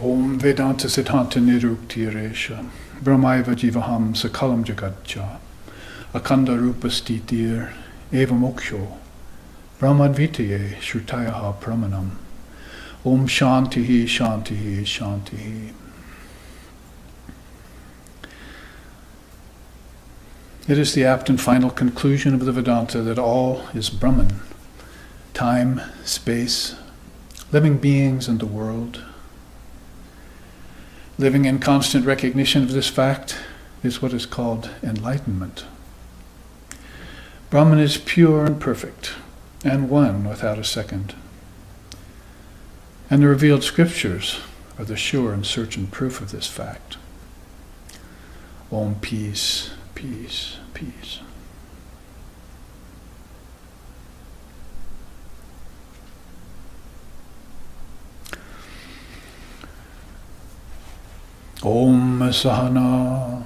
Om Vedanta Siddhanta Niruktiresha Brahmaiva Jivaham Sakalam Jagatcha Akanda Rupa Stitir Eva Moksho Brahmadvitaye Shrutayaha Pramanam Om Shantihi Shantihi Shantihi. It is the apt and final conclusion of the Vedanta that all is Brahman, time, space, living beings and the world. Living in constant recognition of this fact is what is called enlightenment. Brahman is pure and perfect, and one without a second. And the revealed scriptures are the sure and certain proof of this fact. Om peace, peace, peace. Om Sahana,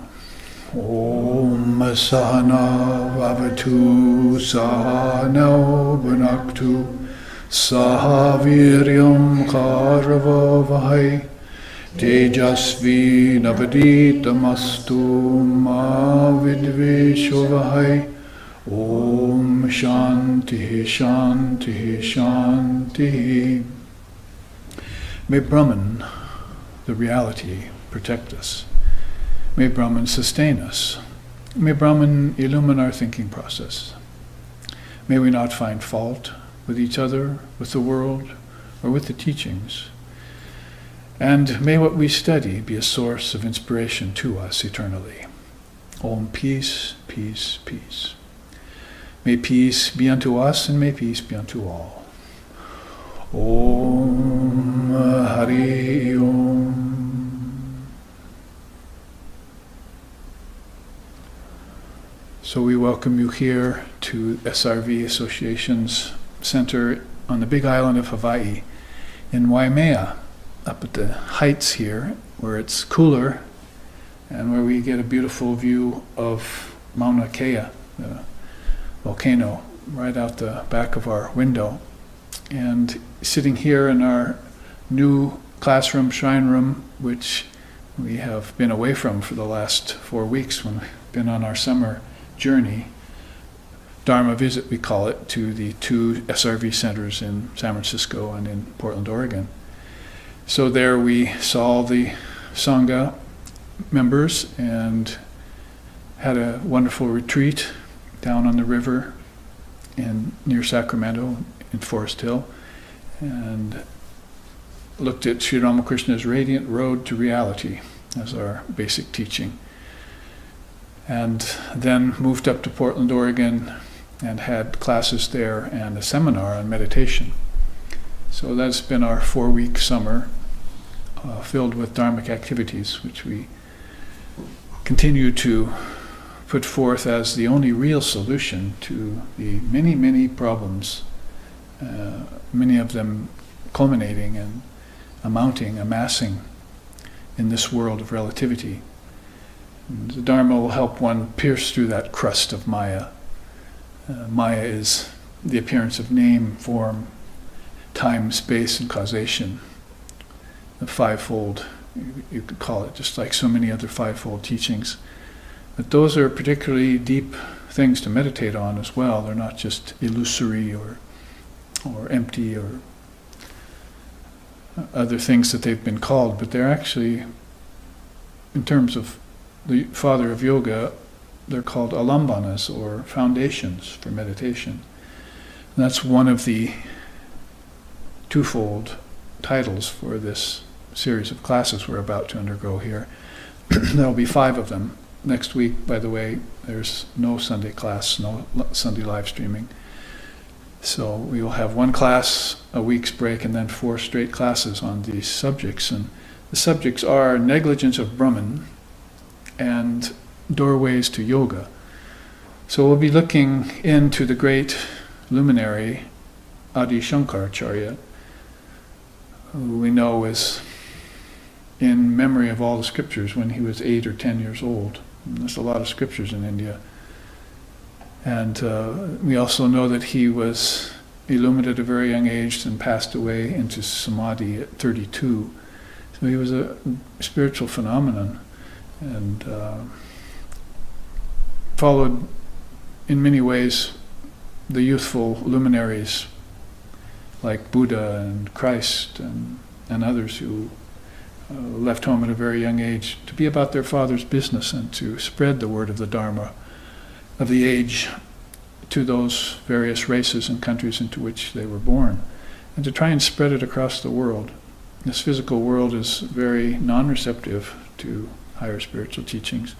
Om Sahana Vavatu Sahano Bhunaktu Sahaviryam Karava Vahai Tejasvi Navaditamastu Ma Vidvesho Vahai. Om Shanti Shanti Shanti. May Brahman, the reality, protect us. May Brahman sustain us. May Brahman illumine our thinking process. May we not find fault with each other, with the world, or with the teachings. And may what we study be a source of inspiration to us eternally. Om peace, peace, peace. May peace be unto us, and may peace be unto all. Om Hari Om. So we welcome you here to SRV Association's center on the big island of Hawaii in Waimea, up at the heights here where it's cooler and where we get a beautiful view of Mauna Kea, the volcano, right out the back of our window. And sitting here in our new classroom, shrine room, which we have been away from for the last 4 weeks when we've been on our summer journey, Dharma visit we call it, to the 2 SRV centers in San Francisco and in Portland, Oregon. So there we saw the Sangha members and had a wonderful retreat down on the river near Sacramento in Forest Hill, and looked at Sri Ramakrishna's Radiant Road to Reality as our basic teaching. And then moved up to Portland, Oregon, and had classes there and a seminar on meditation. So that's been our 4-week summer, filled with dharmic activities, which we continue to put forth as the only real solution to the many, many problems, many of them culminating and amassing in this world of relativity. And the Dharma will help one pierce through that crust of Maya. Maya is the appearance of name, form, time, space, and causation. The fivefold, you could call it, just like so many other fivefold teachings. But those are particularly deep things to meditate on as well. They're not just illusory or empty or other things that they've been called, but they're actually, in terms of the father of yoga, they're called alambanas, or foundations for meditation. And that's one of the twofold titles for this series of classes we're about to undergo here. There'll be 5 of them. Next week, by the way, there's no Sunday class, no Sunday live streaming. So we will have 1 class, a week's break, and then 4 straight classes on these subjects. And the subjects are Negligence of Brahman and Doorways to Yoga. So we'll be looking into the great luminary Adi Shankaracharya, who we know is in memory of all the scriptures when he was 8 or 10 years old. And there's a lot of scriptures in India. And we also know that he was illuminated at a very young age and passed away into samadhi at 32. So he was a spiritual phenomenon, and followed in many ways the youthful luminaries like Buddha and Christ and others who left home at a very young age to be about their Father's business and to spread the word of the Dharma of the age to those various races and countries into which they were born, and to try and spread it across the world. This physical world is very non-receptive to higher spiritual teachings,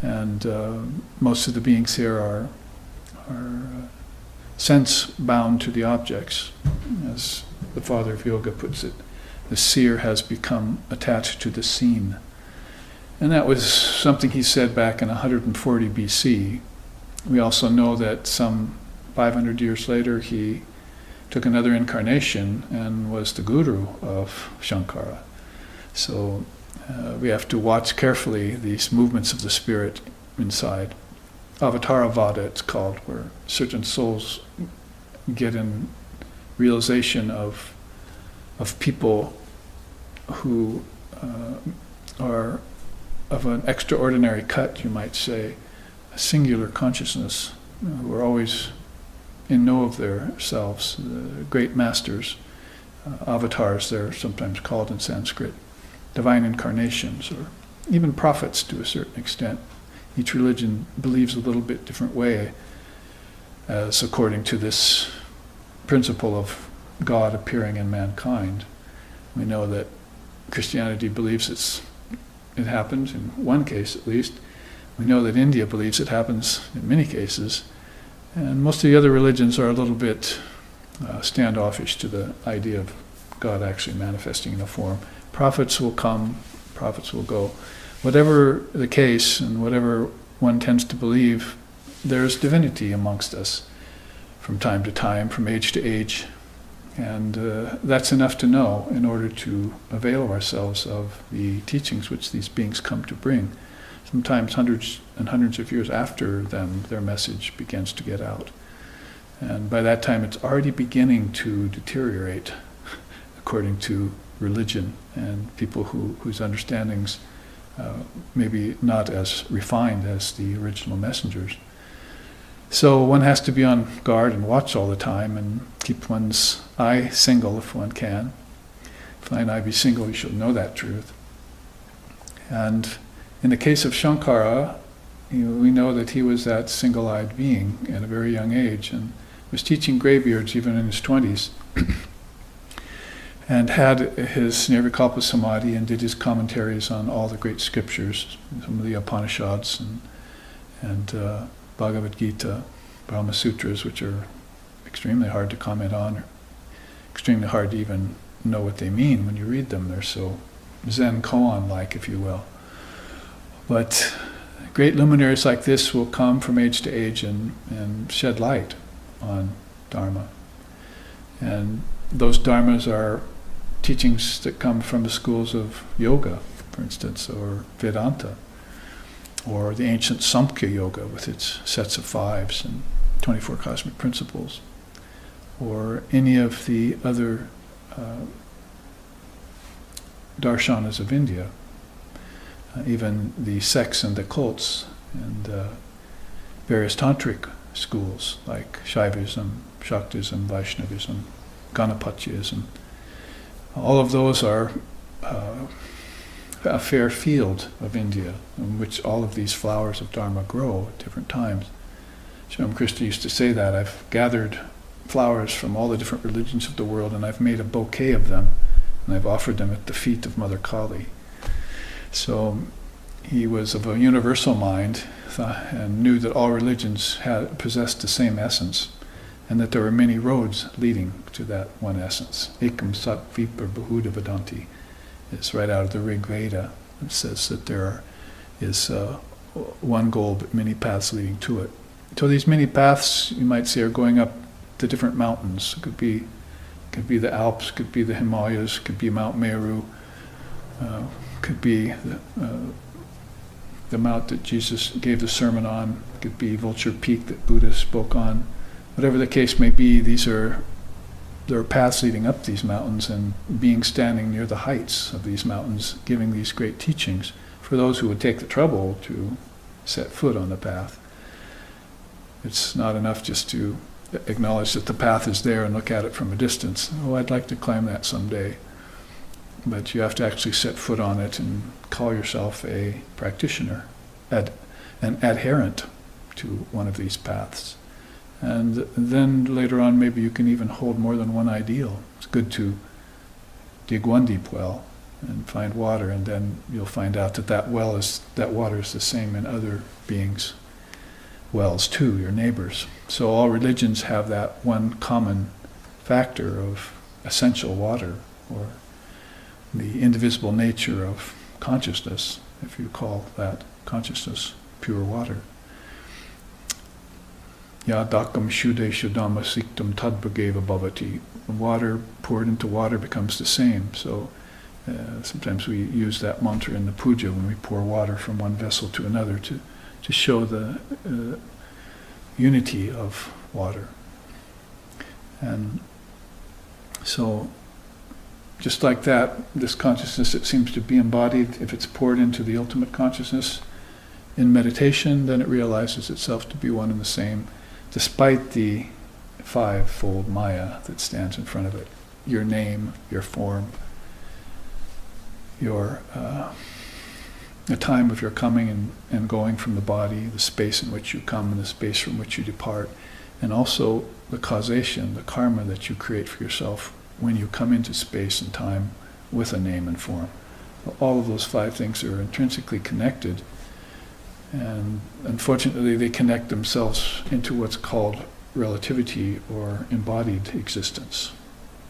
and most of the beings here are sense-bound to the objects. As the father of yoga puts it, the seer has become attached to the seen. And that was something he said back in 140 BC. We also know that some 500 years later he took another incarnation and was the guru of Shankara. So we have to watch carefully these movements of the spirit inside. Avatarvada, it's called, where certain souls get in realization of people who are of an extraordinary cut, you might say, a singular consciousness, who are always in know of their selves, great masters, avatars they're sometimes called in Sanskrit, divine incarnations, or even prophets to a certain extent. Each religion believes a little bit different way, as according to this principle of God appearing in mankind. We know that Christianity believes it happens in one case at least. We know that India believes it happens in many cases. And most of the other religions are a little bit standoffish to the idea of God actually manifesting in a form. Prophets will come, prophets will go. Whatever the case, and whatever one tends to believe, there's divinity amongst us from time to time, from age to age. And that's enough to know in order to avail ourselves of the teachings which these beings come to bring. Sometimes hundreds and hundreds of years after them, their message begins to get out. And by that time, it's already beginning to deteriorate, according to religion and people whose understandings maybe not as refined as the original messengers. So one has to be on guard and watch all the time and keep one's eye single if one can. If thine eye be single, you shall know that truth. And in the case of Shankara, we know that he was that single-eyed being at a very young age and was teaching graybeards even in his 20s and had his Nirvikalpa Samadhi and did his commentaries on all the great scriptures, some of the Upanishads and Bhagavad Gita, Brahma Sutras, which are extremely hard to comment on, or extremely hard to even know what they mean when you read them. They're so Zen koan-like, if you will. But great luminaries like this will come from age to age and shed light on Dharma. And those Dharmas are teachings that come from the schools of yoga, for instance, or Vedanta, or the ancient Samkhya Yoga with its sets of fives and 24 cosmic principles, or any of the other darshanas of India, even the sects and the cults and various tantric schools like Shaivism, Shaktism, Vaishnavism, Ganapatyism. All of those are a fair field of India in which all of these flowers of Dharma grow at different times. Sri Krishna used to say that, I've gathered flowers from all the different religions of the world and I've made a bouquet of them and I've offered them at the feet of Mother Kali. So he was of a universal mind and knew that all religions possessed the same essence and that there were many roads leading to that one essence. Ekam sat vipar bahuda vadanti. It's right out of the Rig Veda. It says that there is one goal but many paths leading to it. So these many paths, you might say, are going up the different mountains. It could be the Alps, could be the Himalayas, could be Mount Meru, could be the mount that Jesus gave the sermon on, could be Vulture Peak that Buddha spoke on. Whatever the case may be, these are there are paths leading up these mountains, and being standing near the heights of these mountains, giving these great teachings for those who would take the trouble to set foot on the path. It's not enough just to acknowledge that the path is there and look at it from a distance. Oh, I'd like to climb that someday. But you have to actually set foot on it and call yourself a practitioner, an adherent to one of these paths. And then later on, maybe you can even hold more than one ideal. It's good to dig one deep well and find water, and then you'll find out that water is the same in other beings' wells too, your neighbors. So all religions have that one common factor of essential water, or the indivisible nature of consciousness, if you call that consciousness pure water. Yadakam shude shudama siktam tadbhageva bhavati. Water poured into water becomes the same. So sometimes we use that mantra in the puja when we pour water from one vessel to another to show the unity of water. And so just like that, this consciousness that seems to be embodied, if it's poured into the ultimate consciousness in meditation, then it realizes itself to be one and the same, despite the five-fold Maya that stands in front of it. Your name, your form, the time of your coming and going from the body, the space in which you come and the space from which you depart, and also the causation, the karma that you create for yourself when you come into space and time with a name and form. All of those five things are intrinsically connected, and unfortunately they connect themselves into what's called relativity or embodied existence,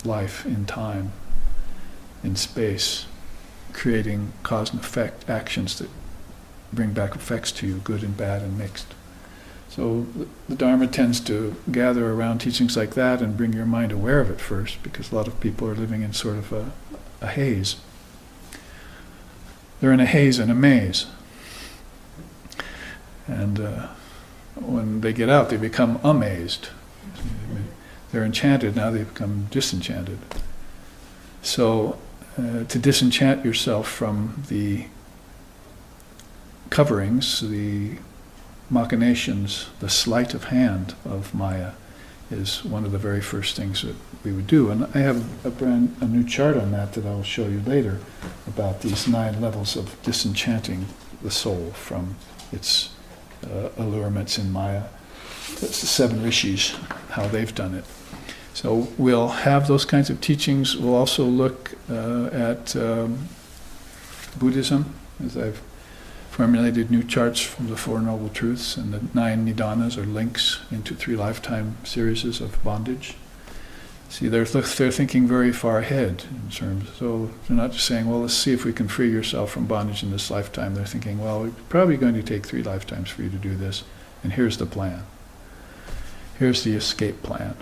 life in time, in space, creating cause and effect actions that bring back effects to you, good and bad and mixed. So the Dharma tends to gather around teachings like that and bring your mind aware of it first, because a lot of people are living in sort of a haze. They're in a haze and a maze. And when they get out, they become amazed. They're enchanted, now they become disenchanted. So to disenchant yourself from the coverings, the machinations, the sleight of hand of Maya is one of the very first things that we would do. And I have a new chart on that I'll show you later, about these 9 levels of disenchanting the soul from its allurements in Maya. That's the 7 rishis, how they've done it. So we'll have those kinds of teachings. We'll also look at Buddhism, as I've formulated new charts from the Four Noble Truths, and the 9 nidanas are links into 3 lifetime series of bondage. See, they're thinking very far ahead in terms. So they're not just saying, well, let's see if we can free yourself from bondage in this lifetime. They're thinking, well, it's probably going to take 3 lifetimes for you to do this, and here's the plan. Here's the escape plan.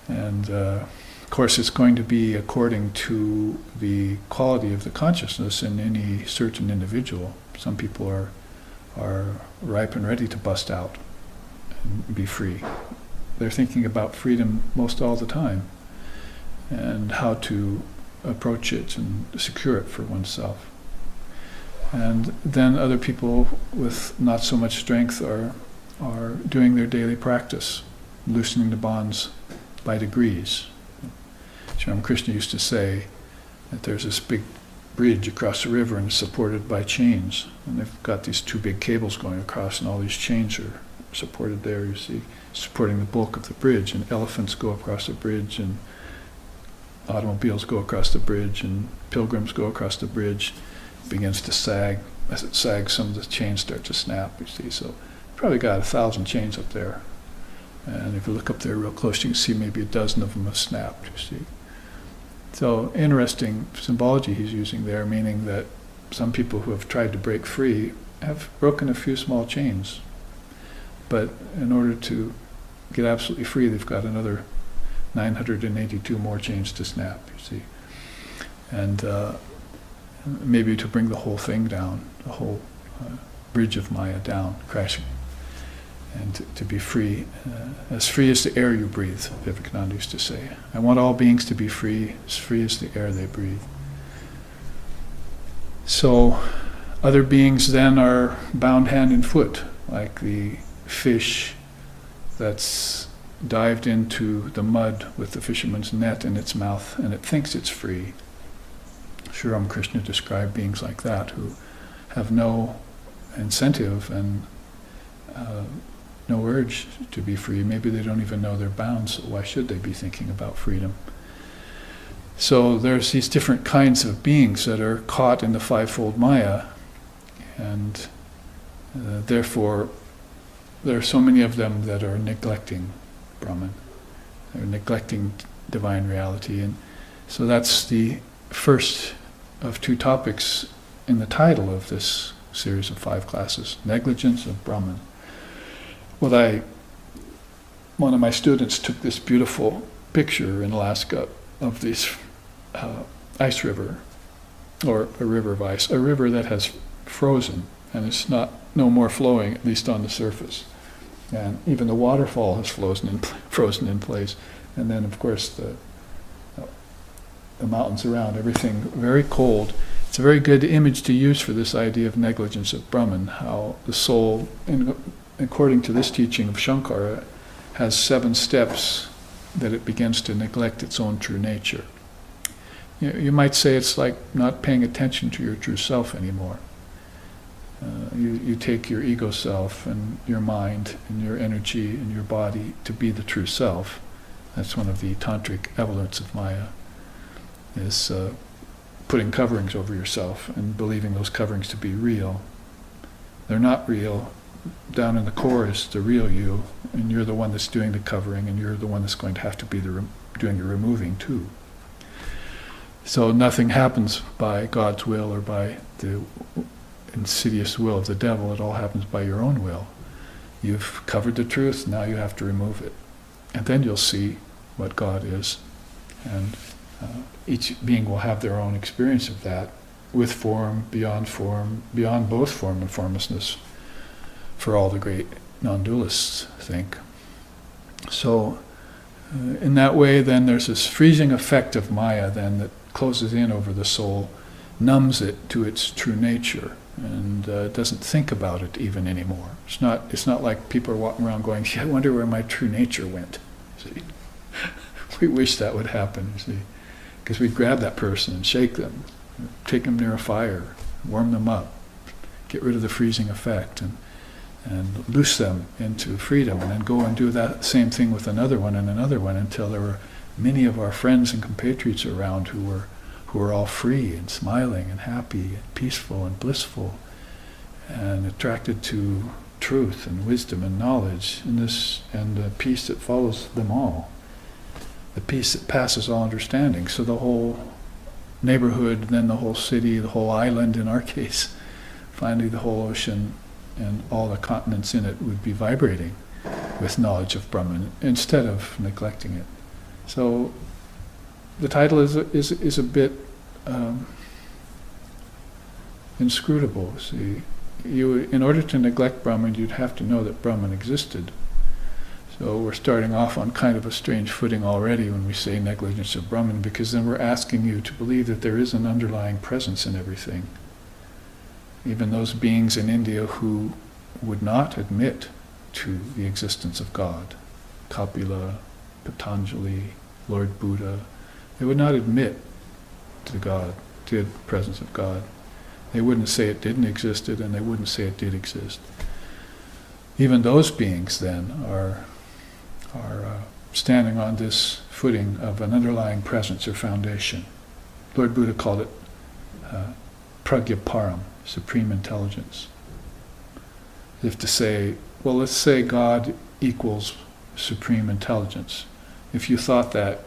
And of course, it's going to be according to the quality of the consciousness in any certain individual. Some people are ripe and ready to bust out and be free. They're thinking about freedom most all the time, and how to approach it and secure it for oneself. And then other people with not so much strength are doing their daily practice, loosening the bonds by degrees. Sri Krishna used to say that there's this big bridge across the river and it's supported by chains. And they've got these 2 big cables going across, and all these chains are supported there, you see, supporting the bulk of the bridge. And elephants go across the bridge, and automobiles go across the bridge, and pilgrims go across the bridge. It begins to sag. As it sags, some of the chains start to snap, you see. So probably got 1,000 chains up there. And if you look up there real close, you can see maybe a dozen of them have snapped, you see. So interesting symbology he's using there, meaning that some people who have tried to break free have broken a few small chains. But in order to get absolutely free, they've got another 982 more chains to snap, you see. And maybe to bring the whole thing down, the whole bridge of Maya down, crashing. and to be free as the air you breathe, Vivekananda used to say. I want all beings to be free as the air they breathe. So other beings then are bound hand and foot, like the fish that's dived into the mud with the fisherman's net in its mouth, and it thinks it's free. Sri Ramakrishna described beings like that who have no incentive and no urge to be free. Maybe they don't even know they're bound, so why should they be thinking about freedom? So there's these different kinds of beings that are caught in the fivefold Maya, and therefore there are so many of them that are neglecting Brahman. They're neglecting divine reality. And so that's the first of two topics in the title of this series of 5 classes, Negligence of Brahman. One of my students took this beautiful picture in Alaska of this ice river, or a river of ice, a river that has frozen and it's no more flowing, at least on the surface. And even the waterfall has frozen in place. And then, of course, the mountains around, everything very cold. It's a very good image to use for this idea of negligence of Brahman, how the soul, according to this teaching of Shankara, has 7 steps that it begins to neglect its own true nature. You might say it's like not paying attention to your true self anymore. You take your ego self and your mind and your energy and your body to be the true self. That's one of the tantric evolutes of Maya, is putting coverings over yourself and believing those coverings to be real. They're not real. Down in the core is the real you, and you're the one that's doing the covering, and you're the one that's going to have to be doing the removing too. So nothing happens by God's will or by the insidious will of the devil. It all happens by your own will. You've covered the truth, now you have to remove it. And then you'll see what God is. And each being will have their own experience of that, with form, beyond both form and formlessness, for all the great non-dualists think. So in that way, then there's this freezing effect of Maya then that closes in over the soul, numbs it to its true nature, and doesn't think about it even anymore. It's not like people are walking around going, "Gee, I wonder where my true nature went." See, we wish that would happen. See, because we'd grab that person and shake them, take them near a fire, warm them up, get rid of the freezing effect, and loose them into freedom, and then go and do that same thing with another one and another one, until there were many of our friends and compatriots around who were all free and smiling and happy and peaceful and blissful and attracted to truth and wisdom and knowledge and the peace that follows them all, the peace that passes all understanding. So the whole neighborhood, then the whole city, the whole island in our case, finally the whole ocean and all the continents in it would be vibrating with knowledge of Brahman instead of neglecting it. So the title is a bit inscrutable. See, in order to neglect Brahman, you'd have to know that Brahman existed. So we're starting off on kind of a strange footing already when we say negligence of Brahman, because then we're asking you to believe that there is an underlying presence in everything. Even those beings in India who would not admit to the existence of God, Kapila, Patanjali, Lord Buddha, they would not admit to God, to the presence of God. They wouldn't say it didn't exist, and they wouldn't say it did exist. Even those beings then are standing on this footing of an underlying presence or foundation. Lord Buddha called it pragyaparam, supreme intelligence. If to say, well, let's say God equals supreme intelligence. If you thought that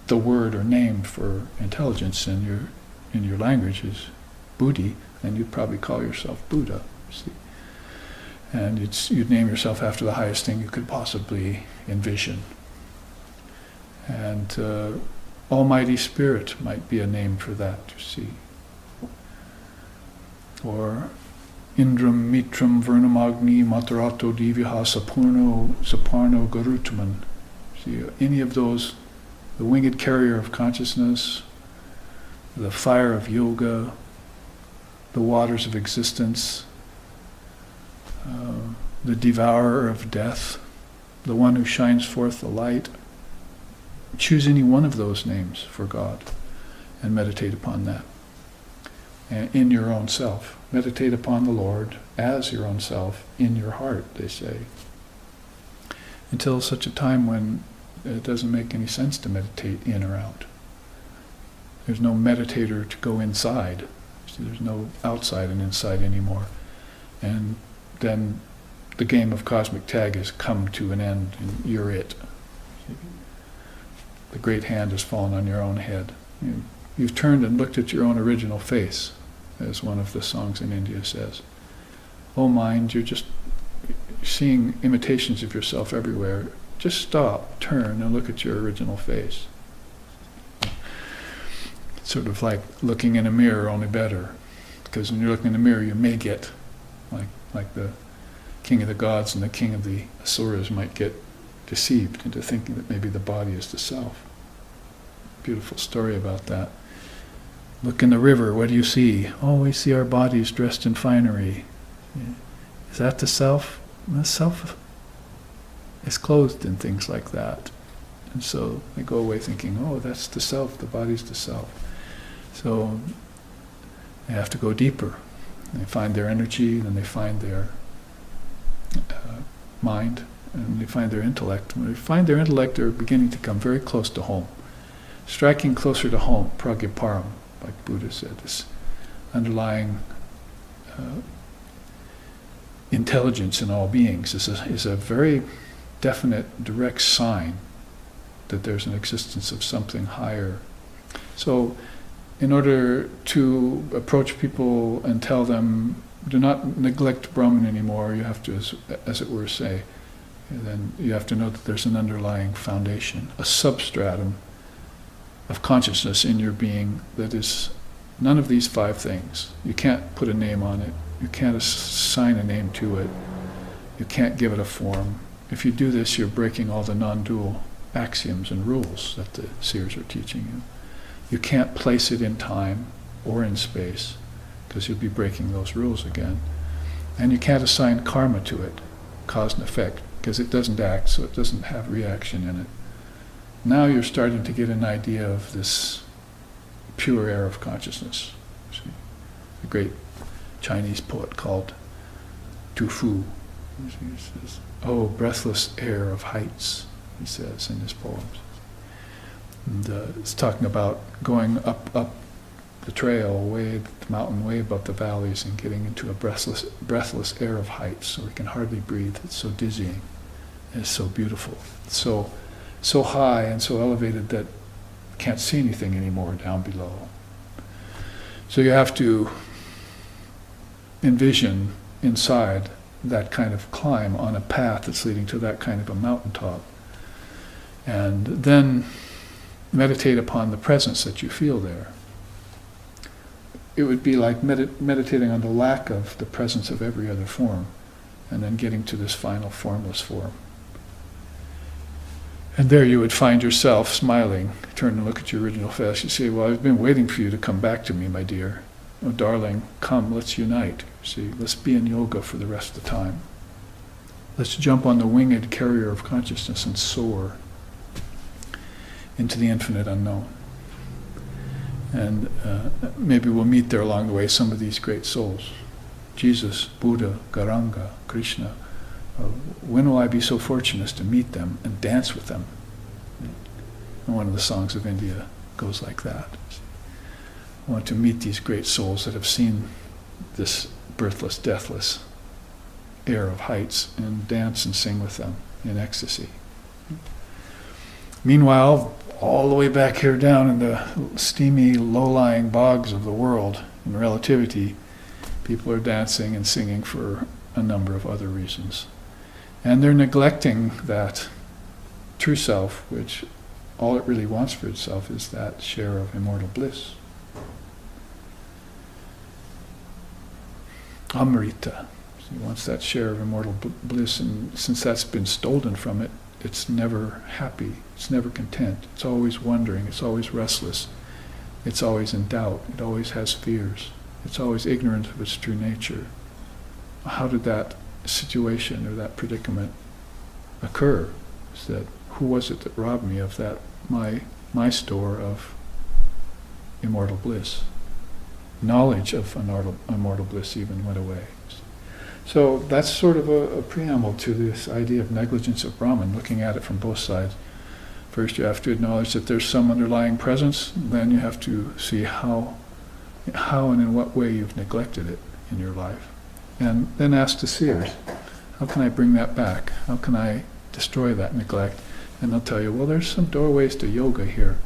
the word or name for intelligence in your language is Buddhi, then you'd probably call yourself Buddha. See? And you'd name yourself after the highest thing you could possibly envision. And Almighty Spirit might be a name for that, you see. Or Indram Mitram Vernamagni Matarato Divyaha Saparno Garutman. See, any of those, the winged carrier of consciousness, the fire of yoga, the waters of existence, the devourer of death, the one who shines forth the light. Choose any one of those names for God and meditate upon that. And in your own self. Meditate upon the Lord as your own self in your heart, they say. Until such a time when it doesn't make any sense to meditate in or out. There's no meditator to go inside. So there's no outside and inside anymore. And then the game of cosmic tag has come to an end, and you're it. The great hand has fallen on your own head. You've turned and looked at your own original face, as one of the songs in India says. Oh mind, you're just seeing imitations of yourself everywhere. Just stop, turn, and look at your original face. It's sort of like looking in a mirror, only better. Because when you're looking in the mirror, you may get, like the king of the gods and the king of the asuras might get deceived into thinking that maybe the body is the self. Beautiful story about that. Look in the river, what do you see? Oh, we see our bodies dressed in finery. Is that the self? The self is clothed in things like that. And so they go away thinking, oh, that's the self, the body's the self. So they have to go deeper. They find their energy, then they find their mind, and they find their intellect. When they find their intellect, they're beginning to come very close to home. Striking closer to home, pragyaparam, like Buddha said, this underlying intelligence in all beings is a very definite, direct sign that there's an existence of something higher. So in order to approach people and tell them, do not neglect Brahman anymore, you have to, as it were, say, then you have to know that there's an underlying foundation, a substratum of consciousness in your being that is none of these five things. You can't put a name on it. You can't assign a name to it. You can't give it a form. If you do this, you're breaking all the non-dual axioms and rules that the seers are teaching you. You can't place it in time or in space, because you'll be breaking those rules again. And you can't assign karma to it, cause and effect, because it doesn't act, so it doesn't have reaction in it. Now you're starting to get an idea of this pure air of consciousness. See? A great Chinese poet called Tu Fu. He says, oh, breathless air of heights, he says in his poems. And it's talking about going up the trail, way the mountain, way above the valleys, and getting into a breathless air of heights, so we can hardly breathe. It's so dizzying. It's so beautiful. It's so high and so elevated that you can't see anything anymore down below. So you have to envision inside that kind of climb on a path that's leading to that kind of a mountaintop. And then meditate upon the presence that you feel there. It would be like meditating on the lack of the presence of every other form, and then getting to this final formless form. And there you would find yourself smiling, turn and look at your original face. You say, well, I've been waiting for you to come back to me, my dear. Oh, darling, come, let's unite. See, let's be in yoga for the rest of the time. Let's jump on the winged carrier of consciousness and soar into the infinite unknown. And maybe we'll meet there along the way some of these great souls. Jesus, Buddha, Gauranga, Krishna. When will I be so fortunate as to meet them and dance with them? And one of the songs of India goes like that. I want to meet these great souls that have seen this birthless, deathless air of heights and dance and sing with them in ecstasy. Meanwhile, all the way back here down in the steamy, low-lying bogs of the world, in relativity, people are dancing and singing for a number of other reasons. And they're neglecting that true self, which all it really wants for itself is that share of immortal bliss. Amrita. He wants that share of immortal bliss, and since that's been stolen from it, it's never happy, it's never content, it's always wondering, it's always restless, it's always in doubt, it always has fears, it's always ignorant of its true nature. How did that situation or that predicament occur? Is that, who was it that robbed me of that, my store of immortal bliss? Knowledge of immortal bliss even went away. So that's sort of a preamble to this idea of negligence of Brahman, looking at it from both sides. First you have to acknowledge that there's some underlying presence, then you have to see how and in what way you've neglected it in your life. And then ask the seers, how can I bring that back? How can I destroy that neglect? And they'll tell you, well, there's some doorways to yoga here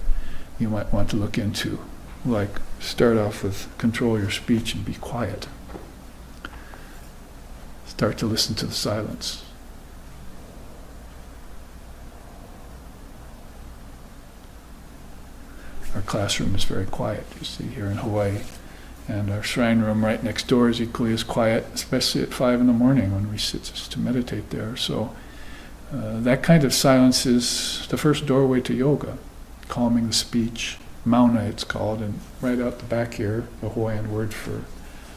you might want to look into. Like, start off with control your speech and be quiet. Start to listen to the silence. Our classroom is very quiet, you see, here in Hawaii. And our shrine room right next door is equally as quiet, especially at 5 in the morning when we sit just to meditate there. So that kind of silence is the first doorway to yoga, calming the speech. Mauna it's called, and right out the back here, the Hawaiian word for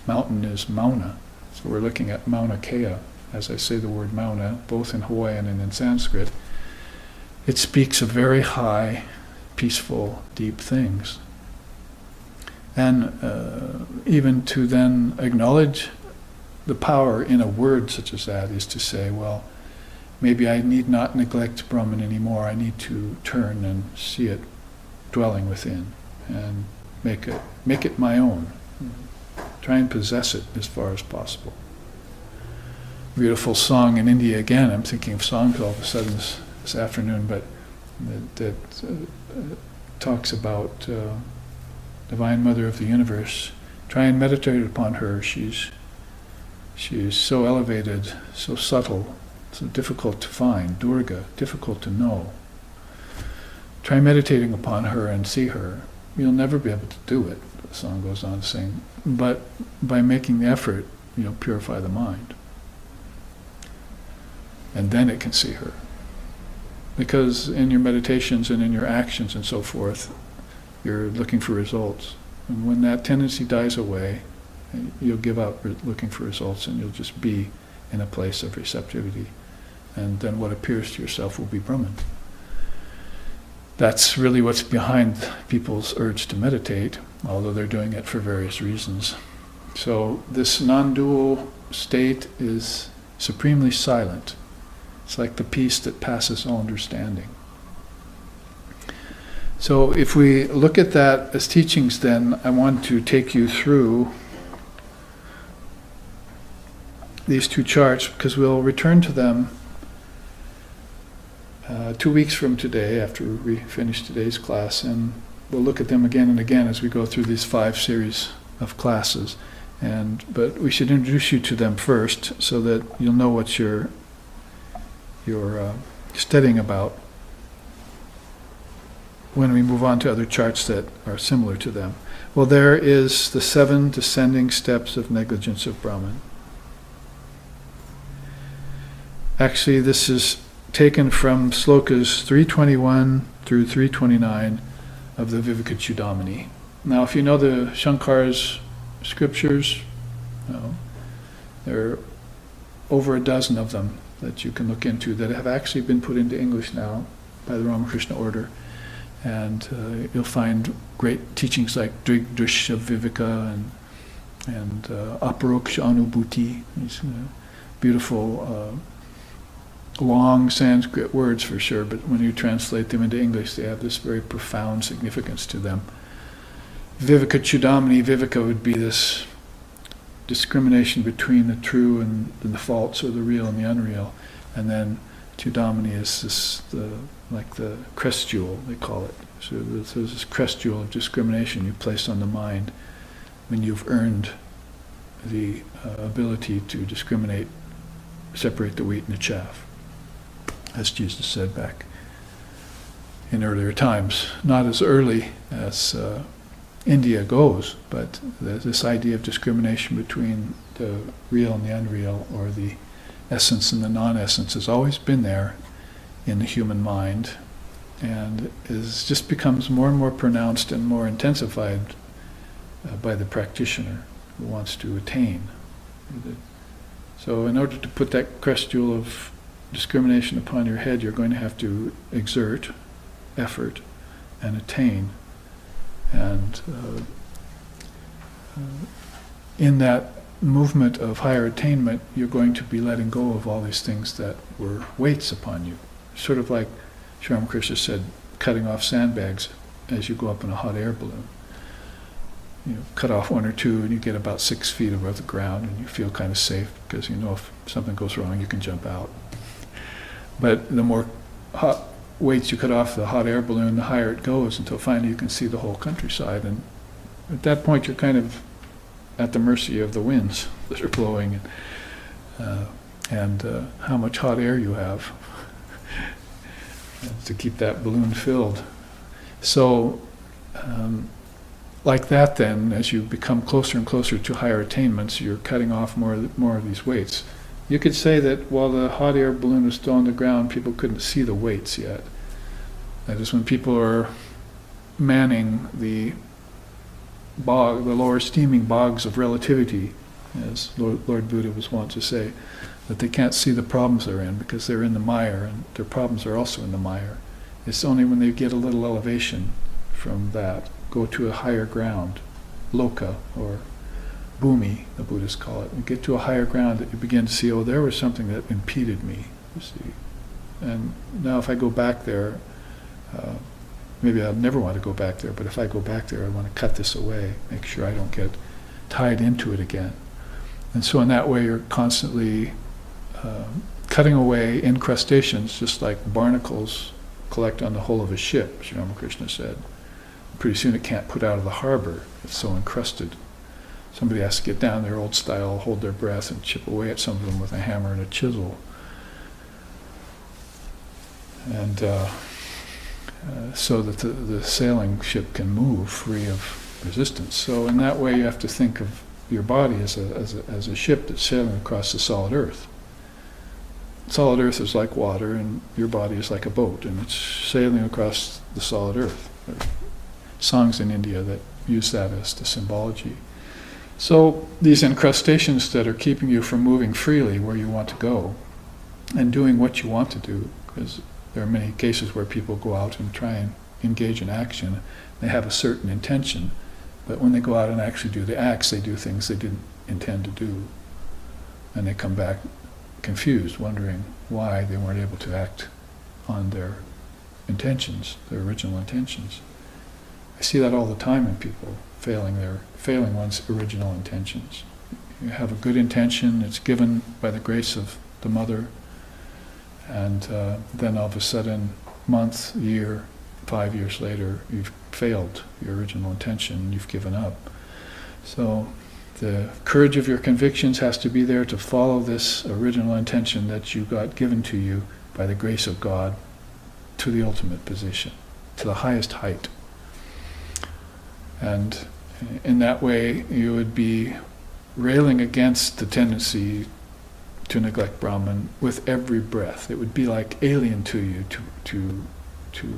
mountain is mauna. So we're looking at Mauna Kea, as I say the word Mauna, both in Hawaiian and in Sanskrit. It speaks of very high, peaceful, deep things. And even to then acknowledge the power in a word such as that is to say, well, maybe I need not neglect Brahman anymore. I need to turn and see it dwelling within and make it my own. Try and possess it as far as possible. Beautiful song in India again. I'm thinking of songs all of a sudden this afternoon, but that talks about Divine Mother of the Universe. Try and meditate upon her. She's so elevated, so subtle, so difficult to find. Durga, difficult to know. Try meditating upon her and see her. You'll never be able to do it, the song goes on saying, but by making the effort, you'll purify the mind. And then it can see her. Because in your meditations and in your actions and so forth, you're looking for results. And when that tendency dies away, you'll give up looking for results and you'll just be in a place of receptivity. And then what appears to yourself will be Brahman. That's really what's behind people's urge to meditate, although they're doing it for various reasons. So this non-dual state is supremely silent. It's like the peace that passes all understanding. So if we look at that as teachings, then I want to take you through these two charts, because we'll return to them 2 weeks from today after we finish today's class, and we'll look at them again and again as we go through these 5 series of classes. But we should introduce you to them first so that you'll know what you're studying about when we move on to other charts that are similar to them. Well, there is the 7 descending steps of negligence of Brahman. Actually, this is taken from slokas 321 through 329 of the Vivekachudamani. Now, if you know the Shankar's scriptures, there are over a dozen of them that you can look into that have actually been put into English now by the Ramakrishna order. And you'll find great teachings like Drigdrishya Viveka and Aparoksha Anubhuti, these beautiful long Sanskrit words for sure, but when you translate them into English, they have this very profound significance to them. Vivekachudamani, Viveka would be this discrimination between the true and the false, or the real and the unreal. And then Chudamani is this, like the crest jewel, they call it. So there's this crest jewel of discrimination you place on the mind when you've earned the ability to discriminate, separate the wheat and the chaff, as Jesus said back in earlier times. Not as early as India goes, but this idea of discrimination between the real and the unreal, or the essence and the non-essence, has always been there in the human mind, and just becomes more and more pronounced and more intensified by the practitioner who wants to attain. So in order to put that crest jewel of discrimination upon your head, you're going to have to exert effort and attain. And in that movement of higher attainment, you're going to be letting go of all these things that were weights upon you. Sort of like Sri Ramakrishna said, cutting off sandbags as you go up in a hot air balloon. You know, cut off one or two and you get about 6 feet above the ground, and you feel kind of safe because you know if something goes wrong you can jump out. But the more hot weights you cut off the hot air balloon, the higher it goes, until finally you can see the whole countryside. And at that point you're kind of at the mercy of the winds that are blowing, and how much hot air you have to keep that balloon filled. So like that then, as you become closer and closer to higher attainments, you're cutting off more of these weights. You could say that while the hot air balloon was still on the ground, people couldn't see the weights yet. That is, when people are manning the lower steaming bogs of relativity, as Lord Buddha was wont to say, that they can't see the problems they're in because they're in the mire, and their problems are also in the mire. It's only when they get a little elevation from that, go to a higher ground, loka or bhumi, the Buddhists call it, and get to a higher ground, that you begin to see, oh, there was something that impeded me, you see. And now if I go back there, maybe I'll never want to go back there, but if I go back there, I want to cut this away, make sure I don't get tied into it again. And so in that way, you're constantly cutting away incrustations, just like barnacles collect on the hull of a ship, Sri Ramakrishna said. Pretty soon it can't put out of the harbor, it's so encrusted. Somebody has to get down there, old style, hold their breath and chip away at some of them with a hammer and a chisel. And so that the sailing ship can move free of resistance. So in that way you have to think of your body as a ship that's sailing across the solid earth. Solid earth is like water, and your body is like a boat, and it's sailing across the solid earth. There are songs in India that use that as the symbology. So these incrustations that are keeping you from moving freely where you want to go and doing what you want to do, because there are many cases where people go out and try and engage in action. They have a certain intention, but when they go out and actually do the acts, they do things they didn't intend to do. And they come back confused, wondering why they weren't able to act on their intentions, their original intentions. I see that all the time in people failing one's original intentions. You have a good intention, it's given by the grace of the Mother, and then all of a sudden, month, year, 5 years later, you've failed your original intention, you've given up. So the courage of your convictions has to be there to follow this original intention that you got given to you by the grace of God to the ultimate position, to the highest height. And in that way, you would be railing against the tendency to neglect Brahman with every breath. It would be like alien to you to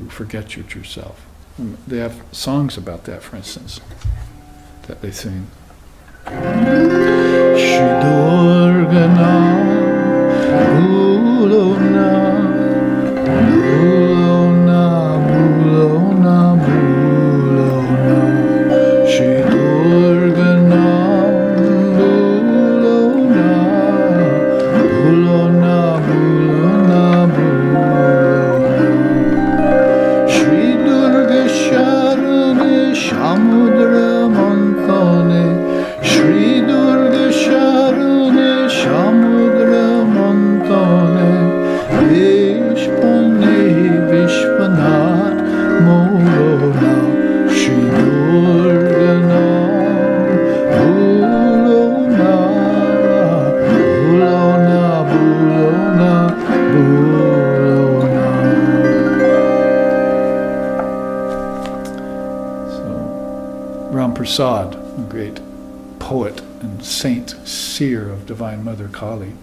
forget your true self. And they have songs about that, for instance, that they sing. Shidorgana Bulona Bulona Bulona Bulona Shidorgana Bulona Bulona Bulona Bulona Shri Durga Sharane Shamudra Mantane Shri Durga Sharane Shamudra Mantane Prasad, a great poet and saint, seer of Divine Mother Kali,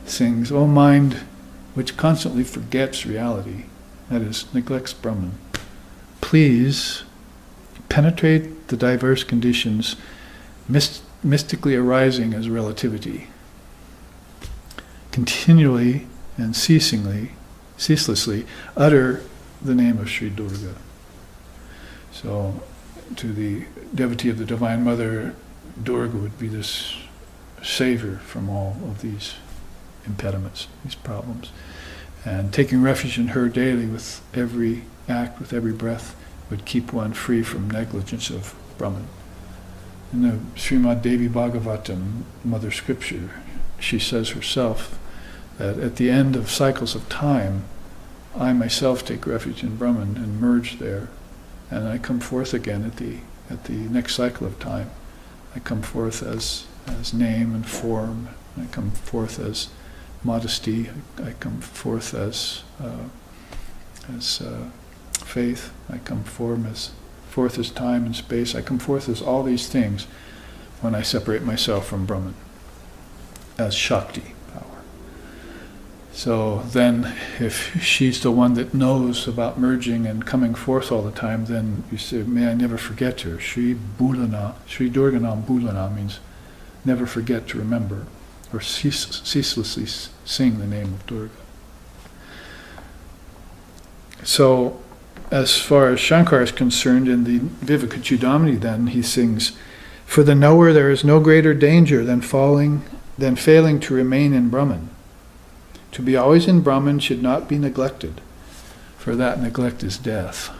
sings, "O mind which constantly forgets reality," that is, neglects Brahman, "please penetrate the diverse conditions mystically arising as relativity. Continually and ceaselessly utter the name of Sri Durga." So, to the devotee of the Divine Mother, Durga would be this savior from all of these impediments, these problems. And taking refuge in her daily with every act, with every breath, would keep one free from negligence of Brahman. In the Srimad Devi Bhagavatam, Mother Scripture, she says herself that at the end of cycles of time, I myself take refuge in Brahman and merge there, and I come forth again at the next cycle of time. I come forth as name and form. I come forth as modesty. I come forth as faith. I come forth as time and space. I come forth as all these things when I separate myself from Brahman, as Shakti power. So then, if she's the one that knows about merging and coming forth all the time, then you say, may I never forget her. Sri Durganam Bulana means never forget to remember, or ceaselessly sing the name of Durga. So, as far as Shankar is concerned, in the Vivekachudamani then, he sings, "For the knower there is no greater danger than failing to remain in Brahman. To be always in Brahman should not be neglected, for that neglect is death."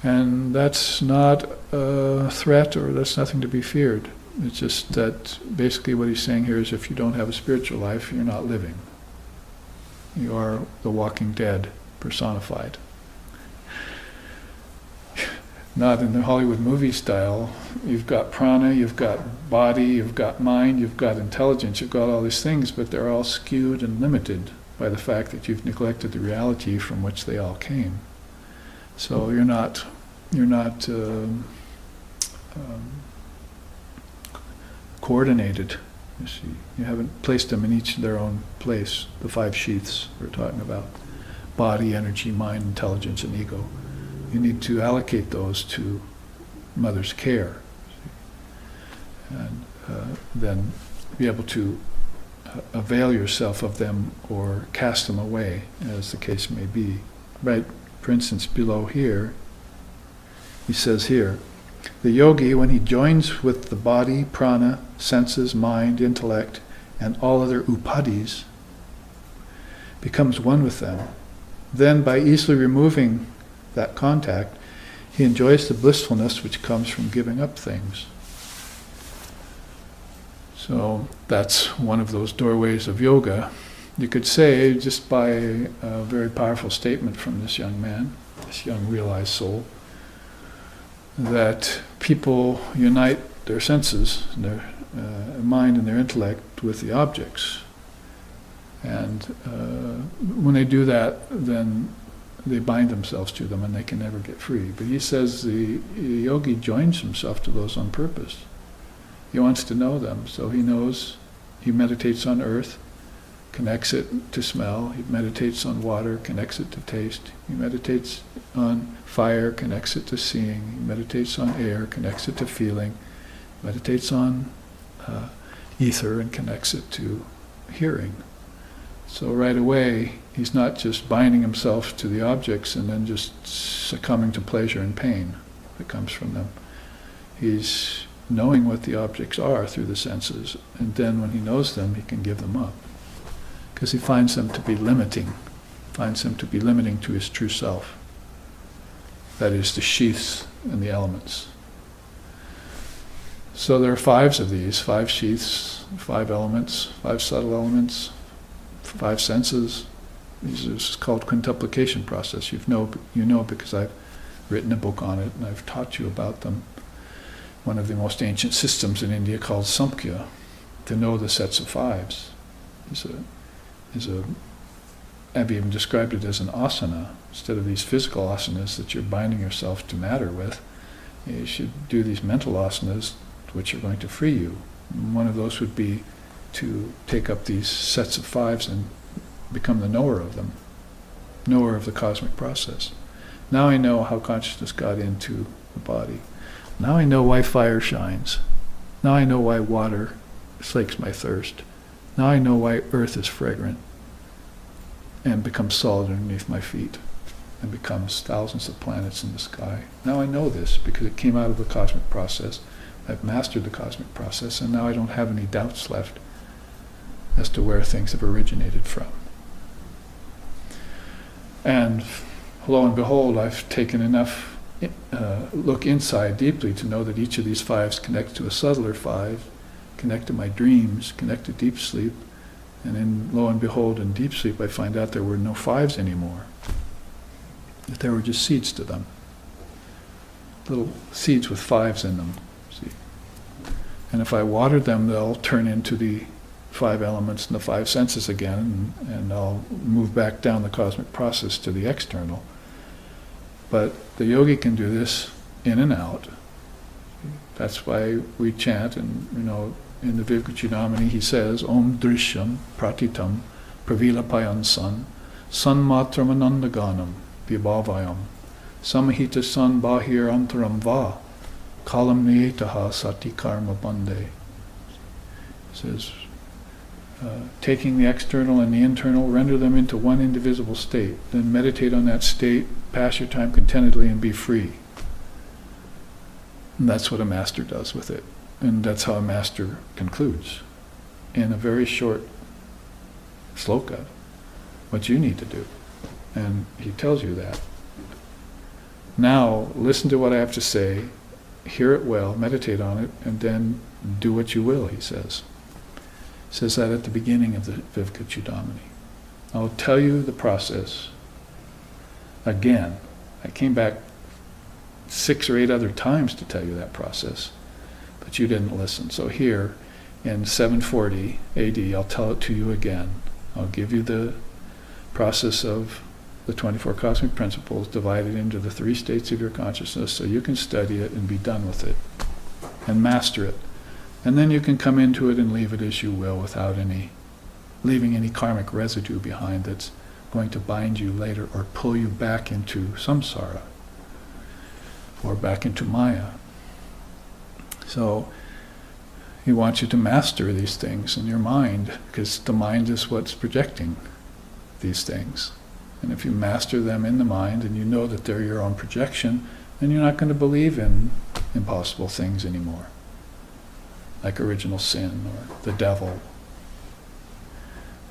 And that's not a threat, or that's nothing to be feared. It's just that basically what he's saying here is if you don't have a spiritual life, you're not living. You are the walking dead personified. Not in the Hollywood movie style. You've got prana, you've got body, you've got mind, you've got intelligence, you've got all these things, but they're all skewed and limited by the fact that you've neglected the reality from which they all came. So you're not coordinated. You see, you haven't placed them in each their own place. The 5 sheaths we're talking about: body, energy, mind, intelligence, and ego. You need to allocate those to Mother's care, and then be able to avail yourself of them or cast them away, as the case may be. Right, for instance, below here, he says here, the yogi, when he joins with the body, prana, senses, mind, intellect, and all other upadhis, becomes one with them. Then, by easily removing that contact, he enjoys the blissfulness which comes from giving up things. So that's one of those doorways of yoga. You could say, just by a very powerful statement from this young man, this young realized soul, that people unite their senses, their mind and their intellect with the objects. And when they do that, then they bind themselves to them and they can never get free. But he says the yogi joins himself to those on purpose. He wants to know them, so he knows, he meditates on earth, connects it to smell, he meditates on water, connects it to taste, he meditates on fire, connects it to seeing, he meditates on air, connects it to feeling, meditates on ether and connects it to hearing. So right away, he's not just binding himself to the objects and then just succumbing to pleasure and pain that comes from them. He's knowing what the objects are through the senses, and then when he knows them, he can give them up. Because he finds them to be limiting, to his true self. That is, the sheaths and the elements. So there are 5 of these, 5 sheaths, 5 elements, 5 subtle elements, 5 senses. This is called quintuplication process. You know because I've written a book on it and I've taught you about them. One of the most ancient systems in India called Samkhya, to know the sets of 5s, I've even described it as an asana. Instead of these physical asanas that you're binding yourself to matter with, You should do these mental asanas which are going to free you. One of those would be to take up these sets of fives and become the knower of them, knower of the cosmic process. Now I know how consciousness got into the body. Now I know why fire shines. Now I know why water slakes my thirst. Now I know why earth is fragrant and becomes solid underneath my feet and becomes thousands of planets in the sky. Now I know this because it came out of the cosmic process. I've mastered the cosmic process, and now I don't have any doubts left as to where things have originated from. And lo and behold, I've taken enough look inside deeply to know that each of these fives connects to a subtler five, connect to my dreams, connect to deep sleep, and then lo and behold, in deep sleep I find out there were no fives anymore, that there were just seeds to them, little seeds with fives in them. See, and if I water them, they'll turn into the five elements and the five senses again, and I'll move back down the cosmic process to the external. But the yogi can do this in and out. That's why we chant, and in the Vivekachudamani he says, Om Drishyam Pratitam Pravilapayan San Sanmatramanandaganam Vibhavayam Samahita San Bahir Antaram Va Kalam Niyetaha Sati Karma Bande. He says, taking the external and the internal, render them into one indivisible state. Then meditate on that state, pass your time contentedly, and be free. And that's what a master does with it. And that's how a master concludes, in a very short sloka, what you need to do. And he tells you that. Now, listen to what I have to say, hear it well, meditate on it, and then do what you will, he says. Says that at the beginning of the Vivekachudamani. I'll tell you the process again. I came back 6 or 8 other times to tell you that process, but you didn't listen. So here, in 740 AD, I'll tell it to you again. I'll give you the process of the 24 cosmic principles divided into the 3 states of your consciousness, so you can study it and be done with it and master it. And then you can come into it and leave it as you will, without leaving any karmic residue behind that's going to bind you later or pull you back into samsara or back into Maya. So he wants you to master these things in your mind, because the mind is what's projecting these things. And if you master them in the mind and you know that they're your own projection, then you're not going to believe in impossible things anymore, like original sin or the devil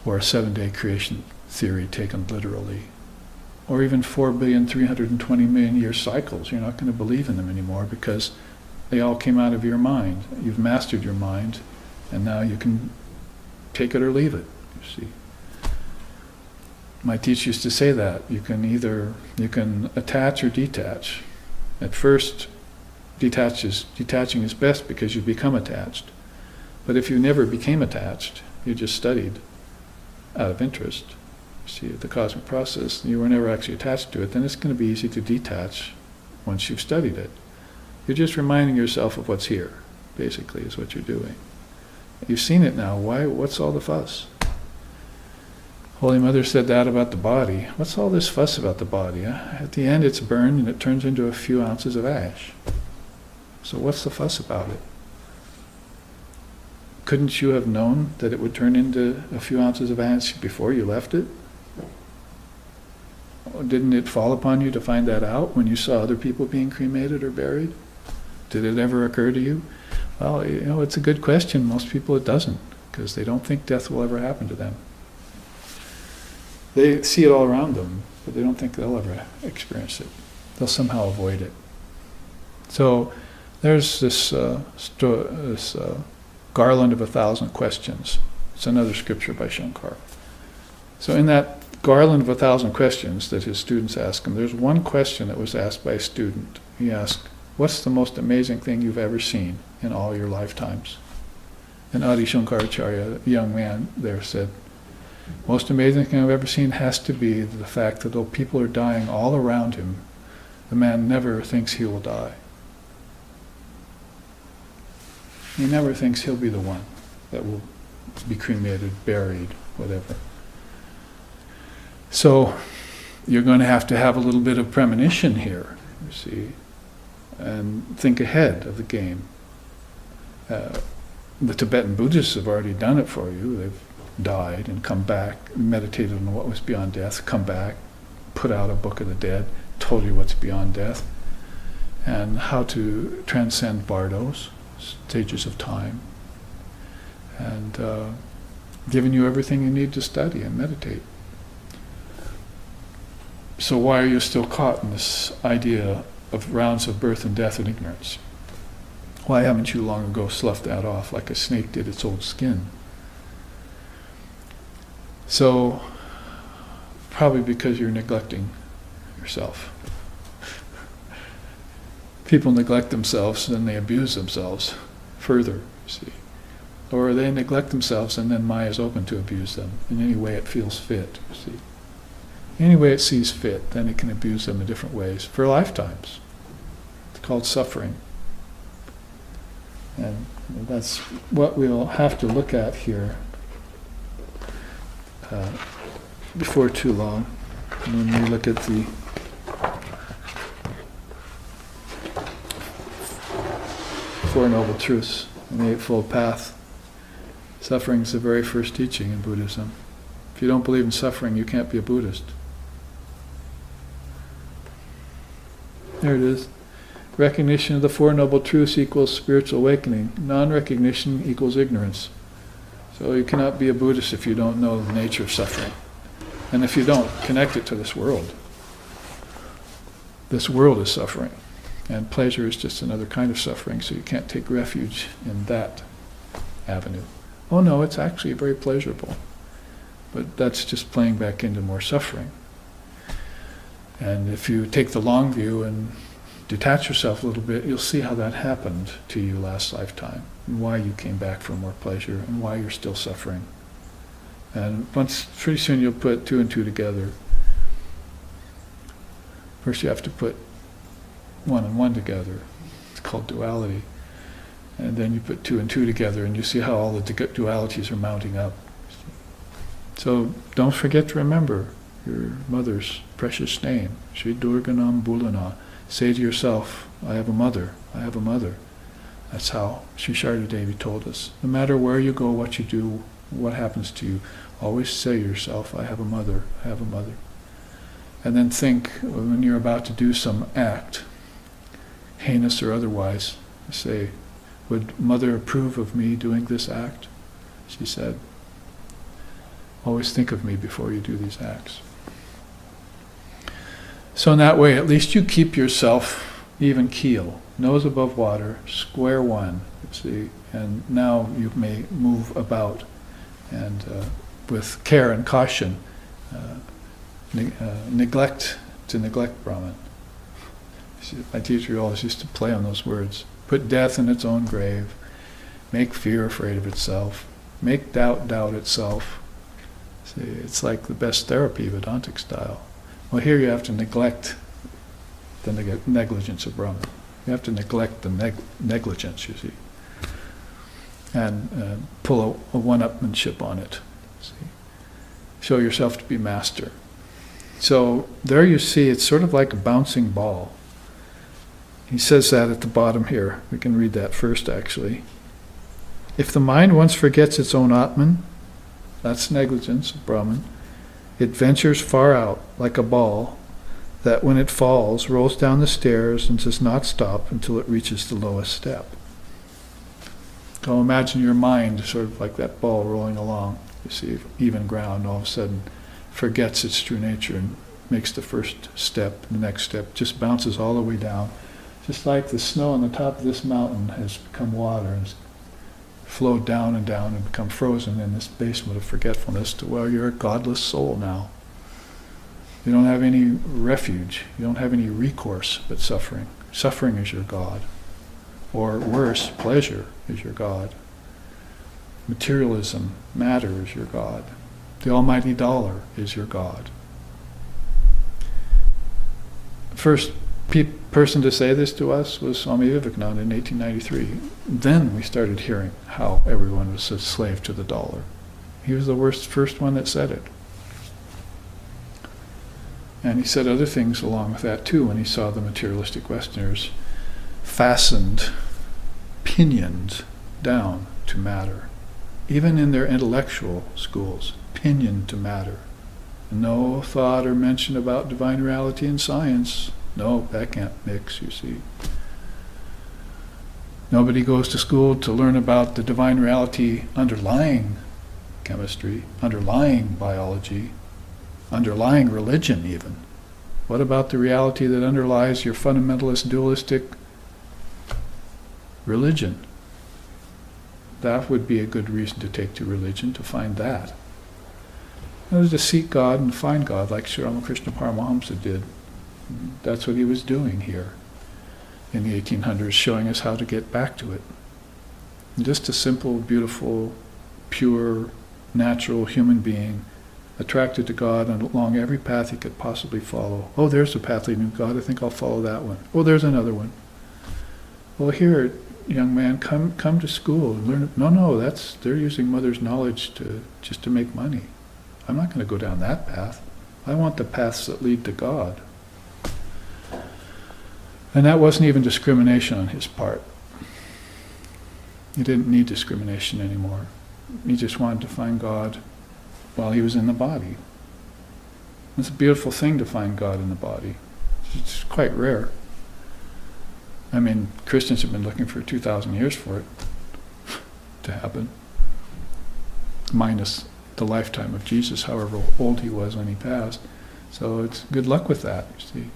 or a 7-day creation theory taken literally, or even 4,320,000,000 year cycles. You're not going to believe in them anymore because they all came out of your mind. You've mastered your mind, and now you can take it or leave it, you see. My teacher used to say that you can attach or detach. At first, detaching is best because you become attached. But if you never became attached, you just studied out of interest, see, the cosmic process, you were never actually attached to it, then it's going to be easy to detach once you've studied it. You're just reminding yourself of what's here, basically, is what you're doing. You've seen it now. What's all the fuss? Holy Mother said that about the body. What's all this fuss about the body? At the end it's burned and it turns into a few ounces of ash. So what's the fuss about it? Couldn't you have known that it would turn into a few ounces of ash before you left it? Didn't it fall upon you to find that out when you saw other people being cremated or buried? Did it ever occur to you? Well, it's a good question. Most people it doesn't, because they don't think death will ever happen to them. They see it all around them, but they don't think they'll ever experience it. They'll somehow avoid it. So there's this garland of 1,000 questions. It's another scripture by Shankar. So in that garland of 1,000 questions that his students ask him, there's one question that was asked by a student. He asked, what's the most amazing thing you've ever seen in all your lifetimes? And Adi Shankaracharya, a young man there, said, most amazing thing I've ever seen has to be the fact that though people are dying all around him, the man never thinks he will die. He never thinks he'll be the one that will be cremated, buried, whatever. So you're going to have a little bit of premonition here, you see, and think ahead of the game. The Tibetan Buddhists have already done it for you. They've died and come back, meditated on what was beyond death, come back, put out a Book of the Dead, told you what's beyond death, and how to transcend bardos, stages of time, and given you everything you need to study and meditate. So why are you still caught in this idea of rounds of birth and death and ignorance? Why haven't you long ago sloughed that off like a snake did its old skin? So, probably because you're neglecting yourself. People neglect themselves and then they abuse themselves further, you see. Or they neglect themselves and then Maya is open to abuse them in any way it feels fit, you see. Any way it sees fit, then it can abuse them in different ways for lifetimes. It's called suffering. And that's what we'll have to look at here before too long. When we look at the Four Noble Truths and the Eightfold Path. Suffering is the very first teaching in Buddhism. If you don't believe in suffering, you can't be a Buddhist. There it is. Recognition of the Four Noble Truths equals spiritual awakening. Non-recognition equals ignorance. So you cannot be a Buddhist if you don't know the nature of suffering. And if you don't connect it to this world. This world is suffering. And pleasure is just another kind of suffering, so you can't take refuge in that avenue. Oh no, it's actually very pleasurable. But that's just playing back into more suffering. And if you take the long view and detach yourself a little bit, you'll see how that happened to you last lifetime, and why you came back for more pleasure, and why you're still suffering. And pretty soon you'll put two and two together. First you have to put one and one together. It's called duality. And then you put two and two together, and you see how all the dualities are mounting up. So don't forget to remember your mother's precious name, Sri Durganam Bulana. Say to yourself, I have a mother, I have a mother. That's how Sri Sharda Devi told us. No matter where you go, what you do, what happens to you, always say to yourself, I have a mother, I have a mother. And then think, when you're about to do some act, heinous or otherwise, say, would Mother approve of me doing this act? She said, always think of me before you do these acts. So in that way, at least you keep yourself even keel, nose above water, square one, you see, and now you may move about and with care and caution, neglect Brahman. My teacher always used to play on those words. Put death in its own grave, make fear afraid of itself, make doubt doubt itself. See, it's like the best therapy, Vedantic style. Well, here you have to neglect the negligence of Brahman. You have to neglect the negligence, you see, and pull a one-upmanship on it. See? Show yourself to be master. So there you see, it's sort of like a bouncing ball. He says that at the bottom here. We can read that first, actually. If the mind once forgets its own Atman, that's negligence of Brahman, it ventures far out, like a ball, that when it falls, rolls down the stairs and does not stop until it reaches the lowest step. So imagine your mind sort of like that ball rolling along. You see, even ground, all of a sudden forgets its true nature and makes the first step, the next step, just bounces all the way down. Just like the snow on the top of this mountain has become water and has flowed down and become frozen in this basement of forgetfulness to where you're a godless soul now. You don't have any refuge. You don't have any recourse but suffering. Suffering is your God. Or worse, pleasure is your God. Materialism, matter is your God. The almighty dollar is your God. First, person to say this to us was Swami Vivekananda in 1893. Then we started hearing how everyone was a slave to the dollar. He was the first one that said it. And he said other things along with that too when he saw the materialistic Westerners fastened, pinioned down to matter. Even in their intellectual schools, pinioned to matter. No thought or mention about divine reality and science. No, that can't mix, you see. Nobody goes to school to learn about the divine reality underlying chemistry, underlying biology, underlying religion even. What about the reality that underlies your fundamentalist, dualistic religion? That would be a good reason to take to religion, to find that. It was to seek God and find God, like Sri Ramakrishna Paramahamsa did. That's what he was doing here in the 1800s, showing us how to get back to it. Just a simple, beautiful, pure, natural human being, attracted to God and along every path he could possibly follow. Oh, there's a path leading to God. I think I'll follow that one. Oh, there's another one. Well, here, young man, come to school and learn. No, they're using mother's knowledge just to make money. I'm not going to go down that path. I want the paths that lead to God. And that wasn't even discrimination on his part. He didn't need discrimination anymore. He just wanted to find God while he was in the body. It's a beautiful thing to find God in the body. It's quite rare. I mean, Christians have been looking for 2,000 years for it to happen, minus the lifetime of Jesus, however old he was when he passed. So it's good luck with that, you see.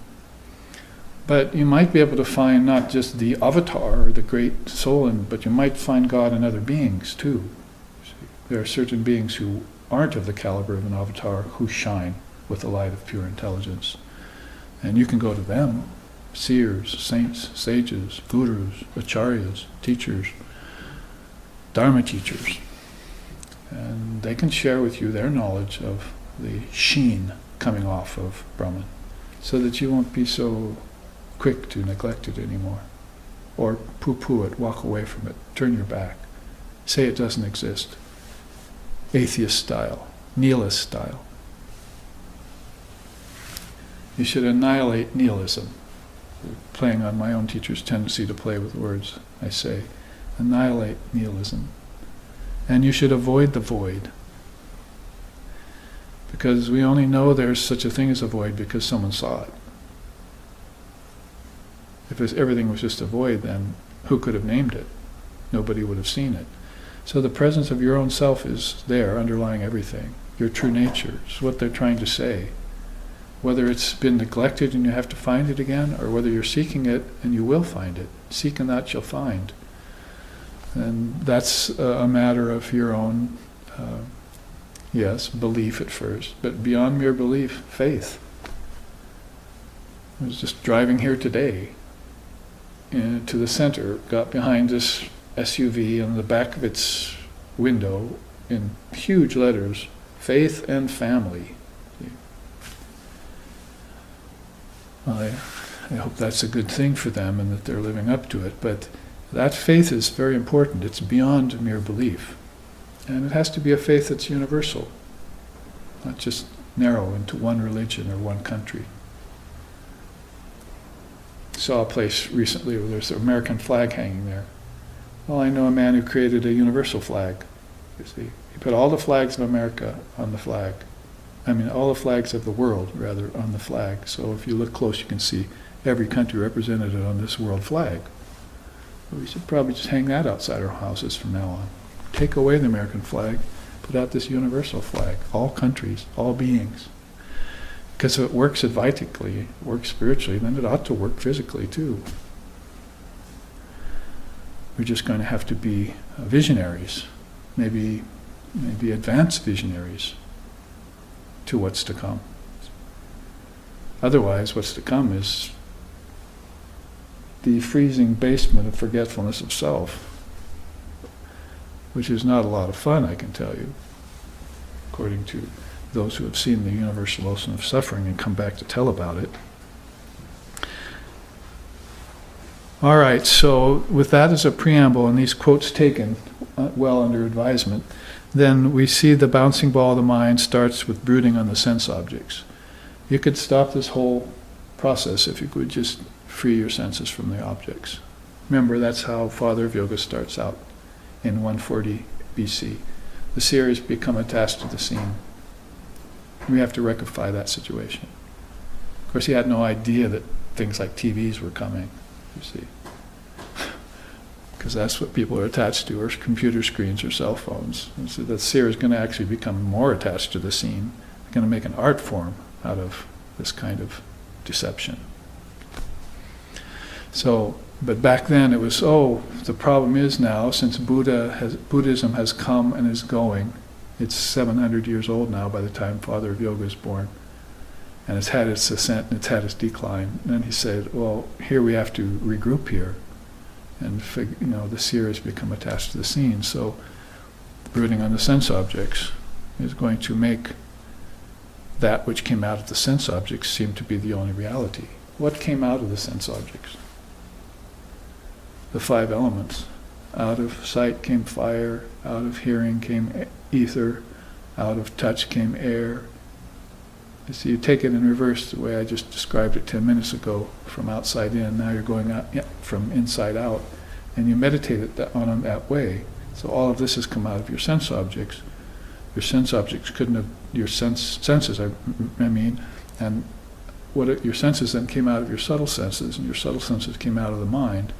But you might be able to find not just the avatar or the great soul, but you might find God in other beings too. There are certain beings who aren't of the caliber of an avatar who shine with the light of pure intelligence. And you can go to them, seers, saints, sages, gurus, acharyas, teachers, dharma teachers. And they can share with you their knowledge of the sheen coming off of Brahman, so that you won't be so quick to neglect it anymore, or poo-poo it, walk away from it, turn your back, say it doesn't exist. Atheist style, nihilist style. You should annihilate nihilism. Playing on my own teacher's tendency to play with words, I say, annihilate nihilism. And you should avoid the void. Because we only know there's such a thing as a void because someone saw it. If everything was just a void, then who could have named it? Nobody would have seen it. So the presence of your own self is there, underlying everything. Your true nature is what they're trying to say. Whether it's been neglected and you have to find it again, or whether you're seeking it and you will find it. Seek and that you'll find. And that's a matter of your own, yes, belief at first, but beyond mere belief, faith. I was just driving here today to the center, got behind this SUV, on the back of its window, in huge letters, faith and family. Well, I hope that's a good thing for them and that they're living up to it, but that faith is very important. It's beyond mere belief. And it has to be a faith that's universal, not just narrow into one religion or one country. Saw a place recently where there's an American flag hanging there. Well, I know a man who created a universal flag, you see. He put all the flags of America on the flag. I mean, all the flags of the world, rather, on the flag. So if you look close, you can see every country represented on this world flag. But we should probably just hang that outside our houses from now on. Take away the American flag, put out this universal flag. All countries, all beings. Because if it works advaitically, works spiritually, then it ought to work physically too. We're just going to have to be visionaries, maybe advanced visionaries to what's to come. Otherwise, what's to come is the freezing basement of forgetfulness of self, which is not a lot of fun, I can tell you, according to those who have seen the universal ocean of suffering and come back to tell about it. All right, so with that as a preamble and these quotes taken well under advisement, then we see the bouncing ball of the mind starts with brooding on the sense objects. You could stop this whole process if you could just free your senses from the objects. Remember, that's how Father of Yoga starts out in 140 BC. The seers become attached to the scene. We have to rectify that situation. Of course, he had no idea that things like TVs were coming, you see. Because that's what people are attached to, or computer screens or cell phones. And so the seer is going to actually become more attached to the scene. They're going to make an art form out of this kind of deception. So, but back then it was, the problem is now, since Buddhism has come and is going, it's 700 years old now by the time Father of Yoga is born, and it's had its ascent and it's had its decline. And then he said, well, here we have to regroup here. And the seer has become attached to the scene. So brooding on the sense objects is going to make that which came out of the sense objects seem to be the only reality. What came out of the sense objects? The 5 elements. Out of sight came fire, out of hearing came ether, out of touch came air. So you take it in reverse the way I just described it 10 minutes ago, from outside in. Now you're going out from inside out, and you meditate on them that way. So all of this has come out of your sense objects. Your sense objects couldn't have, your senses, I mean, and your senses then came out of your subtle senses, and your subtle senses came out of the mind.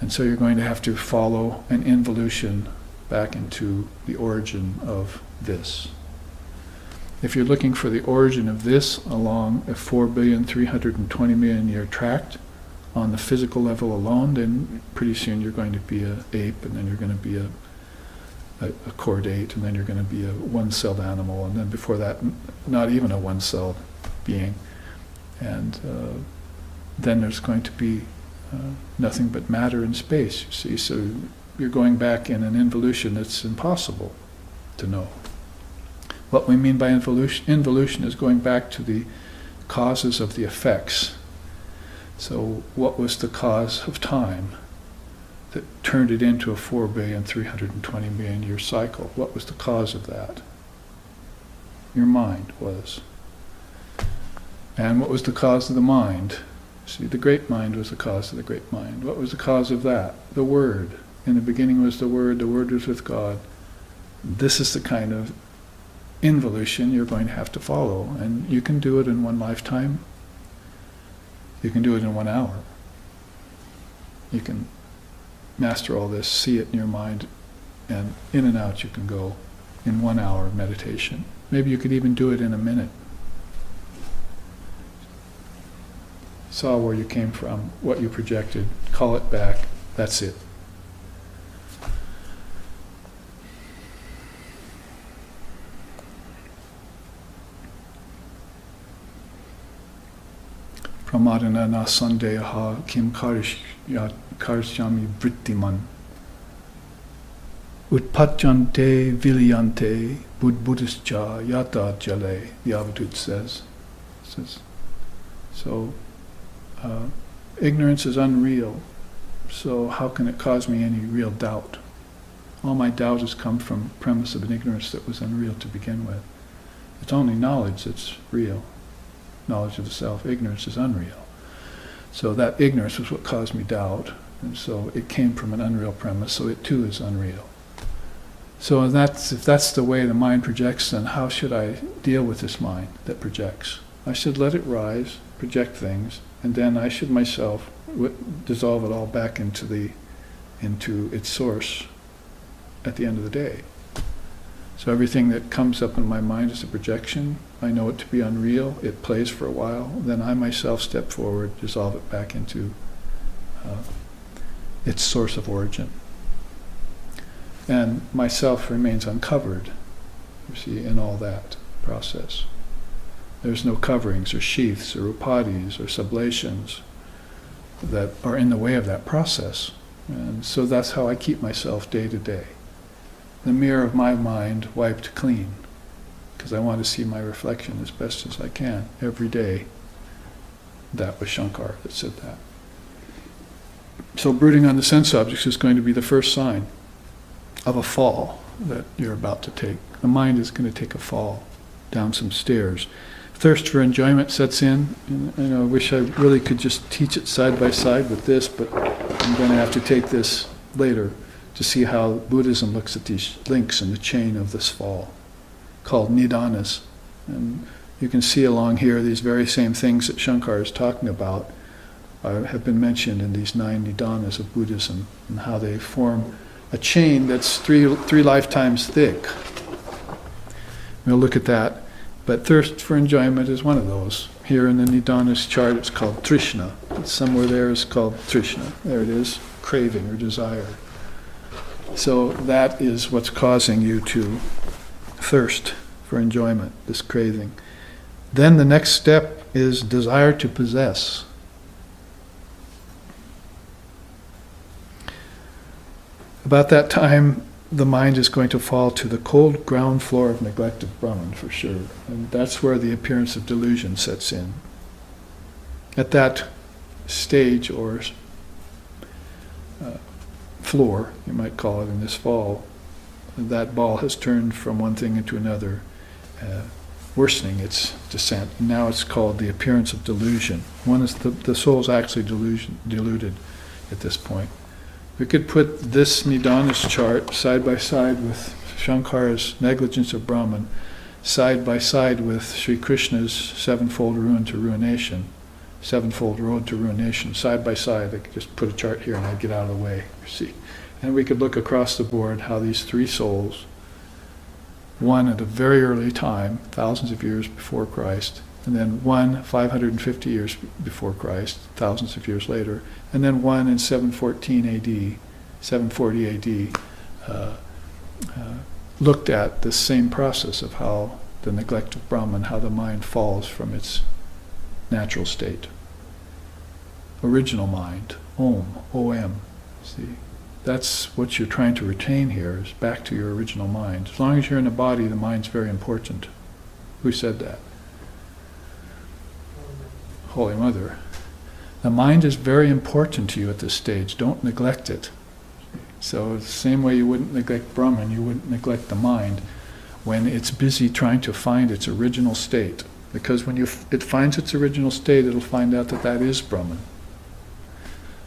And so you're going to have to follow an involution back into the origin of this. If you're looking for the origin of this along a 4,320,000,000 year tract on the physical level alone, then pretty soon you're going to be an ape, and then you're going to be a chordate, and then you're going to be a one-celled animal, and then before that, not even a one-celled being. And then there's going to be nothing but matter and space, you see. So you're going back in an involution that's impossible to know. What we mean by involution is going back to the causes of the effects. So what was the cause of time that turned it into a 4,320,000,000 year cycle? What was the cause of that? Your mind was. And what was the cause of the mind? See, the great mind was the cause of the great mind. What was the cause of that? The Word. In the beginning was the Word was with God. This is the kind of involution you're going to have to follow, and you can do it in one lifetime. You can do it in 1 hour. You can master all this, see it in your mind, and in and out you can go in 1 hour of meditation. Maybe you could even do it in a minute. Saw where you came from, what you projected, call it back, that's it. Pramadana na sandeha kim karishyami vrittiman utpatjante vilyante buddhischa yata jale, the Advaita says. So ignorance is unreal, so how can it cause me any real doubt? All my doubt has come from premise of an ignorance that was unreal to begin with. It's only knowledge that's real. Knowledge of the self. Ignorance is unreal. So that ignorance was what caused me doubt, and so it came from an unreal premise, so it too is unreal. So if that's the way the mind projects, then how should I deal with this mind that projects? I should let it rise, project things, and then I should myself dissolve it all back into its source at the end of the day. So everything that comes up in my mind is a projection. I know it to be unreal. It plays for a while. Then I myself step forward, dissolve it back into its source of origin. And myself remains uncovered, you see, in all that process. There's no coverings or sheaths or upadhis or sublations that are in the way of that process. And so that's how I keep myself day to day. The mirror of my mind wiped clean, because I want to see my reflection as best as I can every day. That was Shankar that said that. So brooding on the sense objects is going to be the first sign of a fall that you're about to take. The mind is going to take a fall down some stairs. Thirst for enjoyment sets in. And I wish I really could just teach it side by side with this, but I'm going to have to take this later to see how Buddhism looks at these links in the chain of this fall, called nidanas. And you can see along here these very same things that Shankar is talking about have been mentioned in these 9 nidanas of Buddhism, and how they form a chain that's three lifetimes thick. We'll look at that. But thirst for enjoyment is one of those. Here in the nidanas chart it's called trishna. Somewhere there is called trishna. There it is, craving or desire. So that is what's causing you to thirst for enjoyment, this craving. Then the next step is desire to possess. About that time, the mind is going to fall to the cold ground floor of neglect of Brahman, for sure. And that's where the appearance of delusion sets in. At that stage, or floor, you might call it in this fall, that ball has turned from one thing into another, worsening its descent. Now it's called the appearance of delusion. One is the soul's actually deluded at this point. We could put this Nidanas chart side by side with Shankar's Negligence of Brahman, side by side with Sri Krishna's sevenfold road to ruination, side by side. I could just put a chart here and I'd get out of the way, you see. And we could look across the board how these 3 souls, one at a very early time, thousands of years before Christ, and then one 550 years before Christ, thousands of years later, and then one in 714 AD, 740 AD, looked at this same process of how the neglect of Brahman, how the mind falls from its natural state. Original mind, Om, O-M, see. That's what you're trying to retain here, is back to your original mind. As long as you're in a body, the mind's very important. Who said that? Holy Mother. The mind is very important to you at this stage. Don't neglect it. So the same way you wouldn't neglect Brahman, you wouldn't neglect the mind when it's busy trying to find its original state. Because when it finds its original state, it'll find out that that is Brahman.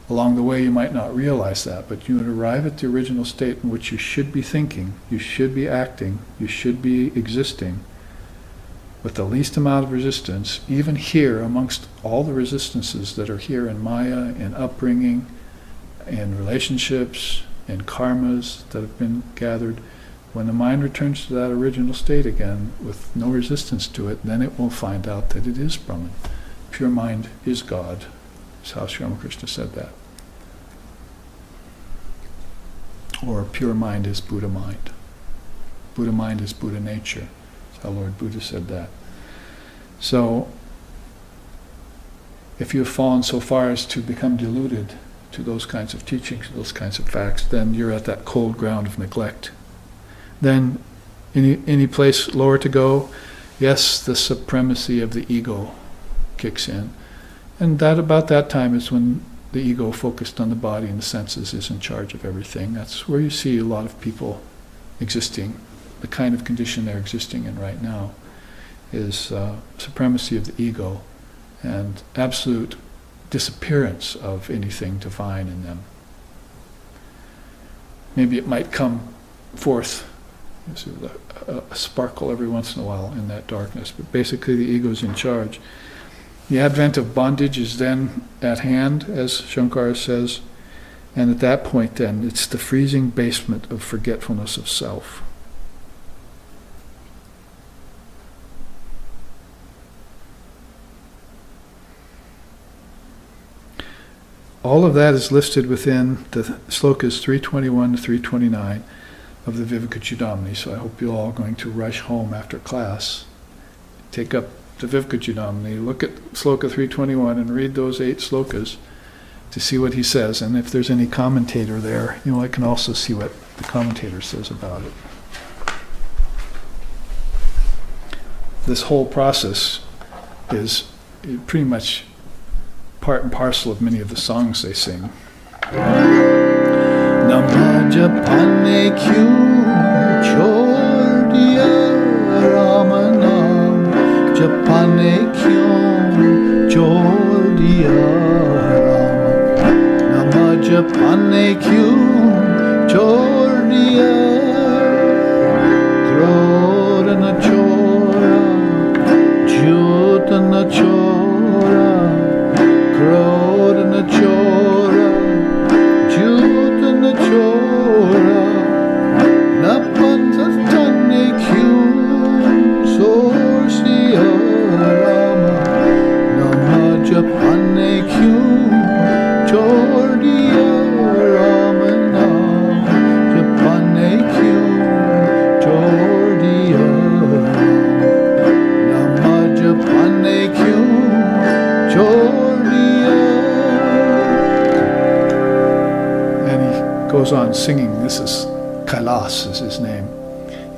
Along the way, you might not realize that, but you would arrive at the original state in which you should be thinking, you should be acting, you should be existing, with the least amount of resistance, even here amongst all the resistances that are here in Maya, in upbringing, in relationships, in karmas that have been gathered. When the mind returns to that original state again, with no resistance to it, then it will find out that it is Brahman. Pure mind is God. That's how Sri Ramakrishna said that. Or pure mind is Buddha mind. Buddha mind is Buddha nature. Our Lord Buddha said that. So, if you have fallen so far as to become deluded to those kinds of teachings, those kinds of facts, then you're at that cold ground of neglect. Then, any place lower to go, yes, the supremacy of the ego kicks in. And that about that time is when the ego, focused on the body and the senses, is in charge of everything. That's where you see a lot of people existing. The kind of condition they're existing in right now is supremacy of the ego and absolute disappearance of anything divine in them. Maybe it might come forth, a sparkle every once in a while in that darkness, but basically the ego's in charge. The advent of bondage is then at hand, as Shankara says, and at that point then it's the freezing basement of forgetfulness of self. All of that is listed within the slokas 321 to 329 of the Vivekachudamani, so I hope you're all going to rush home after class, take up the Vivekachudamani, look at sloka 321 and read those 8 slokas to see what he says, and if there's any commentator there, I can also see what the commentator says about it. This whole process is pretty much part and parcel of many of the songs they sing. Nama japane kyun chhod diya Rama naam japane kyun chhod diya Rama Nama japane kyun chhod diya Krodha na chora jyot na chora Krodha na chora jyot na chora na panchastane kyun source diya Rama Nama japane kyun chhod diya Rama naam japane kyun chhod diya Nama japane kyun chhod diya. And he goes on singing. This is Kailas is his name.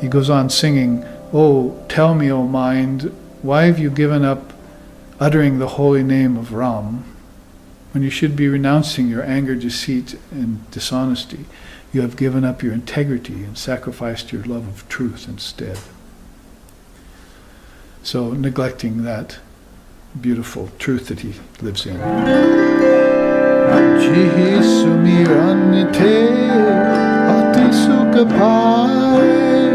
He goes on singing, "Oh, tell me, O mind, why have you given up uttering the holy name of Ram when you should be renouncing your anger, deceit, and dishonesty? You have given up your integrity and sacrificed your love of truth instead." So neglecting that beautiful truth that he lives in. Jihi sumiranite ati sukha paye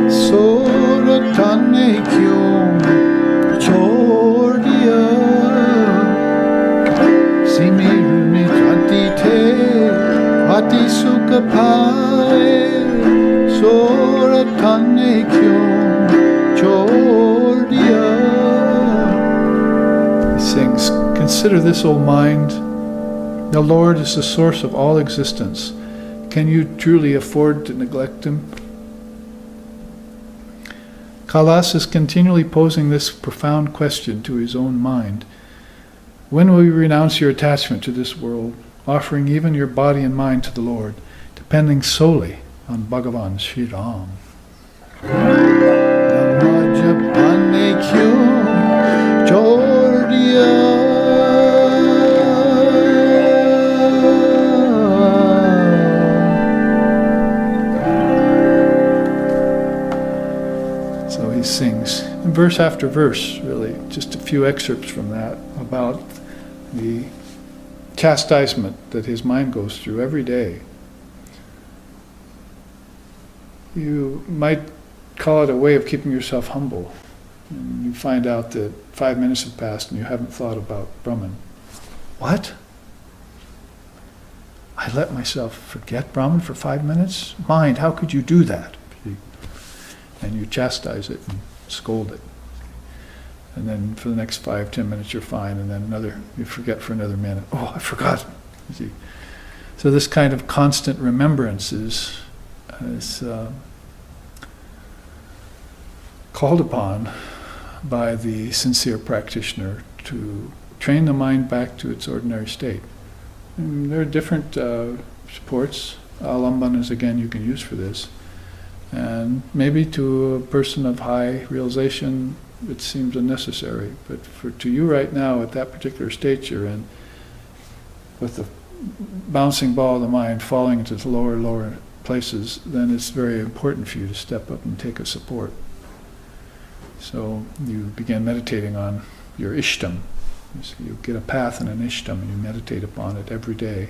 soratane kyun chhod diya simirunit atite ati sukha paye soratane kyun chhod diya. He sings, "Consider this, O mind. The Lord is the source of all existence. Can you truly afford to neglect him?" Kailas is continually posing this profound question to his own mind. When will you renounce your attachment to this world, offering even your body and mind to the Lord, depending solely on Bhagavan Sri Ram? Nama japane kyun chhod diya sings, and verse after verse, really, just a few excerpts from that, about the chastisement that his mind goes through every day. You might call it a way of keeping yourself humble. And you find out that 5 minutes have passed and you haven't thought about Brahman. What? I let myself forget Brahman for 5 minutes? Mind, how could you do that? And you chastise it and scold it. And then for the next 5-10 minutes you're fine, and then you forget for another minute. Oh, I forgot. See? So this kind of constant remembrance is called upon by the sincere practitioner to train the mind back to its ordinary state. And there are different supports. Alambanas, again, you can use for this. And maybe to a person of high realization, it seems unnecessary. But to you right now, at that particular state you're in, with the bouncing ball of the mind falling into the lower places, then it's very important for you to step up and take a support. So you begin meditating on your ishtam. So you get a path and an ishtam, and you meditate upon it every day.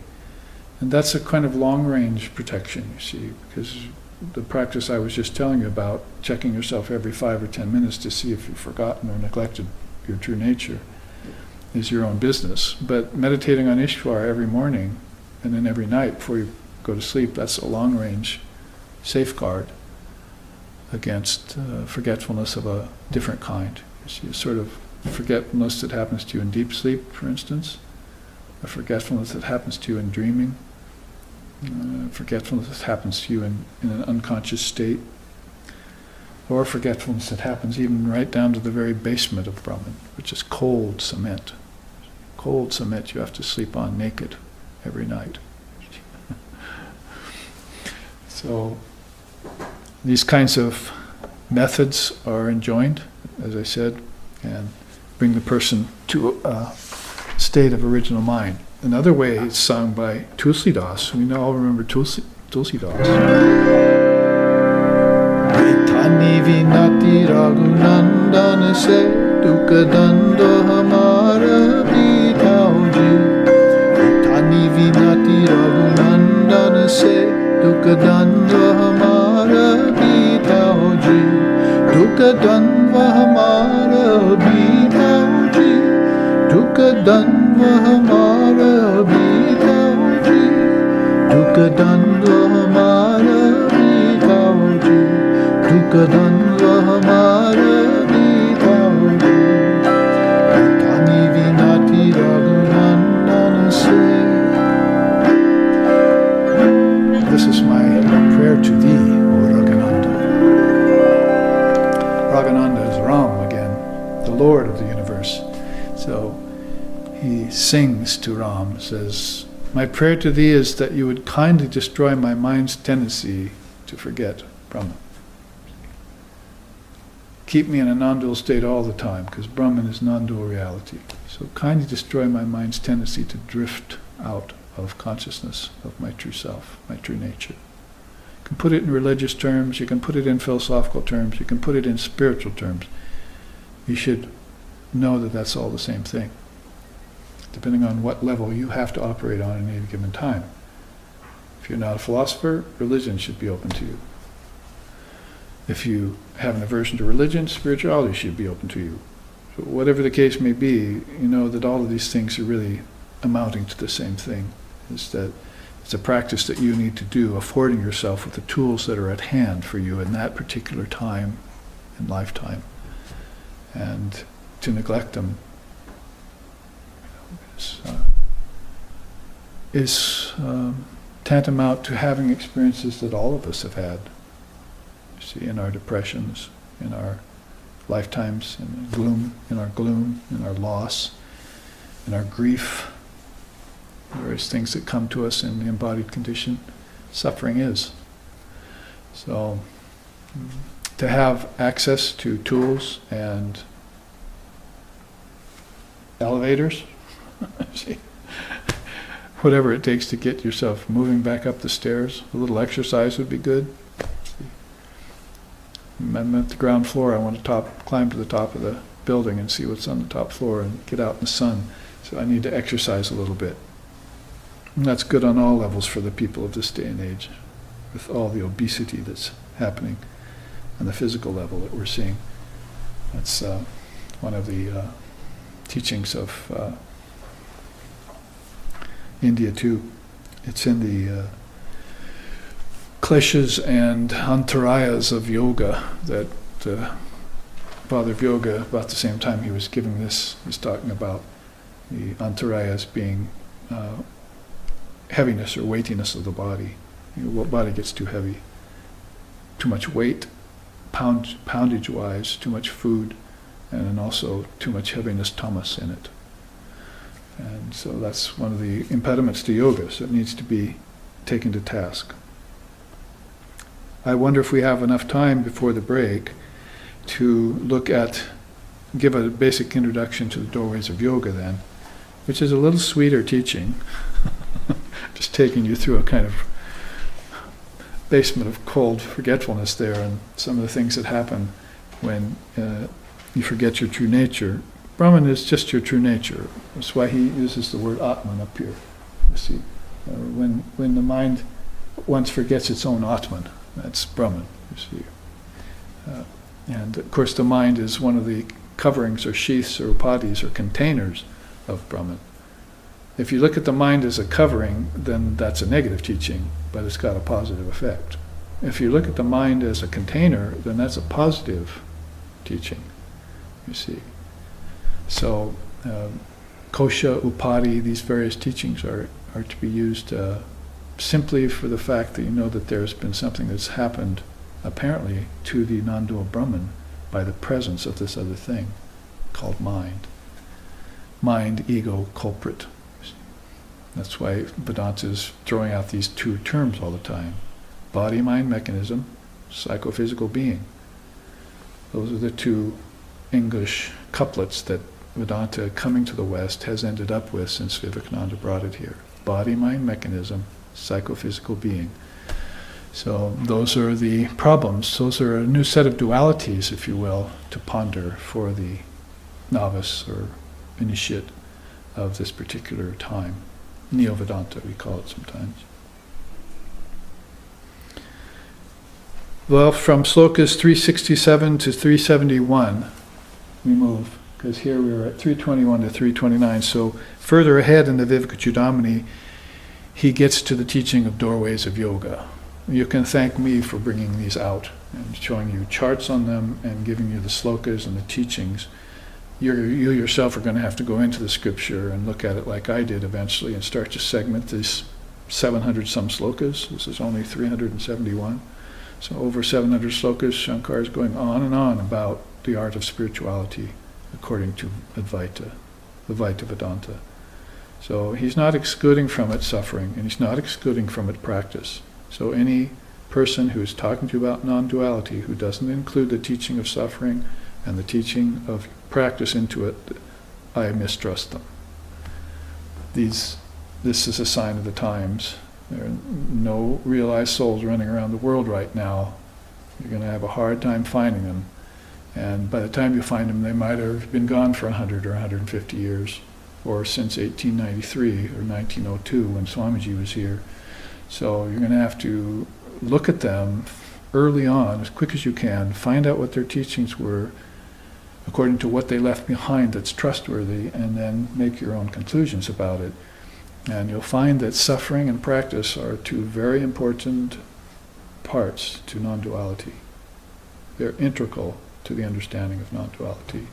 And that's a kind of long-range protection, you see, because the practice I was just telling you about, checking yourself every 5 or 10 minutes to see if you've forgotten or neglected your true nature, is your own business. But meditating on Ishvara every morning and then every night before you go to sleep, that's a long-range safeguard against forgetfulness of a different kind. You see, a sort of forgetfulness that happens to you in deep sleep, for instance, a forgetfulness that happens to you in dreaming, forgetfulness that happens to you in an unconscious state, or forgetfulness that happens even right down to the very basement of Brahman, which is cold cement. Cold cement you have to sleep on naked every night. So these kinds of methods are enjoined, as I said, and bring the person to a state of original mind. another way it's sung by Tulsidas. We all remember Tulsidas. Tani vinati raghunandan se dukadanda hamara pitauji. Tani vinati raghunandan se dukadanda hamara pitauji. Dukadanda hamara pitauji. Dukadanda hamara pitauji. Dukadanda hamara pitauji. Dukadanda hamara pitauji. Tani vinati raghunandan se. This is my prayer to thee, O Raghananda. Raghananda is Ram again, the Lord of the universe. So he sings to Ram, says, my prayer to thee is that you would kindly destroy my mind's tendency to forget Brahman. Keep me in a non-dual state all the time, because Brahman is non-dual reality. So kindly destroy my mind's tendency to drift out of consciousness of my true self, my true nature. You can put it in religious terms, you can put it in philosophical terms, you can put it in spiritual terms. You should know that that's all the same thing, depending on what level you have to operate on at any given time. If you're not a philosopher, religion should be open to you. If you have an aversion to religion, spirituality should be open to you. So whatever the case may be, you know that all of these things are really amounting to the same thing, is that it's a practice that you need to do, affording yourself with the tools that are at hand for you in that particular time and lifetime. And to neglect them is tantamount to having experiences that all of us have had. You see, in our depressions, in our lifetimes, in our gloom, in our loss, in our grief, various things that come to us in the embodied condition, suffering is. So, to have access to tools and elevators, see, whatever it takes to get yourself moving back up the stairs, a little exercise would be good. I'm at the ground floor, I want to climb to the top of the building and see what's on the top floor and get out in the sun. So I need to exercise a little bit. And that's good on all levels for the people of this day and age, with all the obesity that's happening on the physical level that we're seeing. That's one of the teachings of India too. It's in the kleshas and antarayas of yoga that Father of Yoga, about the same time he was giving this, was talking about the antarayas being heaviness or weightiness of the body. What body gets too heavy? Too much weight, poundage-wise, too much food, and then also too much heaviness, tamas, in it. And so that's one of the impediments to yoga, so it needs to be taken to task. I wonder if we have enough time before the break to give a basic introduction to the doorways of yoga then, which is a little sweeter teaching, just taking you through a kind of basement of cold forgetfulness there and some of the things that happen when you forget your true nature. Brahman is just your true nature. That's why he uses the word Atman up here. You see, when the mind once forgets its own Atman, that's Brahman, you see. And of course the mind is one of the coverings or sheaths or upadhis or containers of Brahman. If you look at the mind as a covering, then that's a negative teaching, but it's got a positive effect. If you look at the mind as a container, then that's a positive teaching, you see. So, kosha, upadhi, these various teachings are to be used simply for the fact that you know that there's been something that's happened, apparently, to the non-dual Brahman by the presence of this other thing called mind. Mind, ego, culprit. That's why Vedanta is throwing out these two terms all the time. Body, mind, mechanism, psychophysical being. Those are the two English couplets that Vedanta coming to the West has ended up with since Vivekananda brought it here. Body-mind mechanism, psychophysical being. So those are the problems. Those are a new set of dualities, if you will, to ponder for the novice or initiate of this particular time. Neo-Vedanta, we call it sometimes. Well, from slokas 367 to 371, we move, because here we were at 321 to 329. So further ahead in the Vivekachudamani, he gets to the teaching of doorways of yoga. You can thank me for bringing these out and showing you charts on them and giving you the slokas and the teachings. You yourself are going to have to go into the scripture and look at it like I did eventually and start to segment these 700 some slokas. This is only 371. So over 700 slokas, Shankara is going on and on about the art of spirituality according to Advaita, Advaita Vedanta. So he's not excluding from it suffering, and he's not excluding from it practice. So any person who is talking to you about non-duality, who doesn't include the teaching of suffering and the teaching of practice into it, I mistrust them. This is a sign of the times. There are no realized souls running around the world right now. You're going to have a hard time finding them. And by the time you find them, they might have been gone for 100 or 150 years, or since 1893 or 1902 when Swamiji was here. So you're going to have to look at them early on, as quick as you can, find out what their teachings were, according to what they left behind that's trustworthy, and then make your own conclusions about it. And you'll find that suffering and practice are two very important parts to non-duality. They're integral to the understanding of non-duality.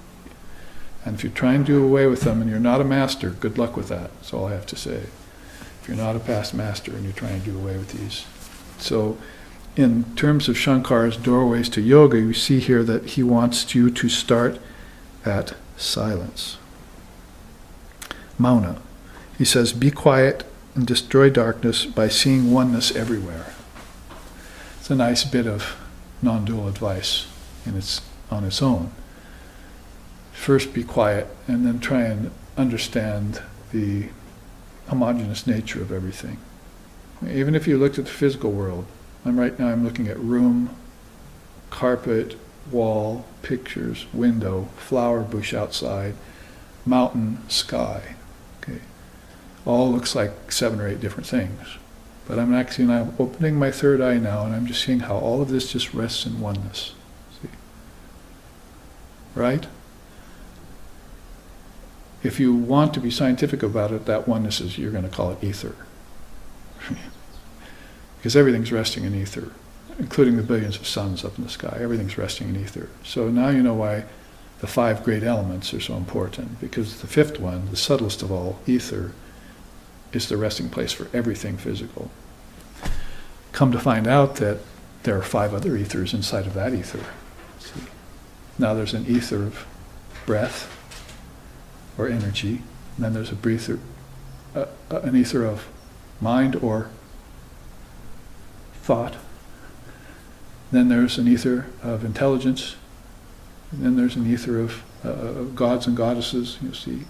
And if you try and do away with them and you're not a master, good luck with that. That's all I have to say. If you're not a past master and you're trying to do away with these. So in terms of Shankara's doorways to yoga, you see here that he wants you to start at silence. Mauna. He says, be quiet and destroy darkness by seeing oneness everywhere. It's a nice bit of non-dual advice on its own. First be quiet and then try and understand the homogeneous nature of everything. Even if you looked at the physical world, right now I'm looking at room, carpet, wall, pictures, window, flower bush outside, mountain, sky. Okay. All looks like 7 or 8 different things. But I'm opening my third eye now, and I'm just seeing how all of this just rests in oneness. See? Right? If you want to be scientific about it, that oneness is, you're going to call it ether. Because everything's resting in ether, including the billions of suns up in the sky. Everything's resting in ether. So now you know why the 5 great elements are so important, because the 5th one, the subtlest of all, ether, is the resting place for everything physical. Come to find out that there are 5 other ethers inside of that ether. See? Now there's an ether of breath or energy, and then there's an ether of mind or thought. Then there's an ether of intelligence, and then there's an ether of gods and goddesses, you see,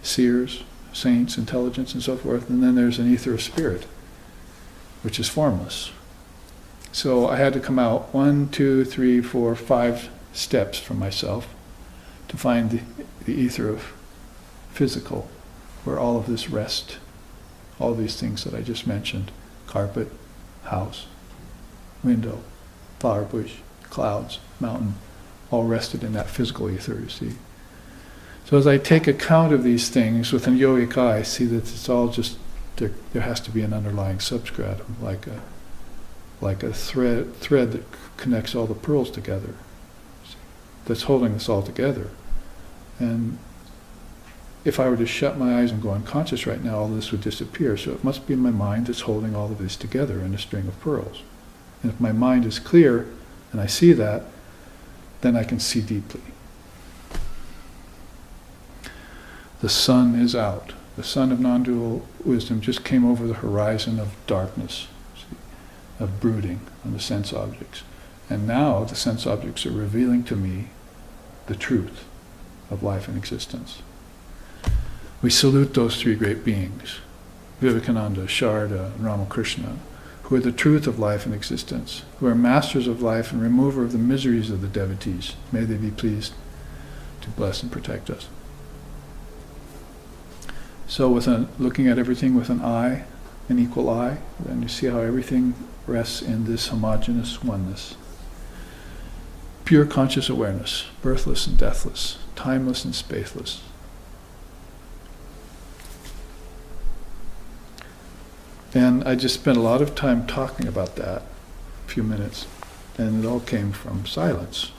seers, saints, intelligence, and so forth. And then there's an ether of spirit, which is formless. So I had to come out 1, 2, 3, 4, 5 steps from myself to find the ether of physical, where all of this rests, all these things that I just mentioned, carpet, house, window, flower bush, clouds, mountain, all rested in that physical ether, you see. So as I take account of these things with an yogic eye, I see that it's all just, there has to be an underlying substratum, like a thread that connects all the pearls together, that's holding this all together. And if I were to shut my eyes and go unconscious right now, all this would disappear. So it must be my mind that's holding all of this together in a string of pearls. And if my mind is clear, and I see that, then I can see deeply. The sun is out. The sun of non-dual wisdom just came over the horizon of darkness, of brooding on the sense objects. And now the sense objects are revealing to me the truth. of life and existence. We salute those three great beings, Vivekananda, Sharda, and Ramakrishna, who are the truth of life and existence, who are masters of life and remover of the miseries of the devotees. May they be pleased to bless and protect us. So looking at everything with an eye, an equal eye, then you see how everything rests in this homogeneous oneness. Pure conscious awareness, birthless and deathless, timeless and spaceless. And I just spent a lot of time talking about that, a few minutes, and it all came from silence.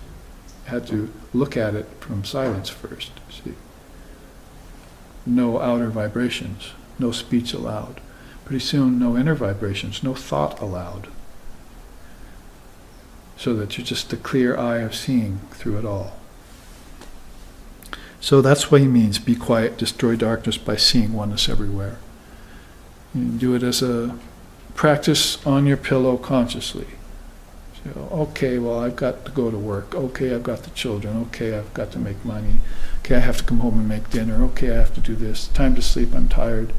I had to look at it from silence first, see. No outer vibrations, no speech allowed. Pretty soon, no inner vibrations, no thought allowed. So that you're just the clear eye of seeing through it all. So that's what he means, be quiet, destroy darkness by seeing oneness everywhere. You do it as a practice on your pillow consciously. So, okay, well, I've got to go to work. Okay, I've got the children. Okay, I've got to make money. Okay, I have to come home and make dinner. Okay, I have to do this. Time to sleep, I'm tired.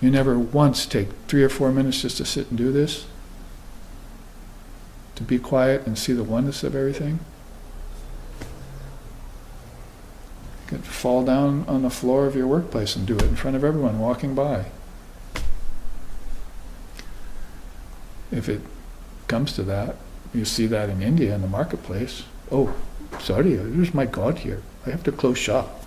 You never once take 3 or 4 minutes just to sit and do this? To be quiet and see the oneness of everything? You could fall down on the floor of your workplace and do it in front of everyone walking by. If it comes to that, you see that in India in the marketplace. Oh, sorry, there's my God here. I have to close shop.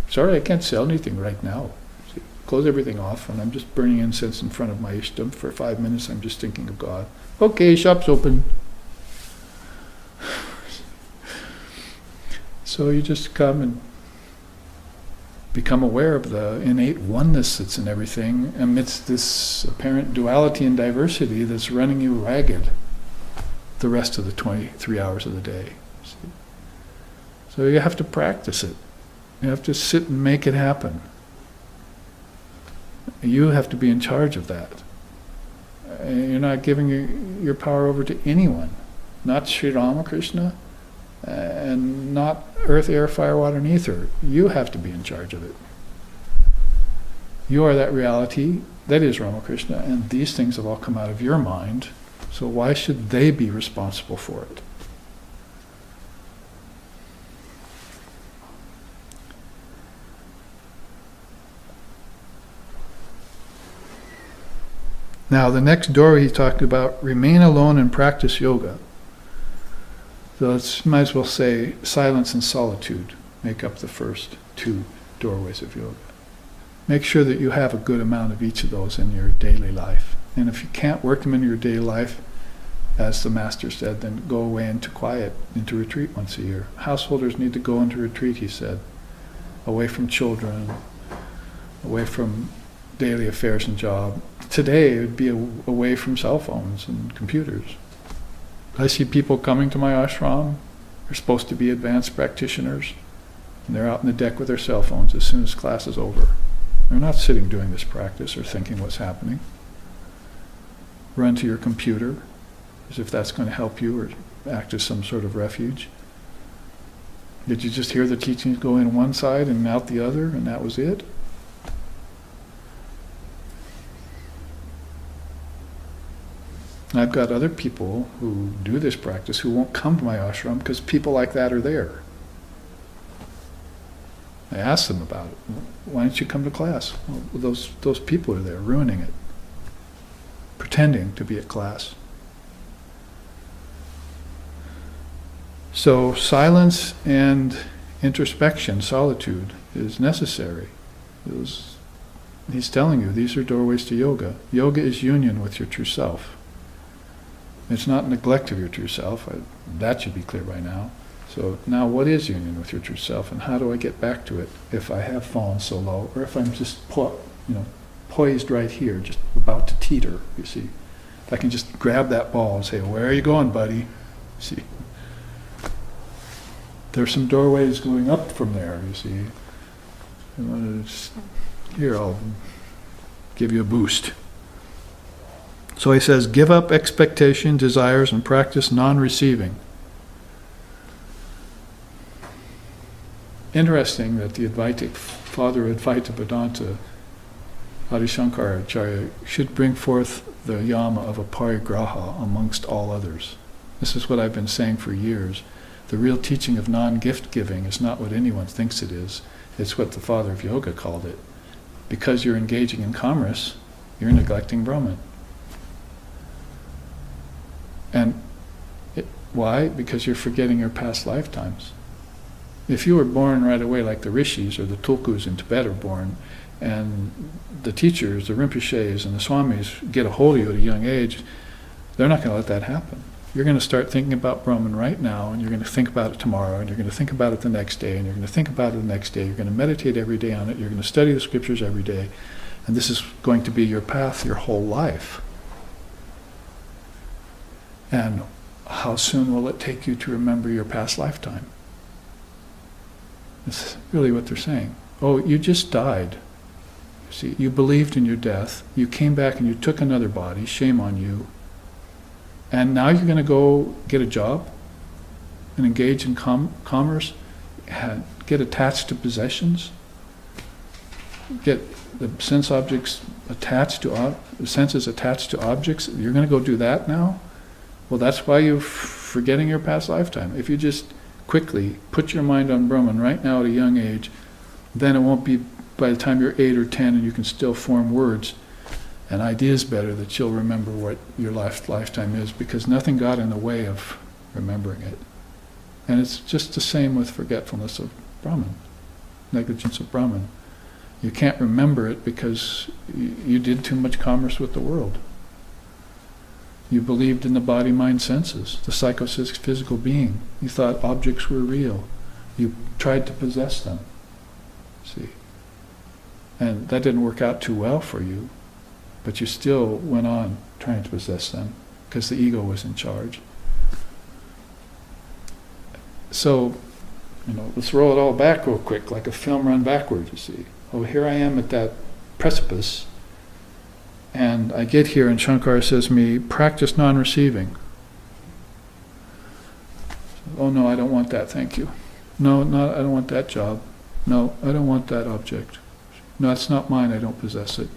Sorry, I can't sell anything right now. See, close everything off, and I'm just burning incense in front of my Ishtam. For 5 minutes, I'm just thinking of God. Okay, shop's open. So you just come and become aware of the innate oneness that's in everything amidst this apparent duality and diversity that's running you ragged the rest of the 23 hours of the day. See? So you have to practice it. You have to sit and make it happen. You have to be in charge of that. You're not giving your power over to anyone. Not Sri Ramakrishna, and not earth, air, fire, water, and ether. You have to be in charge of it. You are that reality, that is Ramakrishna, and these things have all come out of your mind, so why should they be responsible for it? Now, the next doorway he talked about, remain alone and practice yoga. So let's might as well say silence and solitude make up the first 2 doorways of yoga. Make sure that you have a good amount of each of those in your daily life. And if you can't work them in your daily life, as the master said, then go away into quiet, into retreat once a year. Householders need to go into retreat, he said, away from children, away from daily affairs and job. Today it would be away from cell phones and computers. I see people coming to my ashram. They're supposed to be advanced practitioners, and they're out on the deck with their cell phones as soon as class is over. They're not sitting doing this practice or thinking what's happening. Run to your computer, as if that's going to help you or act as some sort of refuge. Did you just hear the teachings go in one side and out the other, and that was it? I've got other people who do this practice who won't come to my ashram because people like that are there. I ask them about it. Why don't you come to class? Well, those people are there ruining it, pretending to be at class. So silence and introspection, solitude, is necessary. He's telling you these are doorways to yoga. Yoga is union with your true self. It's not neglect of your true self. That should be clear by now. So now what is union with your true self, and how do I get back to it if I have fallen so low, or if I'm just poised right here, just about to teeter, you see. If I can just grab that ball and say, where are you going, buddy? See. There's some doorways going up from there, you see. Here, I'll give you a boost. So he says, give up expectation, desires, and practice non-receiving. interesting that the Advaitic father of Advaita Vedanta, Adi Shankaracharya, should bring forth the yama of a parigraha amongst all others. This is what I've been saying for years. The real teaching of non-gift giving is not what anyone thinks it is. It's what the father of yoga called it. Because you're engaging in commerce, you're neglecting Brahman. And why? Because you're forgetting your past lifetimes. If you were born right away like the rishis or the tulkus in Tibet are born, and the teachers, the rinpoches and the swamis get a hold of you at a young age, they're not going to let that happen. You're going to start thinking about Brahman right now, and you're going to think about it tomorrow, and you're going to think about it the next day, and you're going to think about it the next day. You're going to meditate every day on it. You're going to study the scriptures every day. And this is going to be your path your whole life. And how soon will it take you to remember your past lifetime? That's really what they're saying. Oh, you just died. See, you believed in your death. You came back and you took another body. Shame on you. And now you're going to go get a job and engage in commerce, get attached to possessions, get the sense objects attached to the senses attached to objects. You're going to go do that now? Well, that's why you're forgetting your past lifetime. If you just quickly put your mind on Brahman right now at a young age, then it won't be by the time you're 8 or 10 and you can still form words and ideas better that you'll remember what your lifetime is, because nothing got in the way of remembering it. And it's just the same with forgetfulness of Brahman, negligence of Brahman. You can't remember it because you did too much commerce with the world. You believed in the body, mind, senses, the psychophysical being. You thought objects were real. You tried to possess them. See? And that didn't work out too well for you, but you still went on trying to possess them because the ego was in charge. So, let's roll it all back real quick, like a film run backwards, you see. Oh, here I am at that precipice, and I get here and Shankara says to me, practice non-receiving. Oh no, I don't want that, thank you. No, I don't want that job. No, I don't want that object. No, it's not mine, I don't possess it.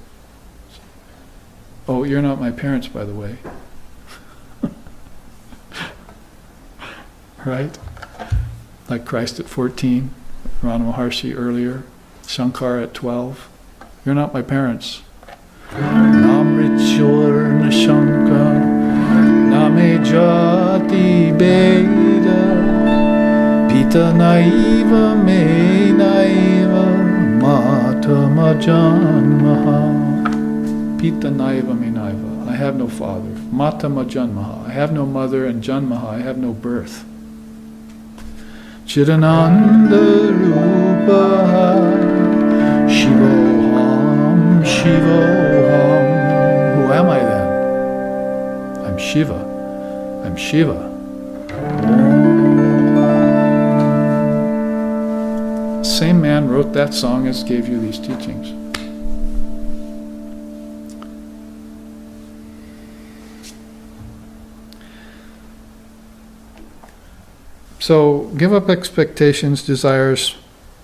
Oh, you're not my parents, by the way. Right? Like Christ at 14, Ramana Maharshi earlier, Shankara at 12. You're not my parents. Namrichor Nashanka Name Jati Beda Pita Naiva Me Naiva Mata Majanmaha. Pita Naiva Me Naiva. I have no father. Mata Majanmaha. I have no mother, and Janmaha. I have no birth. Chidananda Rupa Shivoham Shivoham. Who am I then? I'm Shiva. I'm Shiva. Same man wrote that song as gave you these teachings. So give up expectations, desires,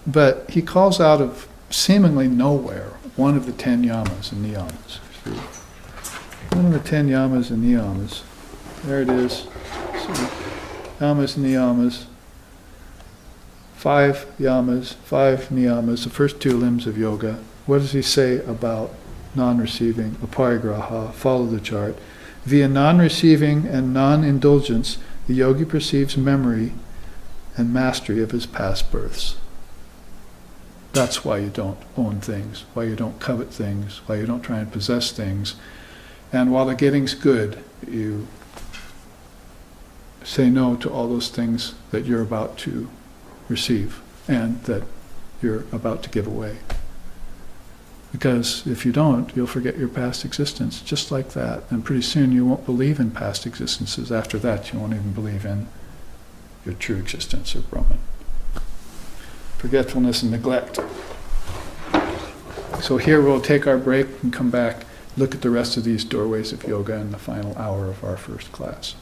but he calls out of seemingly nowhere one of the 10 yamas and niyamas. One of the 10 yamas and niyamas. There it is. So, yamas and niyamas. 5 yamas, 5 niyamas, the first 2 limbs of yoga. What does he say about non-receiving, aparigraha? Follow the chart. Via non-receiving and non-indulgence, the yogi perceives memory and mastery of his past births. That's why you don't own things, why you don't covet things, why you don't try and possess things. And while the getting's good, you say no to all those things that you're about to receive and that you're about to give away. Because if you don't, you'll forget your past existence, just like that. And pretty soon you won't believe in past existences. After that, you won't even believe in your true existence of Brahman. Forgetfulness and neglect. So here we'll take our break and come back, look at the rest of these doorways of yoga in the final hour of our first class.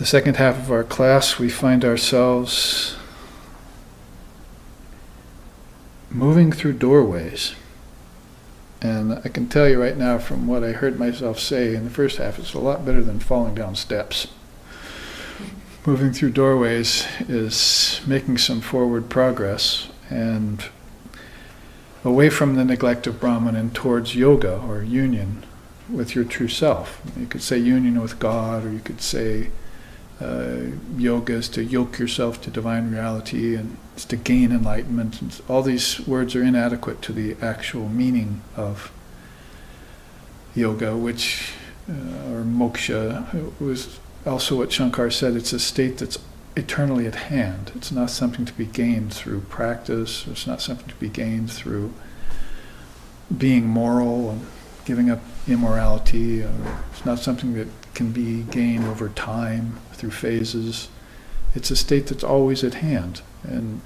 The second half of our class, we find ourselves moving through doorways. And I can tell you right now from what I heard myself say in the first half, it's a lot better than falling down steps. Moving through doorways is making some forward progress and away from the neglect of Brahman and towards yoga or union with your true self. You could say union with God, or you could say yoga is to yoke yourself to divine reality and it's to gain enlightenment. And all these words are inadequate to the actual meaning of yoga, which, or moksha, was also what Shankar said. It's a state that's eternally at hand. It's not something to be gained through practice. It's not something to be gained through being moral and giving up immorality. It's not something that can be gained over time through phases. It's a state that's always at hand. And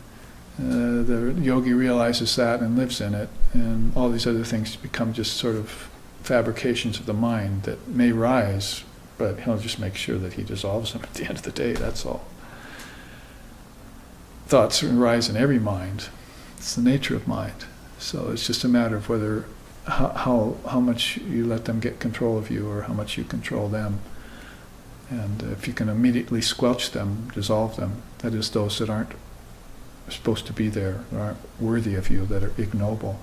the yogi realizes that and lives in it. And all these other things become just sort of fabrications of the mind that may rise, but he'll just make sure that he dissolves them at the end of the day, that's all. Thoughts arise in every mind. It's the nature of mind. So it's just a matter of whether, how much you let them get control of you or how much you control them. And if you can immediately squelch them, dissolve them, that is those that aren't supposed to be there, that aren't worthy of you, that are ignoble,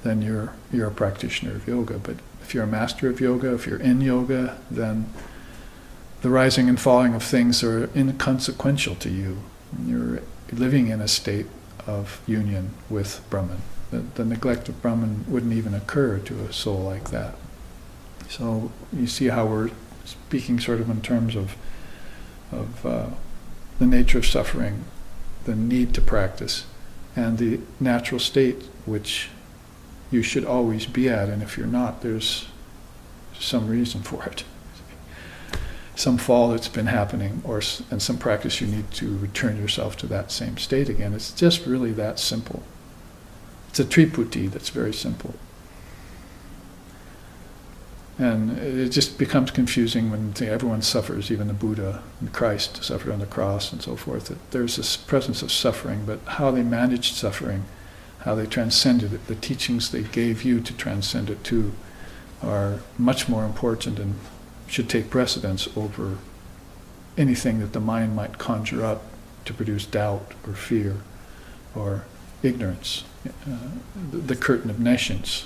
then you're a practitioner of yoga. But if you're a master of yoga, if you're in yoga, then the rising and falling of things are inconsequential to you. You're living in a state of union with Brahman. The neglect of Brahman wouldn't even occur to a soul like that. So you see how we're speaking sort of in terms of the nature of suffering, the need to practice, and the natural state which you should always be at, and if you're not, there's some reason for it. Some fall that's been happening, and some practice you need to return yourself to that same state again. It's just really that simple. It's a triputi that's very simple. And it just becomes confusing when everyone suffers, even the Buddha and Christ suffered on the cross and so forth. That there's this presence of suffering, but how they managed suffering, how they transcended it, the teachings they gave you to transcend it too, are much more important and should take precedence over anything that the mind might conjure up to produce doubt or fear or ignorance. The curtain of nescience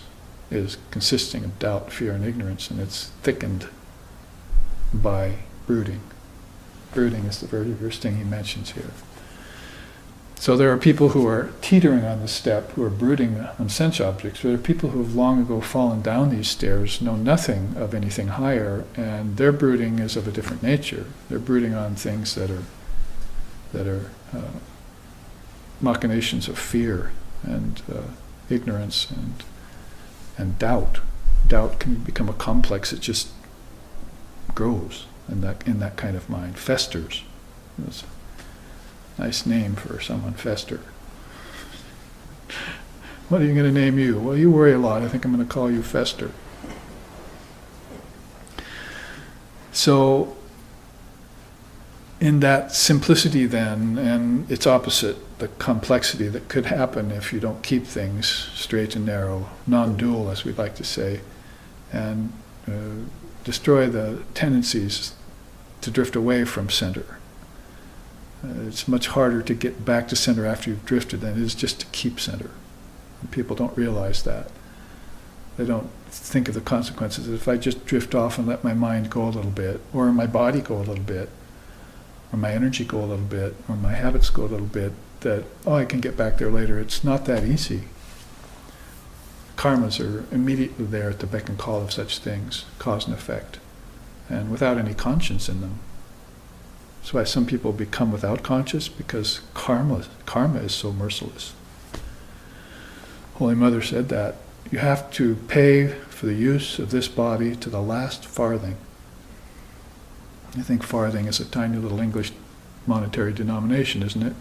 is consisting of doubt, fear, and ignorance, and it's thickened by brooding. Brooding is the very first thing he mentions here. So there are people who are teetering on the step, who are brooding on sense objects. There are people who have long ago fallen down these stairs, know nothing of anything higher, and their brooding is of a different nature. They're brooding on things that are machinations of fear and ignorance and doubt. Doubt can become a complex. It just grows in that kind of mind, festers. It's a nice name for someone, fester. What are you going to name you? Well, you worry a lot. I think I'm going to call you Fester. So, in that simplicity then, and its opposite, the complexity that could happen if you don't keep things straight and narrow, non-dual as we'd like to say, and destroy the tendencies to drift away from center. It's much harder to get back to center after you've drifted than it is just to keep center. And people don't realize that. They don't think of the consequences. If I just drift off and let my mind go a little bit, or my body go a little bit, or my energy go a little bit, or my habits go a little bit, that, I can get back there later. It's not that easy. Karmas are immediately there at the beck and call of such things, cause and effect, and without any conscience in them. That's why some people become without conscience, because karma is so merciless. Holy Mother said that. You have to pay for the use of this body to the last farthing. I think farthing is a tiny little English monetary denomination, isn't it?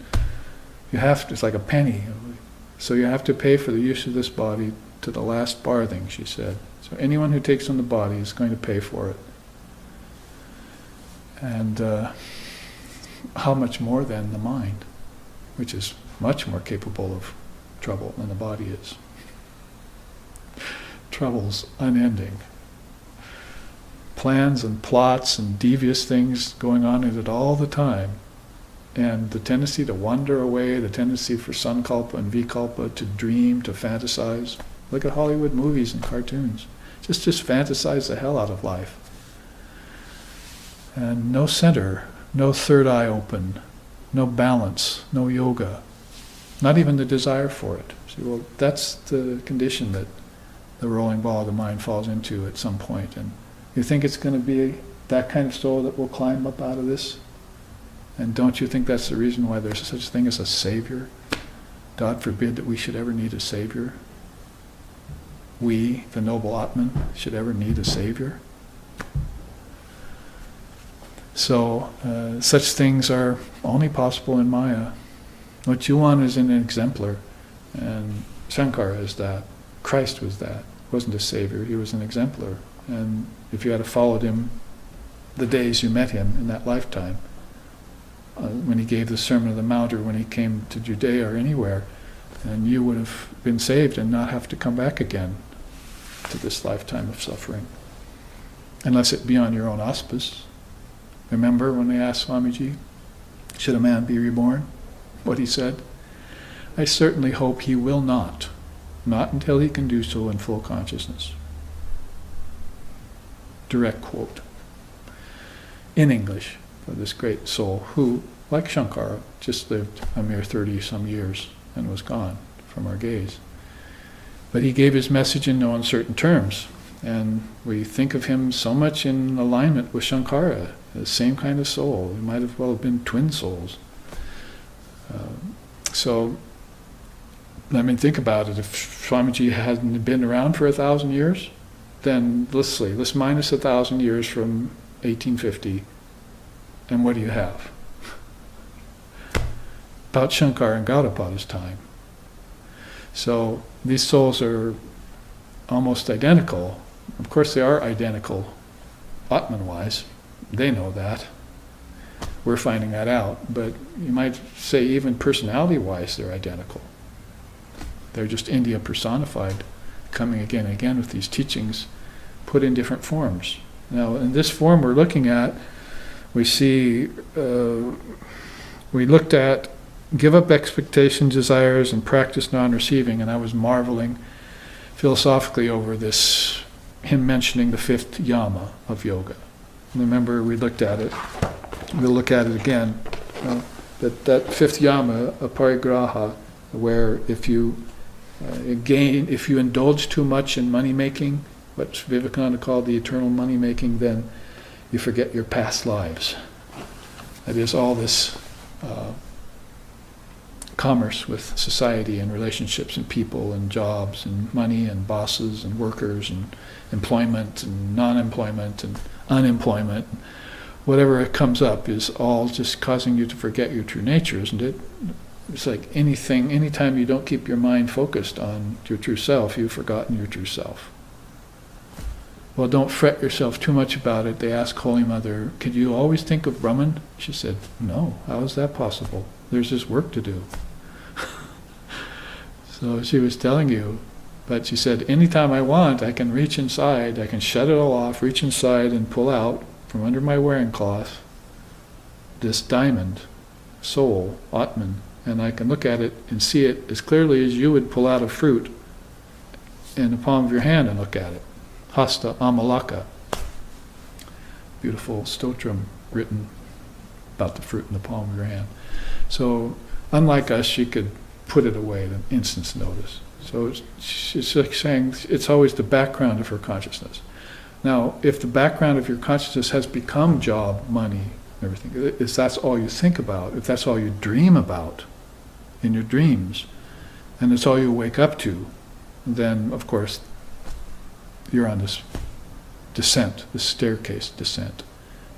You have to, it's like a penny. So you have to pay for the use of this body to the last farthing, she said. So anyone who takes on the body is going to pay for it. And how much more than the mind, which is much more capable of trouble than the body is. Trouble's unending. Plans and plots and devious things going on in it all the time. And the tendency to wander away, the tendency for sankalpa and vikalpa to dream, to fantasize. Look at Hollywood movies and cartoons. Just fantasize the hell out of life. And no center, no third eye open, no balance, no yoga, not even the desire for it. See, well, that's the condition that the rolling ball of the mind falls into at some point. And you think it's going to be that kind of soul that will climb up out of this? And don't you think that's the reason why there's such a thing as a savior? God forbid that we should ever need a savior. We, the noble Atman, should ever need a savior. So, such things are only possible in Maya. What you want is an exemplar, and Shankara is that. Christ was that. He wasn't a savior, he was an exemplar. And if you had followed him the days you met him in that lifetime, when he gave the Sermon on the Mount or when he came to Judea or anywhere, and you would have been saved and not have to come back again to this lifetime of suffering. Unless it be on your own auspice. Remember when they asked Swamiji, should a man be reborn? What he said? I certainly hope he will not until he can do so in full consciousness. Direct quote. In English, for this great soul who, like Shankara, just lived a mere 30-some years and was gone from our gaze. But he gave his message in no uncertain terms, and we think of him so much in alignment with Shankara, the same kind of soul. He might have well been twin souls. So, I mean, think about it. If Swamiji hadn't been around for 1,000 years, then let's minus 1,000 years from 1850, and what do you have? About Shankara and Gaudapada's time. So these souls are almost identical. Of course they are identical Atman-wise. They know that. We're finding that out. But you might say even personality-wise they're identical. They're just India personified, coming again and again with these teachings, put in different forms. Now in this form we're looking at, we see, we looked at give up expectations, desires, and practice non-receiving, and I was marveling philosophically over this, him mentioning the fifth yama of yoga. Remember, we looked at it. We'll look at it again. That fifth yama, aparigraha, where if you if you indulge too much in money making, what Vivekananda called the eternal money making, then you forget your past lives. That is, all this commerce with society and relationships and people and jobs and money and bosses and workers and employment and non-employment and unemployment, whatever it comes up is all just causing you to forget your true nature, isn't it? It's like anytime you don't keep your mind focused on your true self, you've forgotten your true self. Well, don't fret yourself too much about it. They asked Holy Mother, could you always think of Brahman? She said, no, how is that possible? There's just work to do. So she was telling you, but she said, anytime I want, I can reach inside, I can shut it all off, reach inside and pull out from under my wearing cloth this diamond, soul, Atman, and I can look at it and see it as clearly as you would pull out a fruit in the palm of your hand and look at it. Hasta Amalaka. Beautiful stotram written about the fruit in the palm of your hand. So, unlike us, she could put it away at an instant's notice. So she's like saying it's always the background of her consciousness. Now, if the background of your consciousness has become job, money, everything, if that's all you think about, if that's all you dream about in your dreams, and it's all you wake up to, then, of course, you're on this descent, this staircase descent.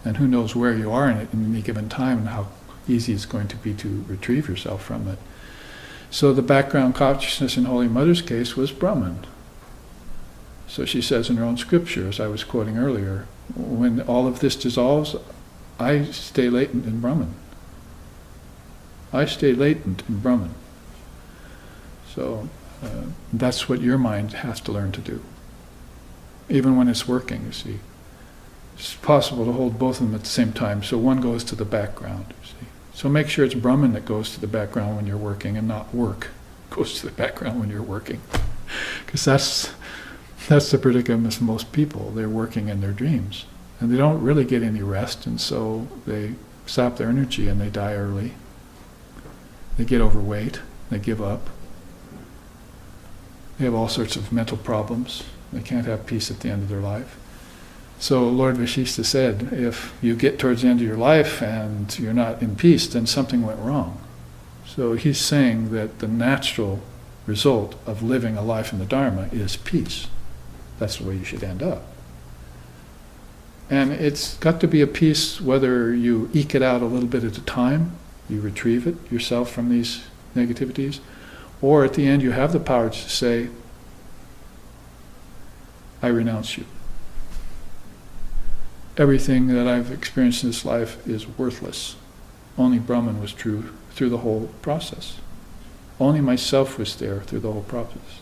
And who knows where you are in it in any given time and how easy it's going to be to retrieve yourself from it. So the background consciousness in Holy Mother's case was Brahman. So she says in her own scripture, as I was quoting earlier, when all of this dissolves, I stay latent in Brahman. I stay latent in Brahman. So that's what your mind has to learn to do. Even when it's working, you see. It's possible to hold both of them at the same time, so one goes to the background, you see. So make sure it's Brahman that goes to the background when you're working, and not work goes to the background when you're working. Because that's the predicament of most people. They're working in their dreams. And they don't really get any rest, and so they sap their energy and they die early. They get overweight, they give up. They have all sorts of mental problems. They can't have peace at the end of their life. So Lord Vashishta said, if you get towards the end of your life and you're not in peace, then something went wrong. So he's saying that the natural result of living a life in the Dharma is peace. That's the way you should end up. And it's got to be a peace whether you eke it out a little bit at a time, you retrieve it yourself from these negativities, or at the end you have the power to say, I renounce you. Everything that I've experienced in this life is worthless. Only Brahman was true through the whole process. Only myself was there through the whole process.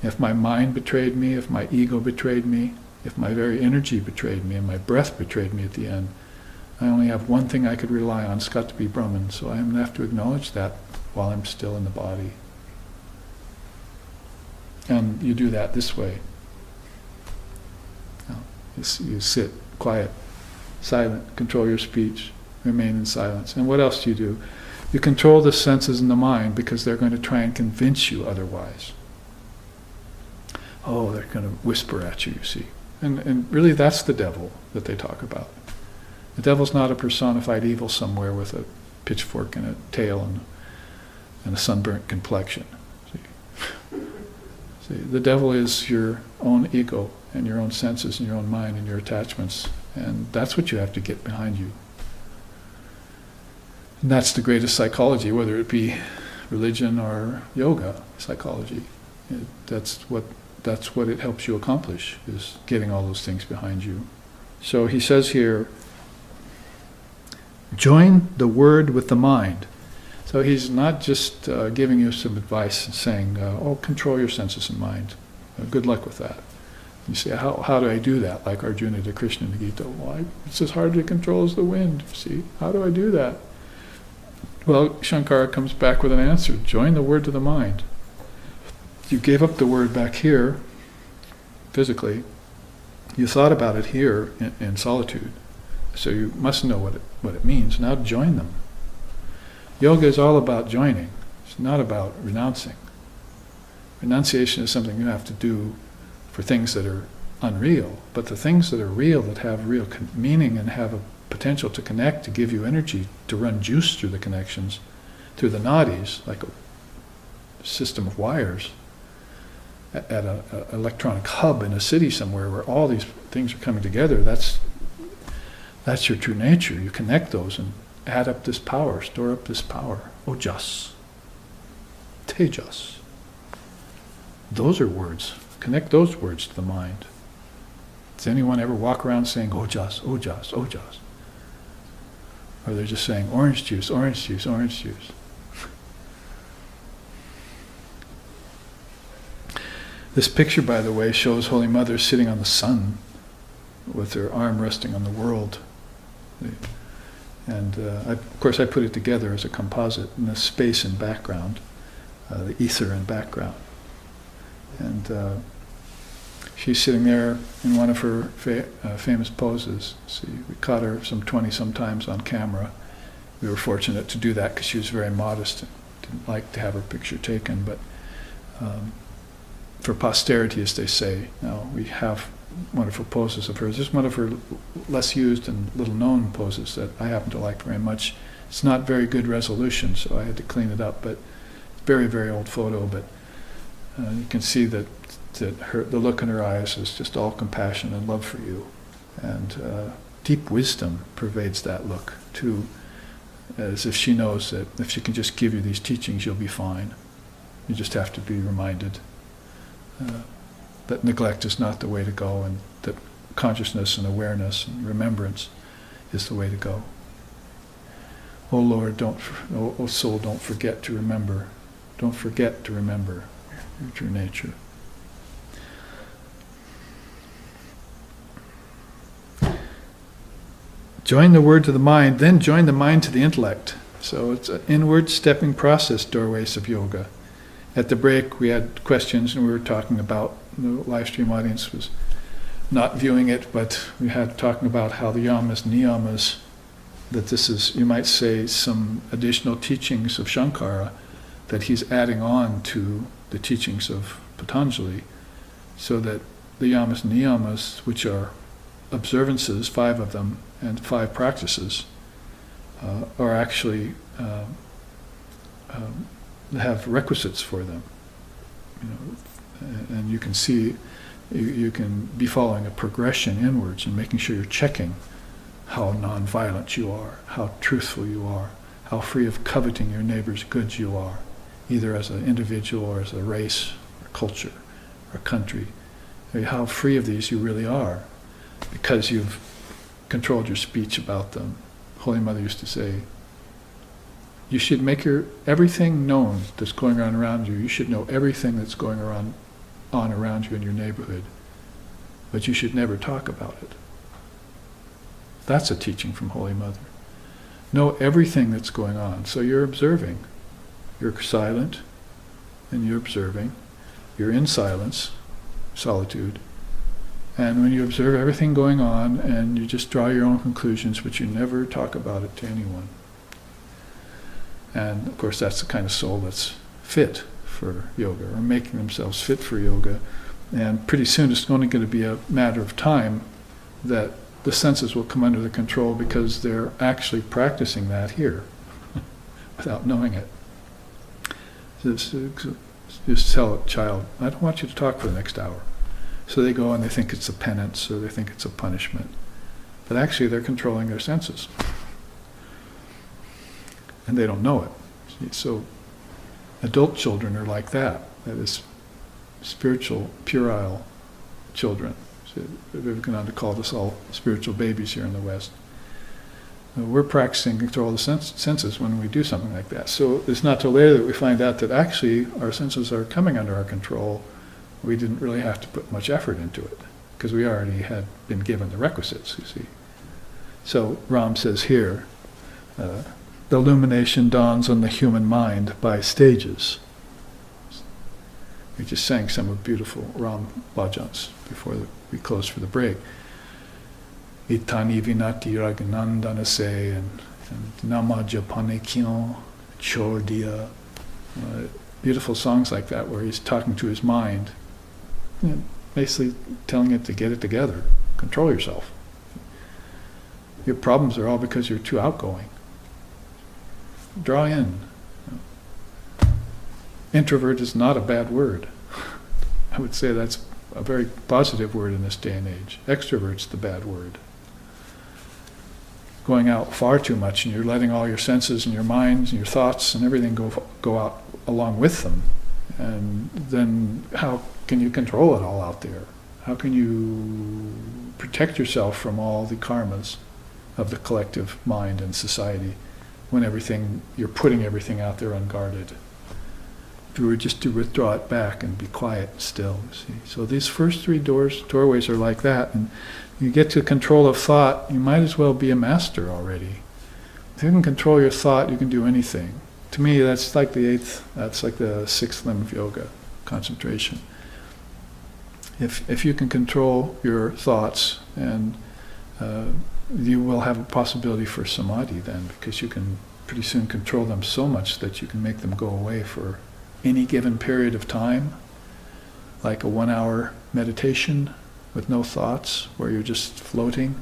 If my mind betrayed me, if my ego betrayed me, if my very energy betrayed me and my breath betrayed me at the end, I only have one thing I could rely on. It's got to be Brahman. So I have to acknowledge that while I'm still in the body. And you do that this way. You sit quiet, silent, control your speech, remain in silence. And what else do? You control the senses and the mind because they're going to try and convince you otherwise. Oh, they're going to whisper at you, you see. And really that's the devil that they talk about. The devil's not a personified evil somewhere with a pitchfork and a tail and a sunburnt complexion. See, the devil is your own ego and your own senses and your own mind and your attachments. And that's what you have to get behind you. And that's the greatest psychology, whether it be religion or yoga psychology. That's what it helps you accomplish, is getting all those things behind you. So he says here, join the word with the mind. So he's not just giving you some advice and saying, control your senses and mind. Good luck with that. You say, how do I do that? Like Arjuna to Krishna in the Gita. Well, it's as hard to control as the wind. See, how do I do that? Well, Shankara comes back with an answer. Join the word to the mind. You gave up the word back here, physically. You thought about it here in solitude. So you must know what it means. Now join them. Yoga is all about joining. It's not about renouncing. Renunciation is something you have to do for things that are unreal. But the things that are real, that have real meaning and have a potential to connect, to give you energy, to run juice through the connections, through the nadis, like a system of wires, at an electronic hub in a city somewhere where all these things are coming together. That's your true nature. You connect those and add up this power, store up this power. Ojas. Tejas. Those are words. Connect those words to the mind. Does anyone ever walk around saying, ojas, ojas, ojas? Or they're just saying, orange juice, orange juice, orange juice. This picture, by the way, shows Holy Mother sitting on the sun with her arm resting on the world. And of course I put it together as a composite, in the space and background, the ether and background. And she's sitting there in one of her famous poses. See, we caught her some 20-some times on camera. We were fortunate to do that because she was very modest and didn't like to have her picture taken. But for posterity, as they say, now we have wonderful poses of hers. This is one of her less used and little known poses that I happen to like very much. It's not very good resolution, so I had to clean it up, but very, very old photo. But you can see that the look in her eyes is just all compassion and love for you. And deep wisdom pervades that look too, as if she knows that if she can just give you these teachings, you'll be fine. You just have to be reminded that neglect is not the way to go, and that consciousness and awareness and remembrance is the way to go. O Lord, O soul, don't forget to remember. Don't forget to remember your true nature. Join the word to the mind, then join the mind to the intellect. So it's an inward stepping process, doorways of yoga. At the break, we had questions, and we were talking about, the live stream audience was not viewing it, but we had talking about how the yamas, niyamas, that this is, you might say, some additional teachings of Shankara that he's adding on to the teachings of Patanjali, so that the yamas and niyamas, which are observances, 5 of them, and 5 practices, are actually have requisites for them. You know, and you can see, you can be following a progression inwards and making sure you're checking how non-violent you are, how truthful you are, how free of coveting your neighbor's goods you are, either as an individual or as a race or culture or country. How free of these you really are, because you've controlled your speech about them. Holy Mother used to say, you should make everything known that's going on around you. You should know everything that's going on around you in your neighborhood, but you should never talk about it. That's a teaching from Holy Mother. Know everything that's going on. So you're observing. You're silent, and you're observing. You're in silence, solitude. And when you observe everything going on, and you just draw your own conclusions, but you never talk about it to anyone. And of course, that's the kind of soul that's fit for yoga, or making themselves fit for yoga. And pretty soon it's only going to be a matter of time that the senses will come under the control, because they're actually practicing that here without knowing it. Just tell a child, I don't want you to talk for the next hour. So they go and they think it's a penance, or they think it's a punishment. But actually they're controlling their senses. And they don't know it. So adult children are like that. That is spiritual, puerile children. So we've gone on to call this all spiritual babies here in the West. We're practicing control of the senses when we do something like that. So it's not till later that we find out that actually our senses are coming under our control. We didn't really have to put much effort into it, because we already had been given the requisites, you see. So Ram says here, the illumination dawns on the human mind by stages. We just sang some of beautiful Ram bhajans before we closed for the break. Itani vinati ragnandana se, and nama japane kyon chordia. Beautiful songs like that, where he's talking to his mind, basically telling it to get it together, control yourself. Your problems are all because you're too outgoing. Draw in. Introvert is not a bad word. I would say that's a very positive word in this day and age. Extrovert's the bad word. Going out far too much, and you're letting all your senses and your minds and your thoughts and everything go out along with them. And then how can you control it all out there? How can you protect yourself from all the karmas of the collective mind and society when you're putting everything out there unguarded? If you were just to withdraw it back and be quiet still, see. So these first 3 doorways are like that, and you get to control of thought, you might as well be a master already. If you can control your thought, you can do anything. To me, that's like the 6th limb of yoga, concentration. If you can control your thoughts, and you will have a possibility for samadhi then, because you can pretty soon control them so much that you can make them go away for any given period of time, like a 1-hour meditation with no thoughts, where you're just floating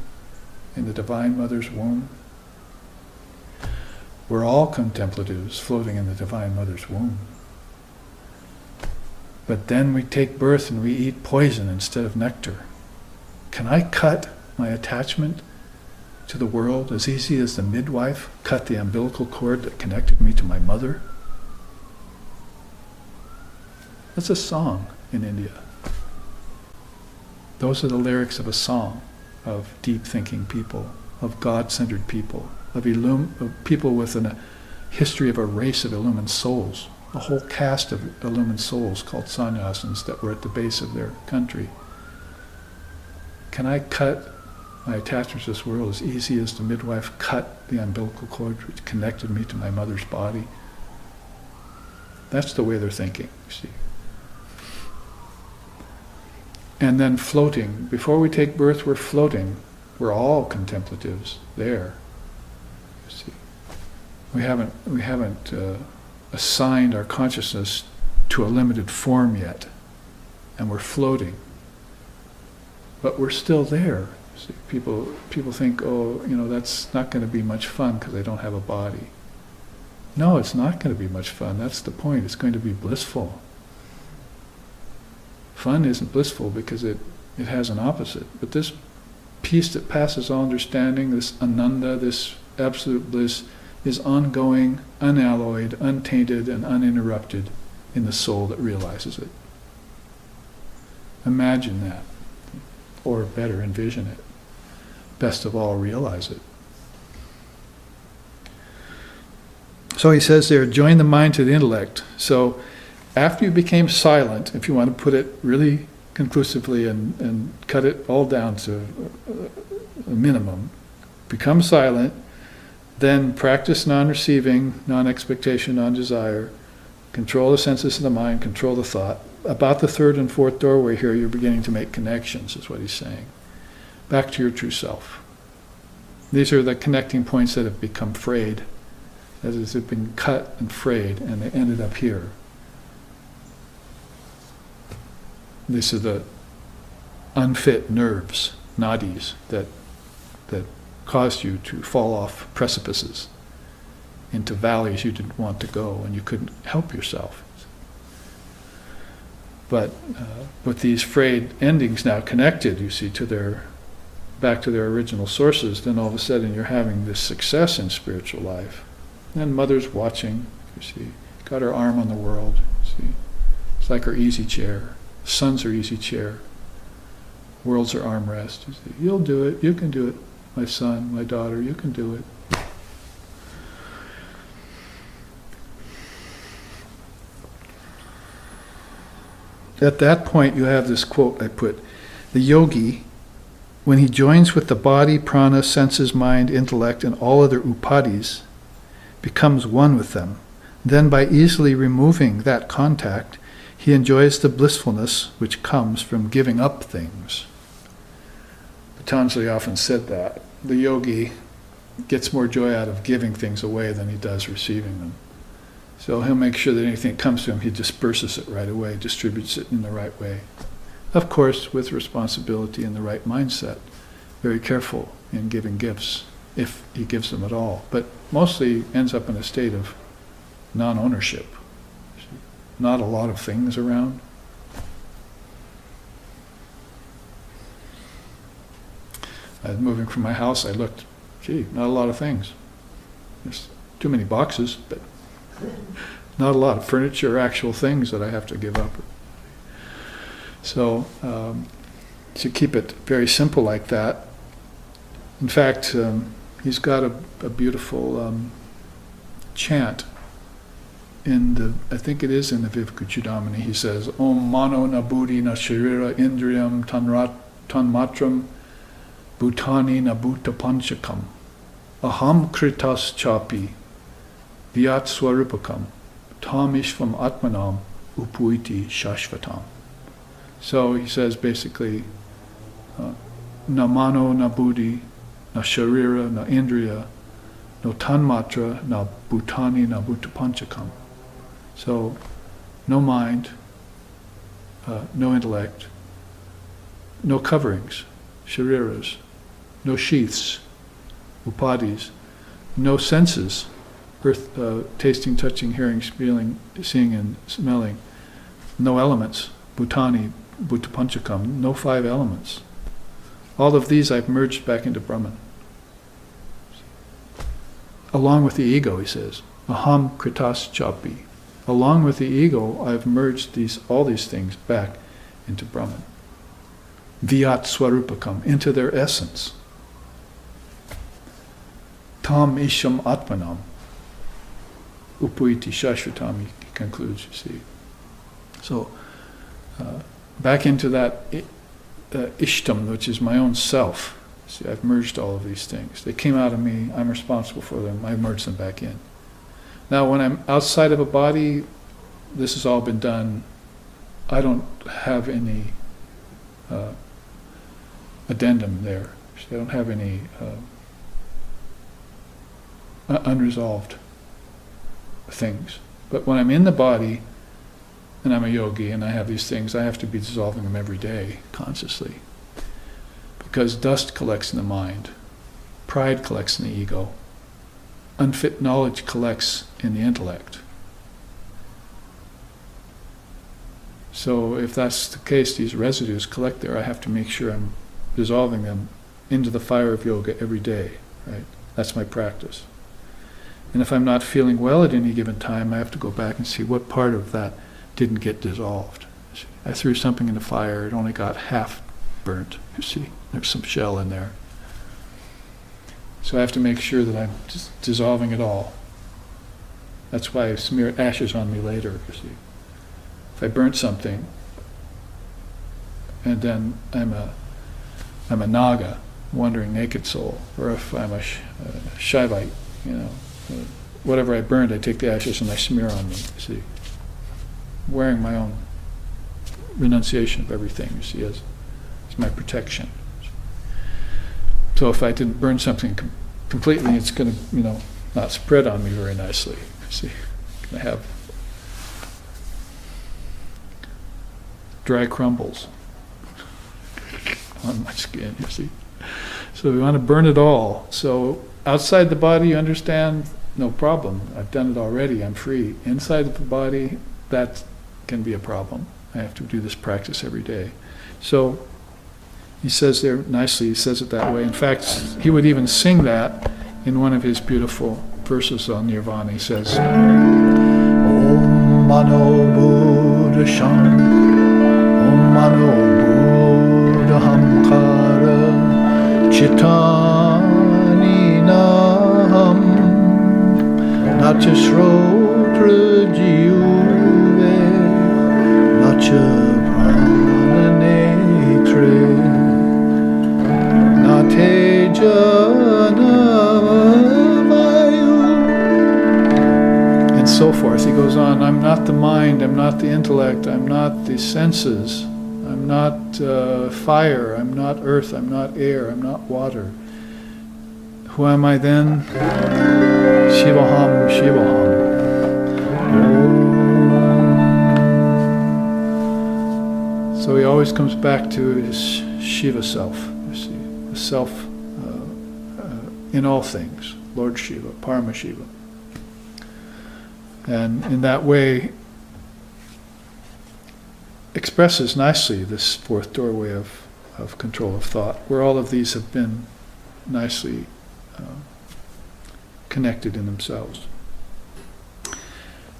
in the Divine Mother's womb. We're all contemplatives floating in the Divine Mother's womb. But then we take birth and we eat poison instead of nectar. Can I cut my attachment to the world as easy as the midwife cut the umbilical cord that connected me to my mother? That's a song in India. Those are the lyrics of a song of deep thinking people, of God-centered people, of people with a history of a race of illumined souls, a whole caste of illumined souls called sannyasins that were at the base of their country. Can I cut my attachments to this world as easy as the midwife cut the umbilical cord which connected me to my mother's body? That's the way they're thinking, you see. And then floating. Before we take birth, we're floating. We're all contemplatives there. You see, we haven't assigned our consciousness to a limited form yet, and we're floating. But we're still there. See, people think, oh, that's not going to be much fun because I don't have a body. No, it's not going to be much fun. That's the point. It's going to be blissful. Fun isn't blissful because it has an opposite. But this peace that passes all understanding, this ananda, this absolute bliss, is ongoing, unalloyed, untainted, and uninterrupted in the soul that realizes it. Imagine that. Or better, envision it. Best of all, realize it. So he says there, join the mind to the intellect. So after you became silent, if you want to put it really conclusively and cut it all down to a minimum, become silent, then practice non-receiving, non-expectation, non-desire, control the senses of the mind, control the thought. About the third and fourth doorway here, you're beginning to make connections, is what he's saying. Back to your true self. These are the connecting points that have become frayed. That is, they've been cut and frayed, and they ended up here. These are the unfit nerves, nadis, that caused you to fall off precipices into valleys you didn't want to go, and you couldn't help yourself. But with these frayed endings now connected, you see, back to their original sources, then all of a sudden you're having this success in spiritual life. And mother's watching, you see, got her arm on the world, you see. It's like her easy chair. Sun's her easy chair. World's her armrest. You see, you'll do it, you can do it, my son, my daughter, you can do it. At that point, you have this quote I put, the yogi, when he joins with the body, prana, senses, mind, intellect, and all other upadis, becomes one with them. Then by easily removing that contact, he enjoys the blissfulness which comes from giving up things. Patanjali often said that. The yogi gets more joy out of giving things away than he does receiving them. So he'll make sure that anything that comes to him, he disperses it right away, distributes it in the right way. Of course, with responsibility and the right mindset. Very careful in giving gifts, if he gives them at all. But mostly ends up in a state of non-ownership. Not a lot of things around. I was moving from my house, I looked, gee, not a lot of things. There's too many boxes, but not a lot of furniture or actual things that I have to give up. So, to keep it very simple like that. In fact, he's got a beautiful chant I think it is in the Vivekuchudamani. He says, Om mano na buddhi na sharira indriyam tanmatram bhutani na bhuta panchakam aham kritas chapi vyat swarupakam tamishvam atmanam upuiti shashvatam. So he says basically, na mano na buddhi na sharira na indriya no tanmatra na bhutani na bhuta panchakam. So, no mind, no intellect, no coverings, shariras, no sheaths, upadis, no senses, earth, tasting, touching, hearing, feeling, seeing, and smelling, no elements, bhutani, bhuta panchakam, no 5 elements. All of these I've merged back into Brahman. Along with the ego, he says, aham kritas chapi. Along with the ego, I've merged all these things back into Brahman. Vyat swarupakam, into their essence. tam isham atmanam upuiti shashvatam, he concludes, you see. So, back into that ishtam, which is my own self. See, I've merged all of these things. They came out of me, I'm responsible for them, I merged them back in. Now, when I'm outside of a body, this has all been done. I don't have any addendum there. I don't have any unresolved things. But when I'm in the body, and I'm a yogi, and I have these things, I have to be dissolving them every day, consciously. Because dust collects in the mind, pride collects in the ego, unfit knowledge collects in the intellect. So if that's the case, these residues collect there, I have to make sure I'm dissolving them into the fire of yoga every day, right? That's my practice. And if I'm not feeling well at any given time, I have to go back and see what part of that didn't get dissolved. I threw something in the fire, it only got half burnt, you see. There's some shell in there. So I have to make sure that I'm just dissolving it all. That's why I smear ashes on me later, you see. If I burnt something, and then I'm a naga, wandering naked soul, or if I'm a Shaivite, whatever I burned, I take the ashes and I smear on me, you see. Wearing my own renunciation of everything, you see, as my protection. So if I didn't burn something completely, it's going to, not spread on me very nicely, you see. I have dry crumbles on my skin, you see. So we want to burn it all. So outside the body, you understand, no problem. I've done it already, I'm free. Inside of the body, that can be a problem. I have to do this practice every day. So he says there nicely, he says it that way. In fact, he would even sing that in one of his beautiful verses on Nirvana. He says, Om Mano Buddha Sham, Om Mano Buddha Hamkara, Chitani Naham, Nacha Shrotra Jiuve, Nacha Prana Netre, and so forth. He goes on, I'm not the mind, I'm not the intellect, I'm not the senses, I'm not fire, I'm not earth, I'm not air, I'm not water. Who am I then? Shivaham, Shivaham. So he always comes back to his Shiva self, you see. The self in all things, Lord Shiva, Parama Shiva. And in that way expresses nicely this fourth doorway of control of thought, where all of these have been nicely connected in themselves.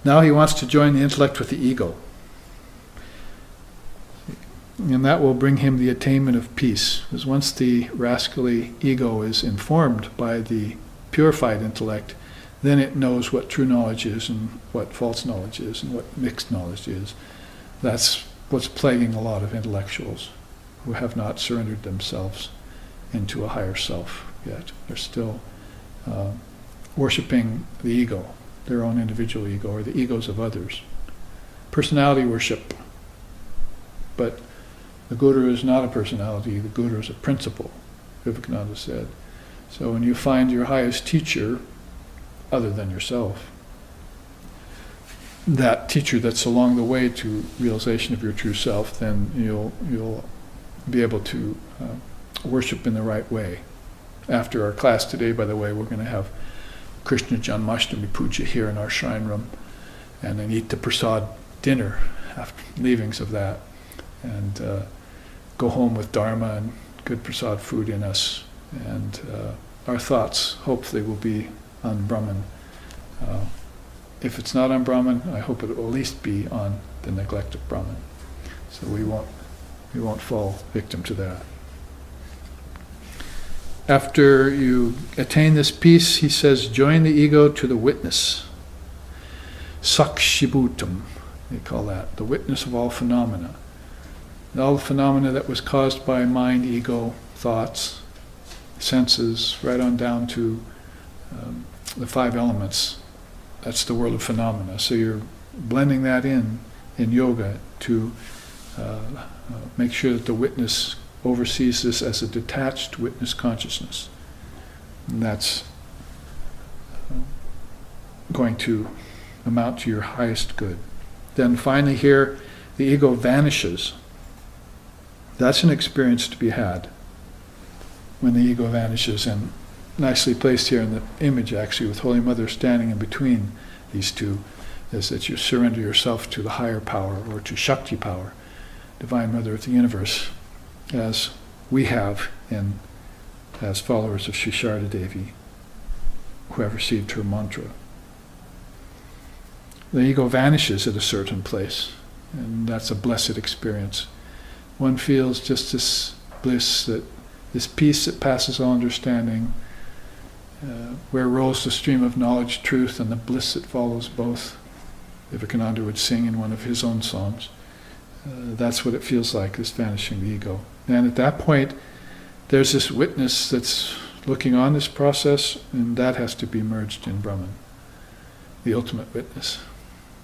Now he wants to join the intellect with the ego. And that will bring him the attainment of peace. Because once the rascally ego is informed by the purified intellect, then it knows what true knowledge is and what false knowledge is and what mixed knowledge is. That's what's plaguing a lot of intellectuals who have not surrendered themselves into a higher self yet. They're still worshipping the ego, their own individual ego, or the egos of others. Personality worship. But the Guru is not a personality, the Guru is a principle, Vivekananda said. So when you find your highest teacher, other than yourself, that teacher that's along the way to realization of your true self, then you'll be able to worship in the right way. After our class today, by the way, we're going to have Krishna Janmashtami Puja here in our shrine room, and then eat the prasad dinner after leavings of that, and go home with Dharma and good prasad food in us, and our thoughts hopefully will be on Brahman. If it's not on Brahman, I hope it will at least be on the neglect of Brahman, so we won't fall victim to that. After you attain this peace, he says, join the ego to the witness. Sakshibhutam, they call that, the witness of all phenomena. And all the phenomena that was caused by mind, ego, thoughts, senses, right on down to the 5 elements. That's the world of phenomena. So you're blending that in yoga to make sure that the witness oversees this as a detached witness consciousness. And that's going to amount to your highest good. Then finally here, the ego vanishes. That's an experience to be had when the ego vanishes, and nicely placed here in the image actually with Holy Mother standing in between these two, is that you surrender yourself to the higher power, or to Shakti power, Divine Mother of the Universe, as we have as followers of Sri Sharda Devi who have received her mantra. The ego vanishes at a certain place, and that's a blessed experience. One feels just this bliss, this peace that passes all understanding, where rolls the stream of knowledge, truth, and the bliss that follows both. Vivekananda would sing in one of his own songs. That's what it feels like, this vanishing the ego. And at that point, there's this witness that's looking on this process, and that has to be merged in Brahman, the ultimate witness.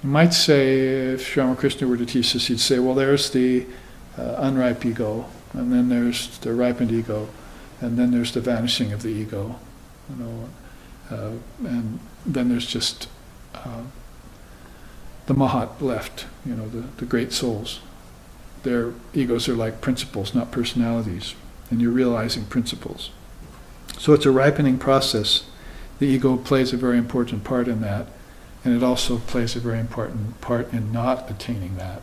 You might say, if Sri Ramakrishna were to teach this, he'd say, well, there's the unripe ego, and then there's the ripened ego, and then there's the vanishing of the ego, and then there's just the Mahat left, the great souls. Their egos are like principles, not personalities, and you're realizing principles. So it's a ripening process. The ego plays a very important part in that, and it also plays a very important part in not attaining that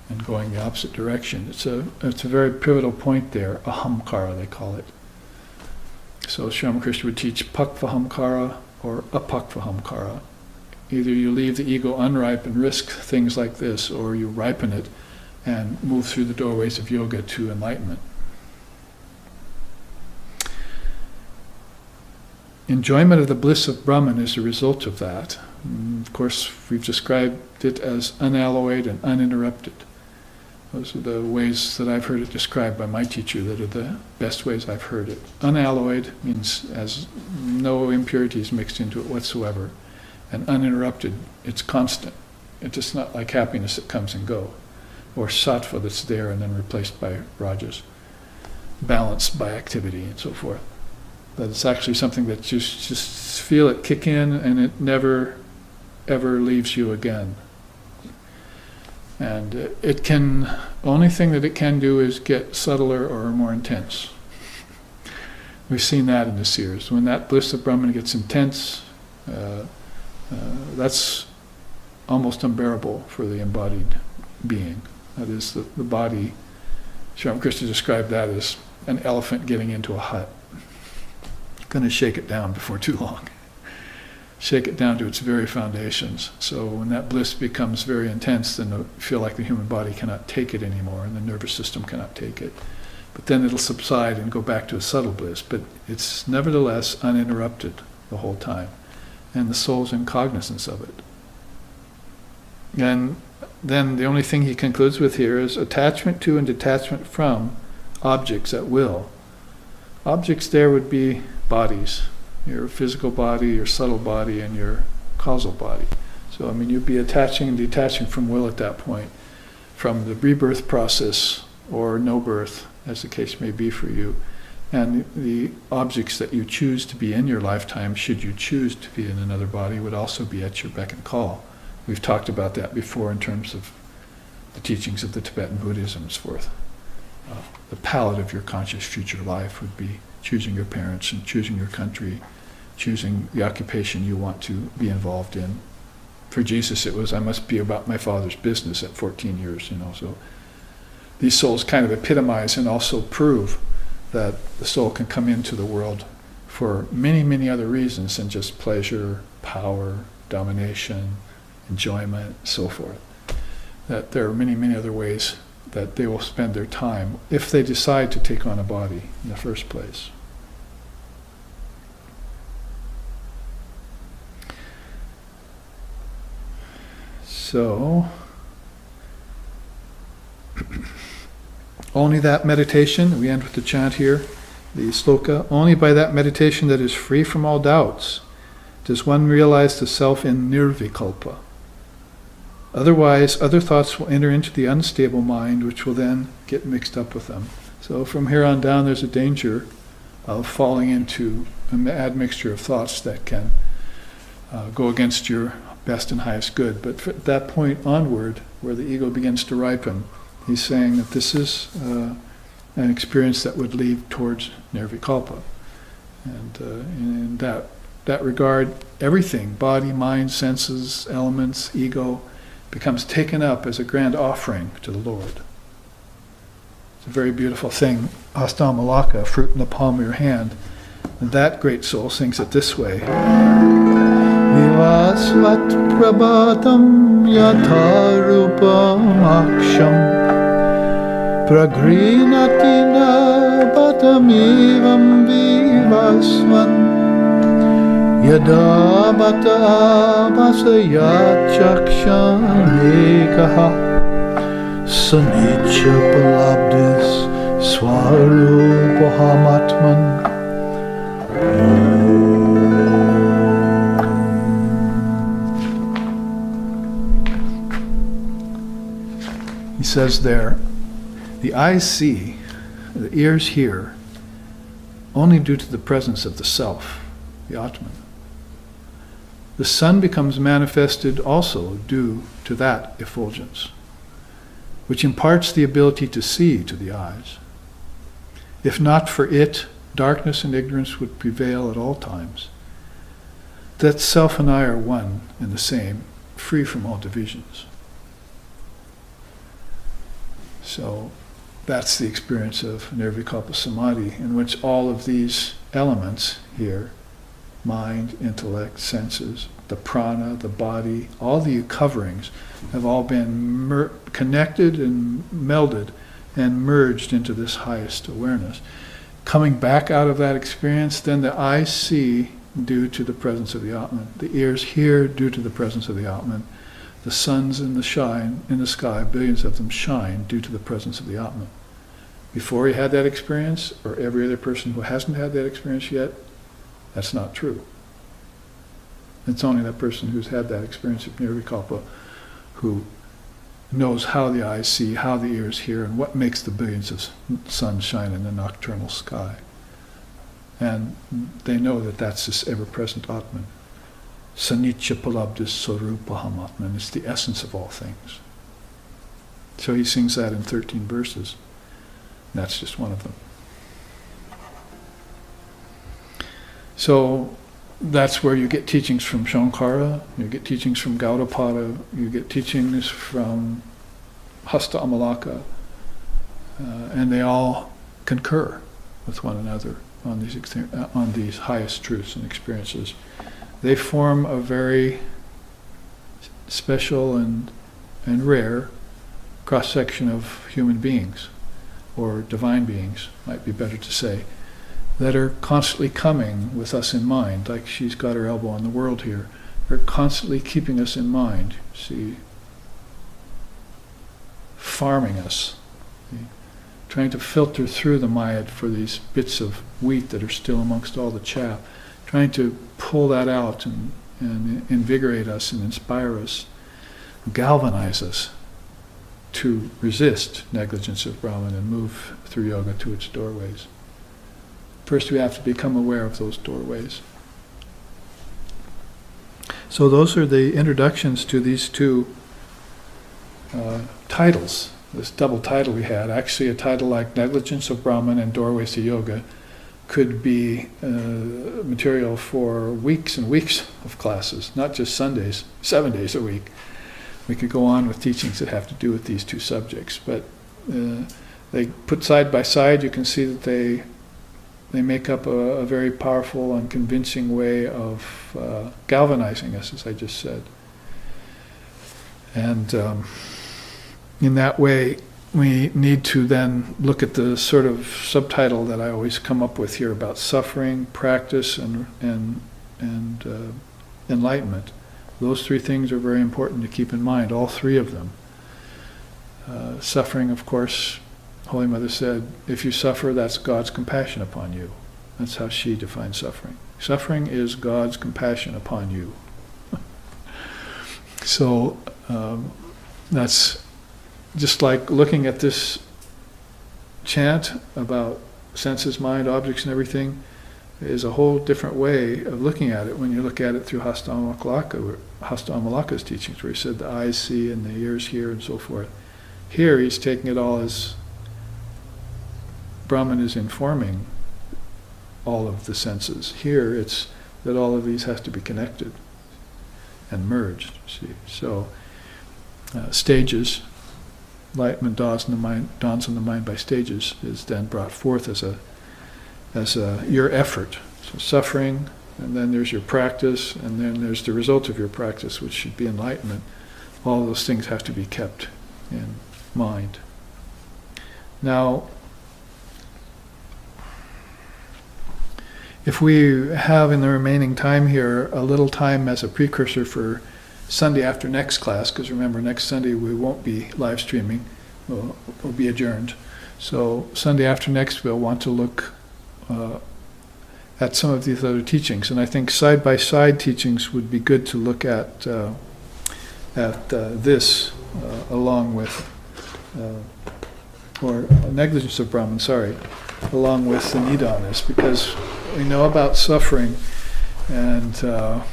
and going the opposite direction. It's a very pivotal point there, ahamkara they call it. So Sri Ramakrishna would teach pakvahamkara or apakvahamkara. Either you leave the ego unripe and risk things like this, or you ripen it and move through the doorways of yoga to enlightenment. Enjoyment of the bliss of Brahman is a result of that. Of course, we've described it as unalloyed and uninterrupted. Those are the ways that I've heard it described by my teacher that are the best ways I've heard it. Unalloyed means has no impurities mixed into it whatsoever. And uninterrupted, it's constant. It's just not like happiness that comes and goes. Or sattva that's there and then replaced by rajas. Balanced by activity and so forth. That it's actually something that just feel it kick in, and it never ever leaves you again. And it can, only thing that it can do is get subtler or more intense. We've seen that in the seers. When that bliss of Brahman gets intense, that's almost unbearable for the embodied being. That is, the body, Sri Ramakrishna described that as an elephant getting into a hut. Going to shake it down before too long. Shake it down to its very foundations. So when that bliss becomes very intense, then you feel like the human body cannot take it anymore, and the nervous system cannot take it. But then it'll subside and go back to a subtle bliss. But it's nevertheless uninterrupted the whole time. And the soul's in cognizance of it. And then the only thing he concludes with here is attachment to and detachment from objects at will. Objects there would be bodies, your physical body, your subtle body, and your causal body. So, you'd be attaching and detaching from will at that point, from the rebirth process or no birth, as the case may be for you, and the objects that you choose to be in your lifetime, should you choose to be in another body, would also be at your beck and call. We've talked about that before in terms of the teachings of the Tibetan Buddhism and so forth. The palette of your conscious future life would be choosing your parents and choosing your country, choosing the occupation you want to be involved in. For Jesus it was, I must be about my Father's business at 14 years, so these souls kind of epitomize and also prove that the soul can come into the world for many, many other reasons than just pleasure, power, domination, enjoyment, so forth. That there are many, many other ways that they will spend their time if they decide to take on a body in the first place. So, only that meditation, we end with the chant here, the sloka, only by that meditation that is free from all doubts does one realize the self in nirvikalpa. Otherwise, other thoughts will enter into the unstable mind, which will then get mixed up with them. So from here on down, there's a danger of falling into an admixture of thoughts that can go against your best and highest good. But at that point onward, where the ego begins to ripen, he's saying that this is an experience that would lead towards nirvikalpa. And in that regard, everything, body, mind, senses, elements, ego, becomes taken up as a grand offering to the Lord. It's a very beautiful thing. Astamalaka, fruit in the palm of your hand. And that great soul sings it this way. Vivasvat prabhatam yatha rupam aksham pragrinatina batamivam vivasvan Yada bata basaya chakshanekaha Sanitya palabdis swarupahamatman He says there, the eyes see, the ears hear, only due to the presence of the self, the Atman. The sun becomes manifested also due to that effulgence, which imparts the ability to see to the eyes. If not for it, darkness and ignorance would prevail at all times. That self and I are one and the same, free from all divisions. So that's the experience of Nirvikalpa Samadhi, in which all of these elements here, mind, intellect, senses, the prana, the body, all the coverings have all been connected and melded and merged into this highest awareness. Coming back out of that experience, then the eyes see due to the presence of the Atman, the ears hear due to the presence of the Atman, the suns in the sky, billions of them shine due to the presence of the Atman. Before he had that experience, or every other person who hasn't had that experience yet, that's not true. It's only that person who's had that experience of nirvikalpa who knows how the eyes see, how the ears hear, and what makes the billions of suns shine in the nocturnal sky. And they know that that's this ever-present Atman. Sanitya palabdis sarupaham Atman. It's the essence of all things. So he sings that in 13 verses. That's just one of them. So that's where you get teachings from Shankara, you get teachings from Gaudapada, you get teachings from Hasta Amalaka, and they all concur with one another on these highest truths and experiences. They form a very special and rare cross-section of human beings, or divine beings, might be better to say, that are constantly coming with us in mind, like she's got her elbow on the world here. They're constantly keeping us in mind, see, farming us, see? Trying to filter through the mayad for these bits of wheat that are still amongst all the chaff, trying to pull that out and invigorate us and inspire us, galvanize us to resist negligence of Brahman and move through yoga to its doorways. First, we have to become aware of those doorways. So those are the introductions to these two titles. This double title we had. Actually, a title like Negligence of Brahman and Doorways to Yoga could be material for weeks and weeks of classes, not just Sundays, 7 days a week. We could go on with teachings that have to do with these two subjects. But they put side by side, you can see that they make up a very powerful and convincing way of galvanizing us, as I just said. And in that way, we need to then look at the sort of subtitle that I always come up with here about suffering, practice, and enlightenment. Those three things are very important to keep in mind, all three of them. Suffering, of course, Holy Mother said, if you suffer, that's God's compassion upon you. That's how she defines suffering. Suffering is God's compassion upon you. So that's just like looking at this chant about senses, mind, objects, and everything is a whole different way of looking at it when you look at it through Hastamalaka's teachings, where he said the eyes see and the ears hear and so forth. Here he's taking it all as Brahman is informing all of the senses. Here it's that all of these has to be connected and merged. See, so stages, enlightenment dawns in the mind by stages, is then brought forth as your effort. So suffering, and then there's your practice, and then there's the result of your practice, which should be enlightenment. All those things have to be kept in mind. Now, if we have in the remaining time here a little time as a precursor for Sunday after next class, because remember, next Sunday we won't be live streaming, we'll be adjourned. So Sunday after next we'll want to look at some of these other teachings, and I think side-by-side teachings would be good to look at this along with, or Negligence of Brahman, along with the Nidanas, because we know about suffering and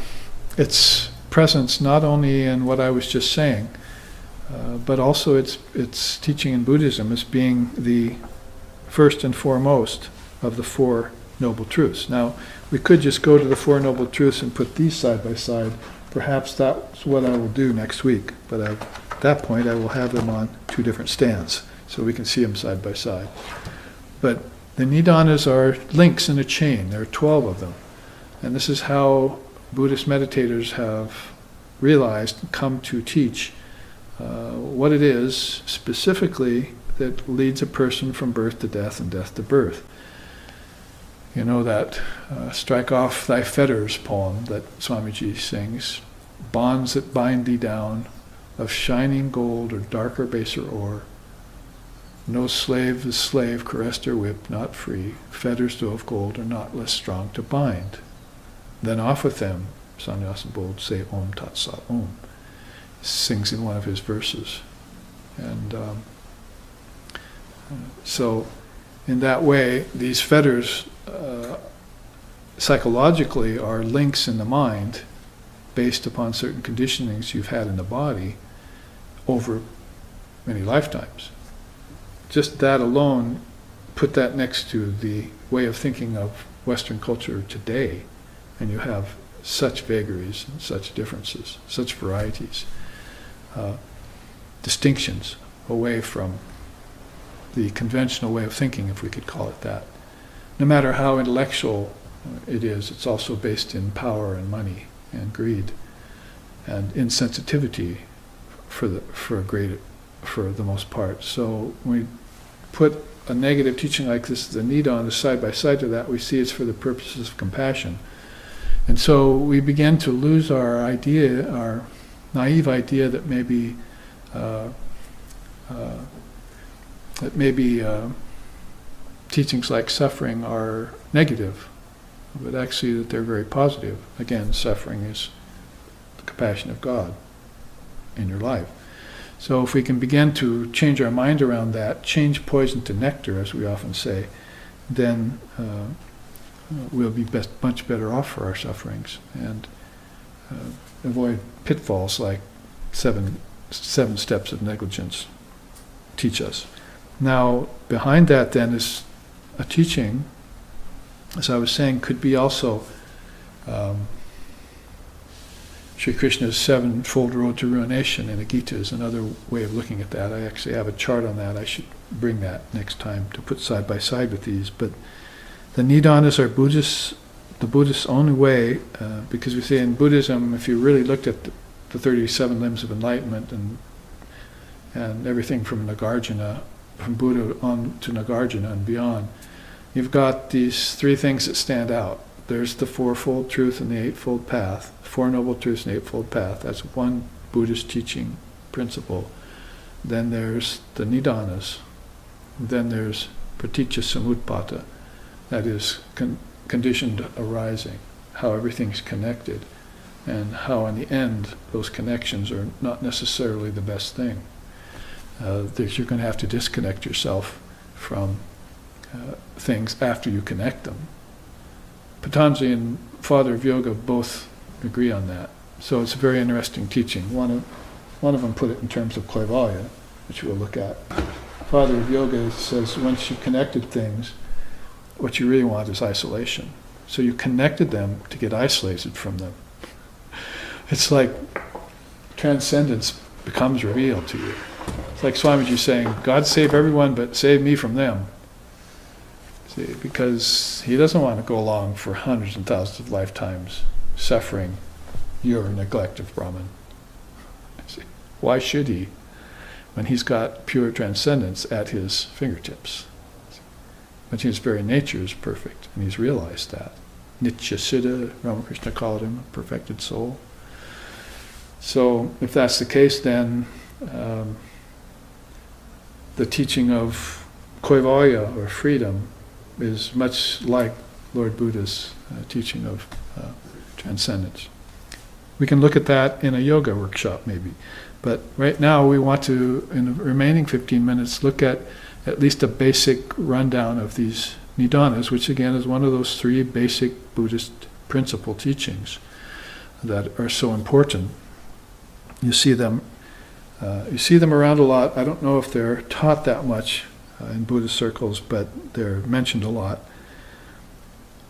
its presence not only in what I was just saying, but also its teaching in Buddhism as being the first and foremost of the Four Noble Truths. Now, we could just go to the Four Noble Truths and put these side by side. Perhaps that's what I will do next week, but at that point I will have them on two different stands so we can see them side by side. But the Nidanas are links in a chain. There are 12 of them. And this is how Buddhist meditators have realized and come to teach what it is specifically that leads a person from birth to death and death to birth. You know that strike off thy fetters poem that Swamiji sings, bonds that bind thee down, of shining gold or darker baser ore. No slave is slave, caressed or whipped, not free. Fetters though of gold are not less strong to bind. Then off with them, Sannyasa bold, say Om Tat Sat Om. Sings in one of his verses. And so in that way, these fetters psychologically are links in the mind based upon certain conditionings you've had in the body over many lifetimes. Just that alone, put that next to the way of thinking of Western culture today, and you have such vagaries and such differences, such varieties, distinctions away from the conventional way of thinking, if we could call it that. No matter how intellectual it is, it's also based in power and money and greed and insensitivity for the most part. So when we put a negative teaching like this, the Nidanas, side by side to that, we see it's for the purposes of compassion. And so we begin to lose our idea, our naive idea that maybe teachings like suffering are negative, but actually that they're very positive. Again, suffering is the compassion of God in your life. So if we can begin to change our mind around that, change poison to nectar, as we often say, then we'll be much better off for our sufferings and avoid pitfalls like seven steps of negligence teach us. Now, behind that then is a teaching, as I was saying, could be also Sri Krishna's sevenfold road to ruination in the Gita is another way of looking at that. I actually have a chart on that. I should bring that next time to put side by side with these. But the Nidanas are the Buddhist only way, because we say in Buddhism, if you really looked at the 37 limbs of enlightenment and everything from Nagarjuna, from Buddha on to Nagarjuna and beyond, you've got these three things that stand out. there's the Fourfold Truth and the Eightfold Path, Four Noble Truths and the Eightfold Path. That's one Buddhist teaching principle. Then there's the Nidanas. Then there's Praticca Samutpata, that is conditioned arising, how everything's connected, and how in the end those connections are not necessarily the best thing. You're going to have to disconnect yourself from things after you connect them. Patanjali and Father of Yoga both agree on that. So it's a very interesting teaching. One of them put it in terms of Kaivalya, which we'll look at. Father of Yoga says once you've connected things, what you really want is isolation. So you connected them to get isolated from them. It's like transcendence becomes revealed to you. It's like Swamiji saying, God save everyone but save me from them. See, because he doesn't want to go along for hundreds and thousands of lifetimes suffering your neglect of Brahman. See, why should he when he's got pure transcendence at his fingertips? But his very nature is perfect, and he's realized that. Nitya Siddha, Ramakrishna called him, a perfected soul. So if that's the case, then the teaching of Kaivalya, or freedom, is much like Lord Buddha's teaching of transcendence. We can look at that in a yoga workshop maybe. But right now we want to, in the remaining 15 minutes, look at least a basic rundown of these Nidanas, which again is one of those three basic Buddhist principle teachings that are so important. You see them around a lot. I don't know if they're taught that much in Buddhist circles, but they're mentioned a lot.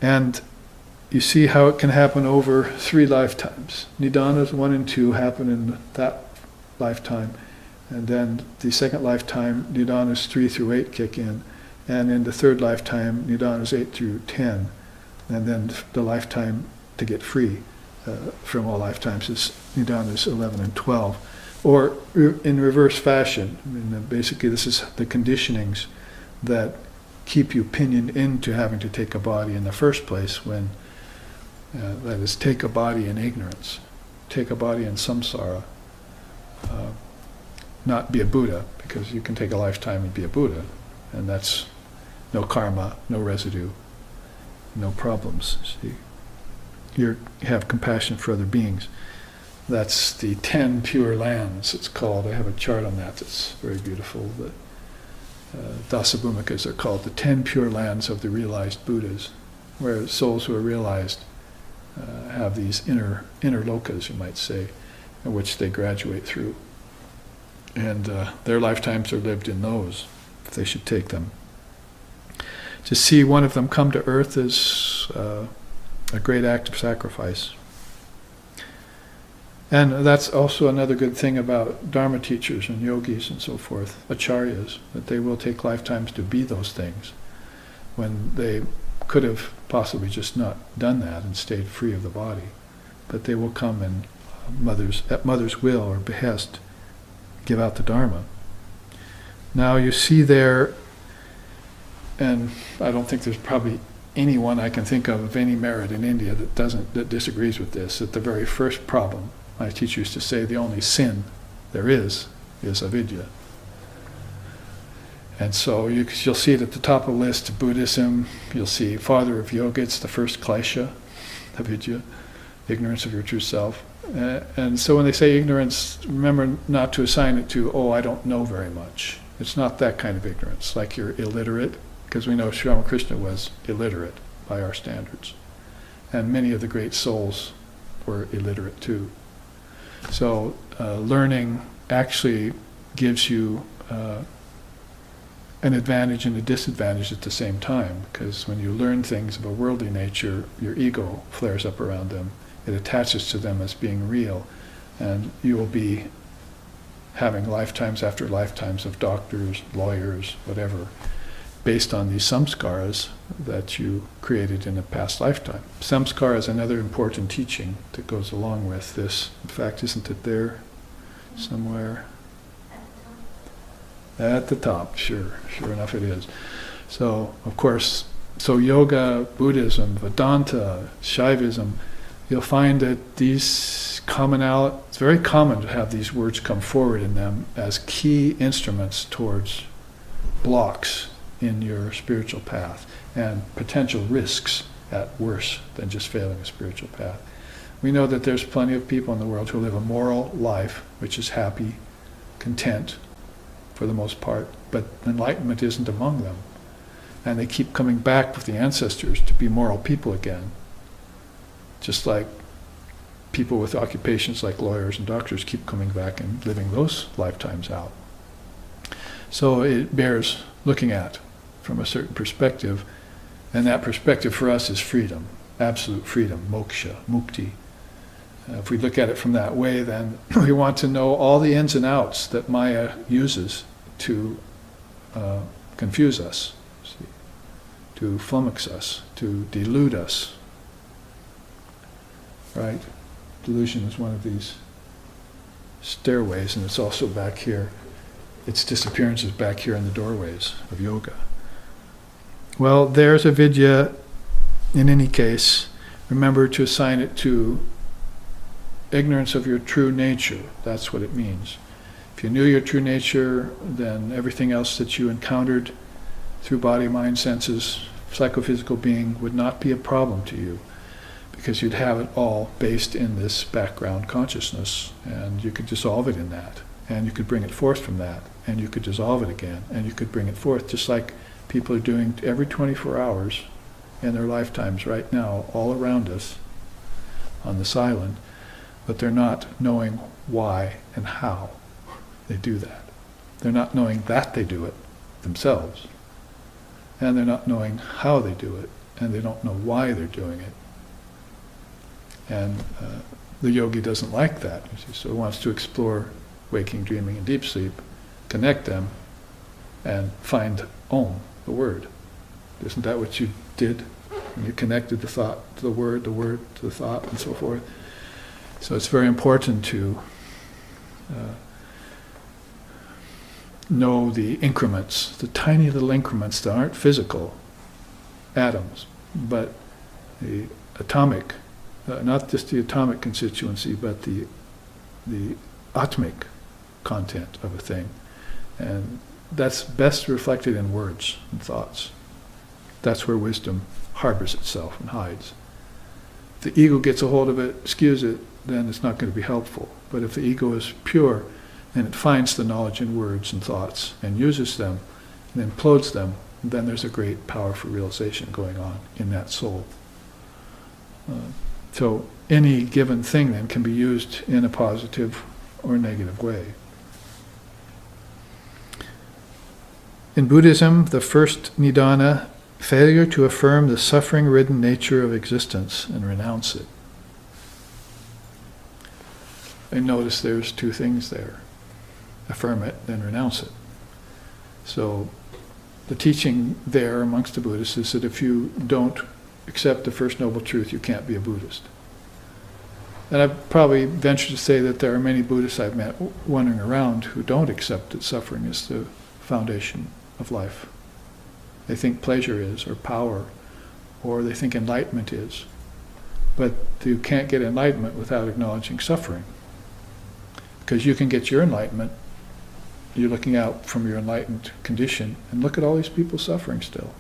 And you see how it can happen over 3 lifetimes. Nidanas 1 and 2 happen in that lifetime, and then the second lifetime, Nidanas 3 through 8 kick in, and in the third lifetime, Nidanas 8 through 10, and then the lifetime to get free from all lifetimes is Nidanas 11 and 12. Or in reverse fashion. I mean, basically this is the conditionings that keep you pinioned into having to take a body in the first place, when that is, take a body in ignorance, take a body in samsara, not be a Buddha, because you can take a lifetime and be a Buddha, and that's no karma, no residue, no problems. See, you have compassion for other beings. That's the 10 pure lands, it's called. I have a chart on that that's very beautiful. The Dasabhumikas are called the 10 pure lands of the realized Buddhas, where souls who are realized have these inner lokas, you might say, in which they graduate through. And their lifetimes are lived in those, if they should take them. To see one of them come to earth is a great act of sacrifice. And that's also another good thing about Dharma teachers and yogis and so forth, acharyas, that they will take lifetimes to be those things, when they could have possibly just not done that and stayed free of the body. But they will come and at mother's will or behest give out the Dharma. Now you see there, and I don't think there's probably anyone I can think of any merit in India that disagrees with this, that the very first problem, my teacher used to say, the only sin there is avidya. And so you'll see it at the top of the list, Buddhism. You'll see Father of Yoga, it's the first klesha, avidya, ignorance of your true self. And so when they say ignorance, remember not to assign it to, I don't know very much. It's not that kind of ignorance, like you're illiterate, because we know Sri Ramakrishna was illiterate by our standards. And many of the great souls were illiterate too. So learning actually gives you an advantage and a disadvantage at the same time, because when you learn things of a worldly nature, your ego flares up around them. It attaches to them as being real, and you will be having lifetimes after lifetimes of doctors, lawyers, whatever, based on these samskaras that you created in a past lifetime. Samskara is another important teaching that goes along with this. In fact, isn't it there somewhere? At the top, sure enough it is. So, of course, So yoga, Buddhism, Vedanta, Shaivism, you'll find that these commonality, it's very common to have these words come forward in them as key instruments towards blocks in your spiritual path and potential risks at worse than just failing a spiritual path. We know that there's plenty of people in the world who live a moral life, which is happy, content, for the most part, but enlightenment isn't among them. And they keep coming back with the ancestors to be moral people again. Just like people with occupations like lawyers and doctors keep coming back and living those lifetimes out. So it bears looking at from a certain perspective, and that perspective for us is freedom, absolute freedom, moksha, mukti. If we look at it from that way, then we want to know all the ins and outs that Maya uses to confuse us, see, to flummox us, to delude us. Right? Delusion is one of these stairways, and it's also back here. Its disappearance is back here in the doorways of yoga. Well, there's a vidya. In any case, remember to assign it to ignorance of your true nature. That's what it means. If you knew your true nature, then everything else that you encountered through body, mind, senses, psychophysical being would not be a problem to you, because you'd have it all based in this background consciousness, and you could dissolve it in that, and you could bring it forth from that, and you could dissolve it again, and you could bring it forth, just like people are doing every 24 hours in their lifetimes right now, all around us on this island, but they're not knowing why and how they do that. They're not knowing that they do it themselves, and they're not knowing how they do it, and they don't know why they're doing it. And the yogi doesn't like that, you see, so he wants to explore waking, dreaming, and deep sleep, connect them, and find Om, the word. Isn't that what you did when you connected the thought to the word to the thought, and so forth? So it's very important to know the increments, the tiny little increments that aren't physical atoms, but the atomic, not just the atomic constituency, but the atmic content of a thing. And that's best reflected in words and thoughts. That's where wisdom harbors itself and hides. If the ego gets a hold of it, skews it, then it's not going to be helpful. But if the ego is pure, and it finds the knowledge in words and thoughts and uses them and implodes them, then there's a great power for realization going on in that soul. So any given thing then can be used in a positive or negative way. In Buddhism, the first nidana, failure to affirm the suffering-ridden nature of existence and renounce it. And notice there's two things there. Affirm it, then renounce it. So the teaching there amongst the Buddhists is that if you don't accept the First Noble Truth, you can't be a Buddhist. And I'd probably venture to say that there are many Buddhists I've met wandering around who don't accept that suffering is the foundation of life. They think pleasure is, or power, or they think enlightenment is. But you can't get enlightenment without acknowledging suffering. Because you can get your enlightenment, you're looking out from your enlightened condition, and look at all these people suffering still.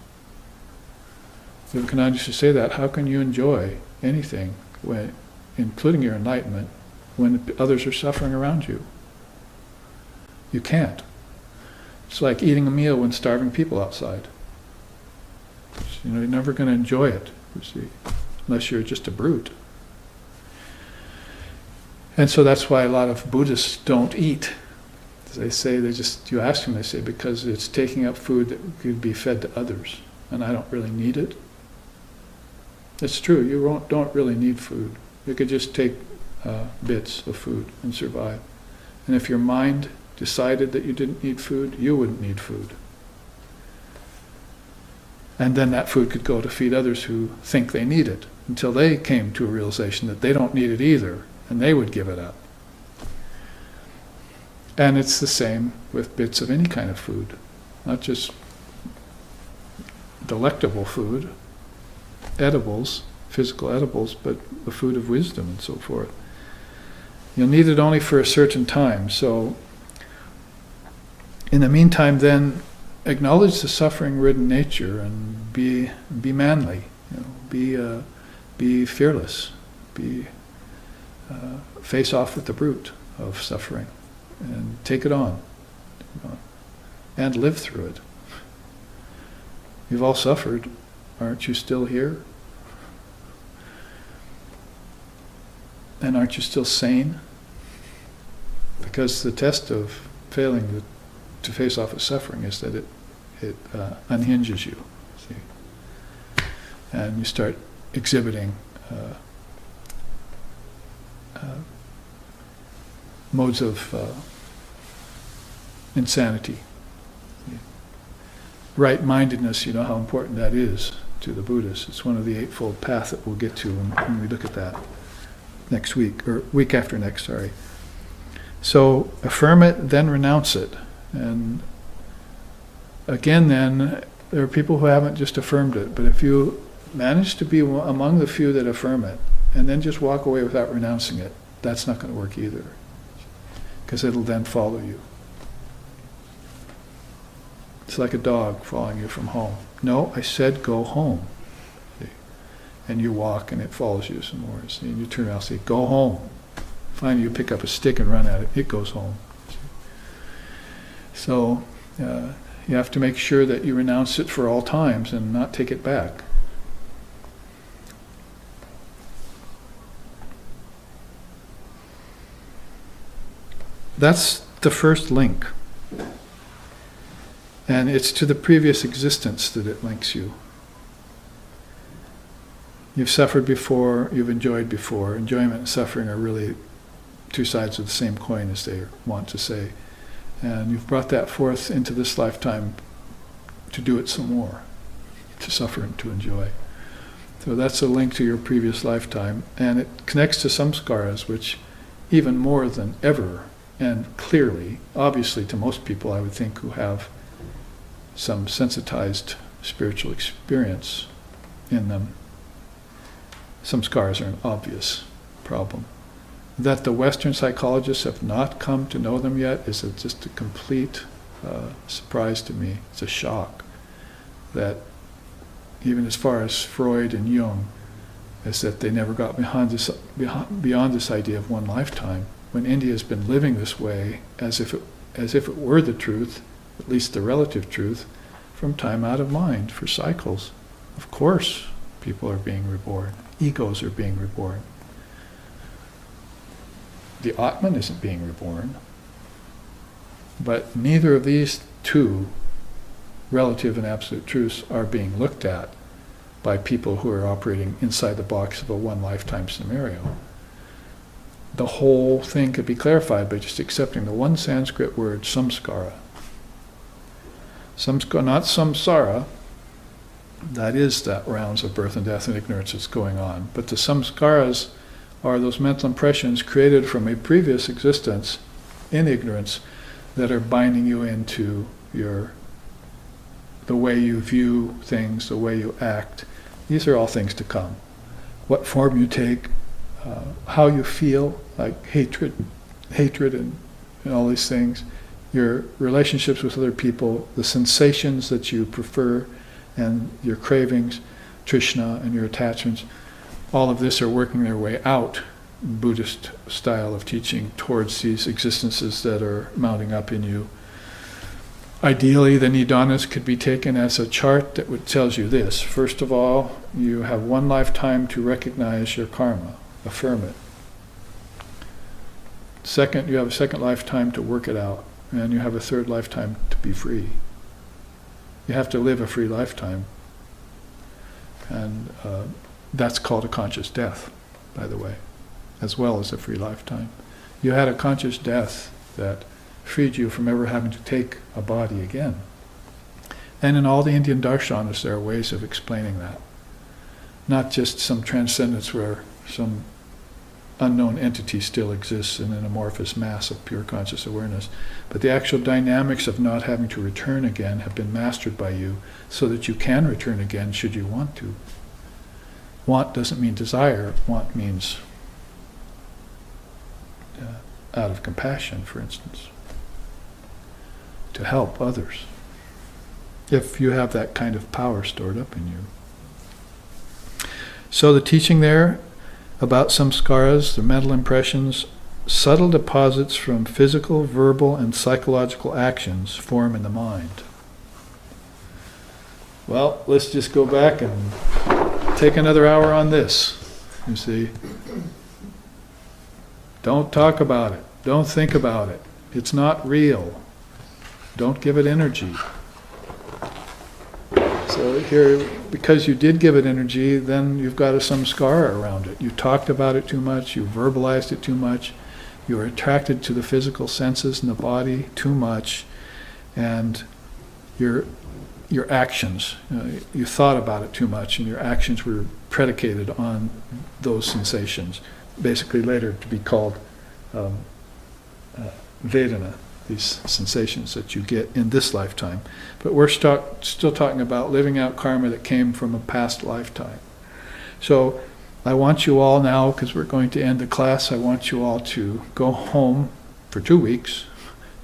Vivekananda used to say that, how can you enjoy anything, when, including your enlightenment, when others are suffering around you? You can't. It's like eating a meal when starving people outside. You know, you're never going to enjoy it, you see, unless you're just a brute. And so that's why a lot of Buddhists don't eat. They say, you ask them, they say, because it's taking up food that could be fed to others, and I don't really need it. It's true, you don't really need food. You could just take bits of food and survive. And if your mind decided that you didn't need food, you wouldn't need food. And then that food could go to feed others who think they need it, until they came to a realization that they don't need it either, and they would give it up. And it's the same with bits of any kind of food, not just delectable food, edibles, physical edibles, but the food of wisdom and so forth. You'll need it only for a certain time. So in the meantime, then, acknowledge the suffering-ridden nature and be manly. Be fearless. Face off with the brute of suffering and take it on, and live through it. You've all suffered. Aren't you still here? And aren't you still sane? Because the test of failing to face off with suffering is that it unhinges you. See? And you start exhibiting modes of insanity. Right-mindedness, you know how important that is to the Buddhists. It's one of the Eightfold Path that we'll get to when we look at that next week, or week after next, sorry. So affirm it, then renounce it. And again then, there are people who haven't just affirmed it, but if you manage to be among the few that affirm it, and then just walk away without renouncing it, that's not going to work either, because it'll then follow you. It's like a dog following you from home. No, I said go home. See? And you walk and it follows you some more. See? And you turn around and say, go home. Finally you pick up a stick and run at it. It goes home. See? So you have to make sure that you renounce it for all times and not take it back. That's the first link. And it's to the previous existence that it links you. You've suffered before, you've enjoyed before. Enjoyment and suffering are really two sides of the same coin, as they want to say. And you've brought that forth into this lifetime to do it some more, to suffer and to enjoy. So that's a link to your previous lifetime. And it connects to samskaras, which even more than ever, and clearly, obviously to most people, I would think, who have some sensitized spiritual experience in them, samskaras are an obvious problem. That the Western psychologists have not come to know them yet is just a complete surprise to me. It's a shock that even as far as Freud and Jung, is that they never got beyond this idea of one lifetime, when India has been living this way as if it were the truth, at least the relative truth, from time out of mind for cycles. Of course, people are being reborn. Egos are being reborn. The Atman isn't being reborn. But neither of these two relative and absolute truths are being looked at by people who are operating inside the box of a one lifetime scenario. The whole thing could be clarified by just accepting the one Sanskrit word, samskara. Not samsara, that is that rounds of birth and death and ignorance that's going on. But the samskaras are those mental impressions created from a previous existence in ignorance that are binding you into the way you view things, the way you act. These are all things to come. What form you take, how you feel, like hatred and all these things, your relationships with other people, the sensations that you prefer, and your cravings, trishna, and your attachments, all of this are working their way out, Buddhist style of teaching, towards these existences that are mounting up in you. Ideally, the nidanas could be taken as a chart that tells you this. First of all, you have one lifetime to recognize your karma, affirm it. Second, you have a second lifetime to work it out, and you have a third lifetime to be free. You have to live a free lifetime, and that's called a conscious death, by the way, as well as a free lifetime. You had a conscious death that freed you from ever having to take a body again. And in all the Indian darshanas, there are ways of explaining that. Not just some transcendence where some unknown entity still exists in an amorphous mass of pure conscious awareness. But the actual dynamics of not having to return again have been mastered by you so that you can return again should you want to. Want doesn't mean desire. Want means out of compassion, for instance, to help others. If you have that kind of power stored up in you. So the teaching there about samskaras, the mental impressions, subtle deposits from physical, verbal, and psychological actions form in the mind. Well, let's just go back and take another hour on this, you see. Don't talk about it. Don't think about it. It's not real. Don't give it energy. So here, because you did give it energy, then you've got a samskara around it. You talked about it too much, you verbalized it too much, you were attracted to the physical senses in the body too much, and your actions, you thought about it too much, and your actions were predicated on those sensations, basically later to be called Vedana, these sensations that you get in this lifetime. But we're still talking about living out karma that came from a past lifetime. So I want you all now, because we're going to end the class, I want you all to go home for 2 weeks.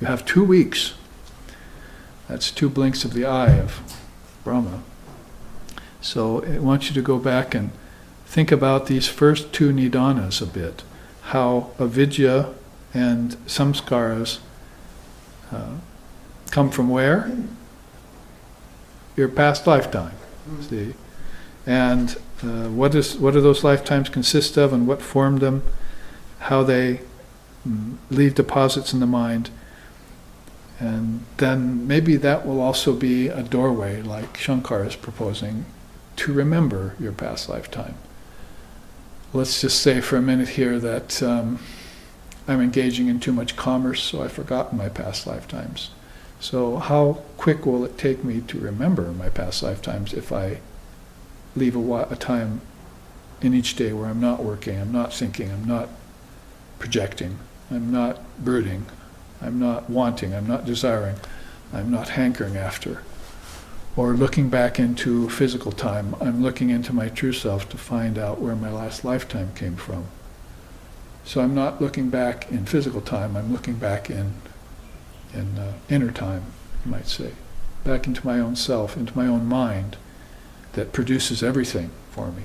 You have 2 weeks. That's 2 blinks of the eye of Brahma. So I want you to go back and think about these first 2 nidanas a bit. How avidya and samskaras come from where? Your past lifetime. See? And what do those lifetimes consist of, and what formed them? How they leave deposits in the mind. And then maybe that will also be a doorway, like Shankara is proposing, to remember your past lifetime. Let's just say for a minute here that I'm engaging in too much commerce, so I've forgotten my past lifetimes. So how quick will it take me to remember my past lifetimes if I leave a time in each day where I'm not working, I'm not thinking, I'm not projecting, I'm not brooding, I'm not wanting, I'm not desiring, I'm not hankering after. Or looking back into physical time, I'm looking into my true self to find out where my last lifetime came from. So I'm not looking back in physical time, I'm looking back in inner time, you might say. Back into my own self, into my own mind that produces everything for me.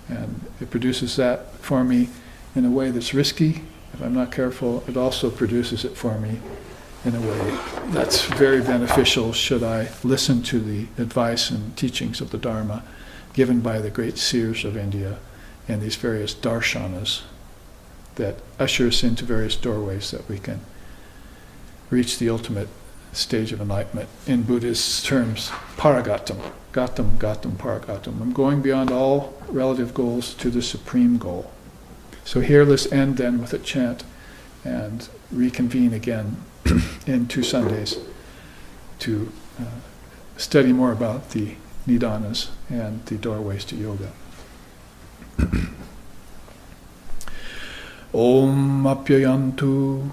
And it produces that for me in a way that's risky. If I'm not careful, it also produces it for me in a way that's very beneficial should I listen to the advice and teachings of the Dharma given by the great seers of India and these various darshanas that usher us into various doorways that we can reach the ultimate stage of enlightenment. In Buddhist terms, paragatam, gatam, paragatam. I'm going beyond all relative goals to the supreme goal. So here let's end then with a chant and reconvene again in 2 Sundays to study more about the nidanas and the doorways to yoga. Om apyayantu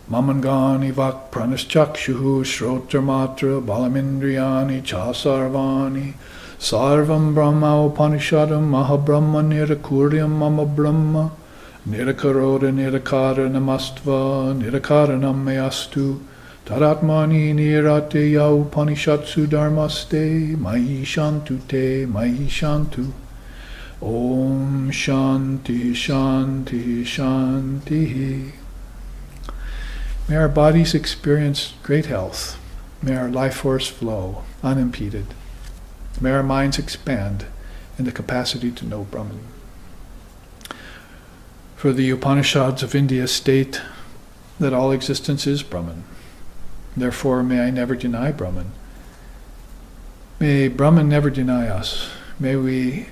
mamangani vak pranaschakshuhu shrotrmatra balamindriyani chasarvani sarvam brahma upanishadam mahabrahma nirakuryam mama brahma nirakaroda nirakara namastva nirakaranam meyastu tadatmani nirate ya upanishatsu dharmaste mahi shantu te mahi shantu. Om Shanti Shanti Shanti. May our bodies experience great health. May our life force flow unimpeded. May our minds expand in the capacity to know Brahman. For the Upanishads of India state that all existence is Brahman. Therefore, may I never deny Brahman. May Brahman never deny us. May we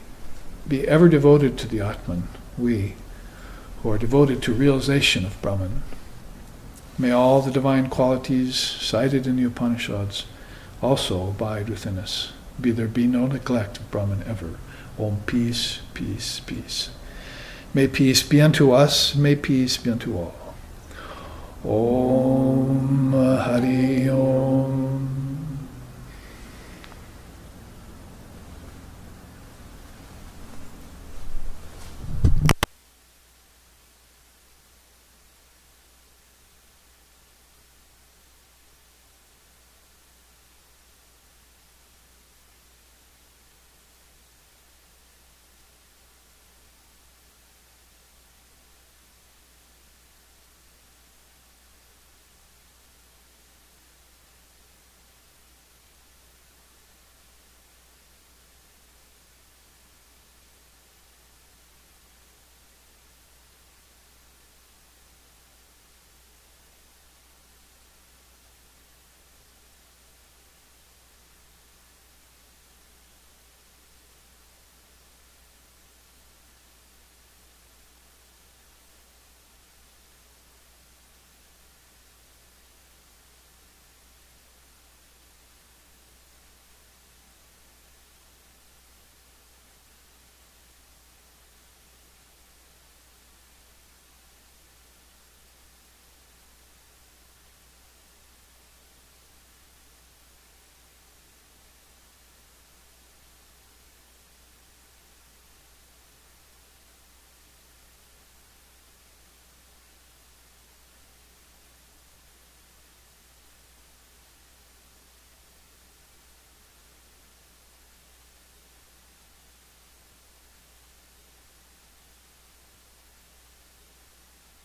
be ever devoted to the Atman, we who are devoted to realization of Brahman. May all the divine qualities cited in the Upanishads also abide within us. Be there be no neglect of Brahman ever. Om, peace, peace, peace. May peace be unto us, may peace be unto all. Om Hari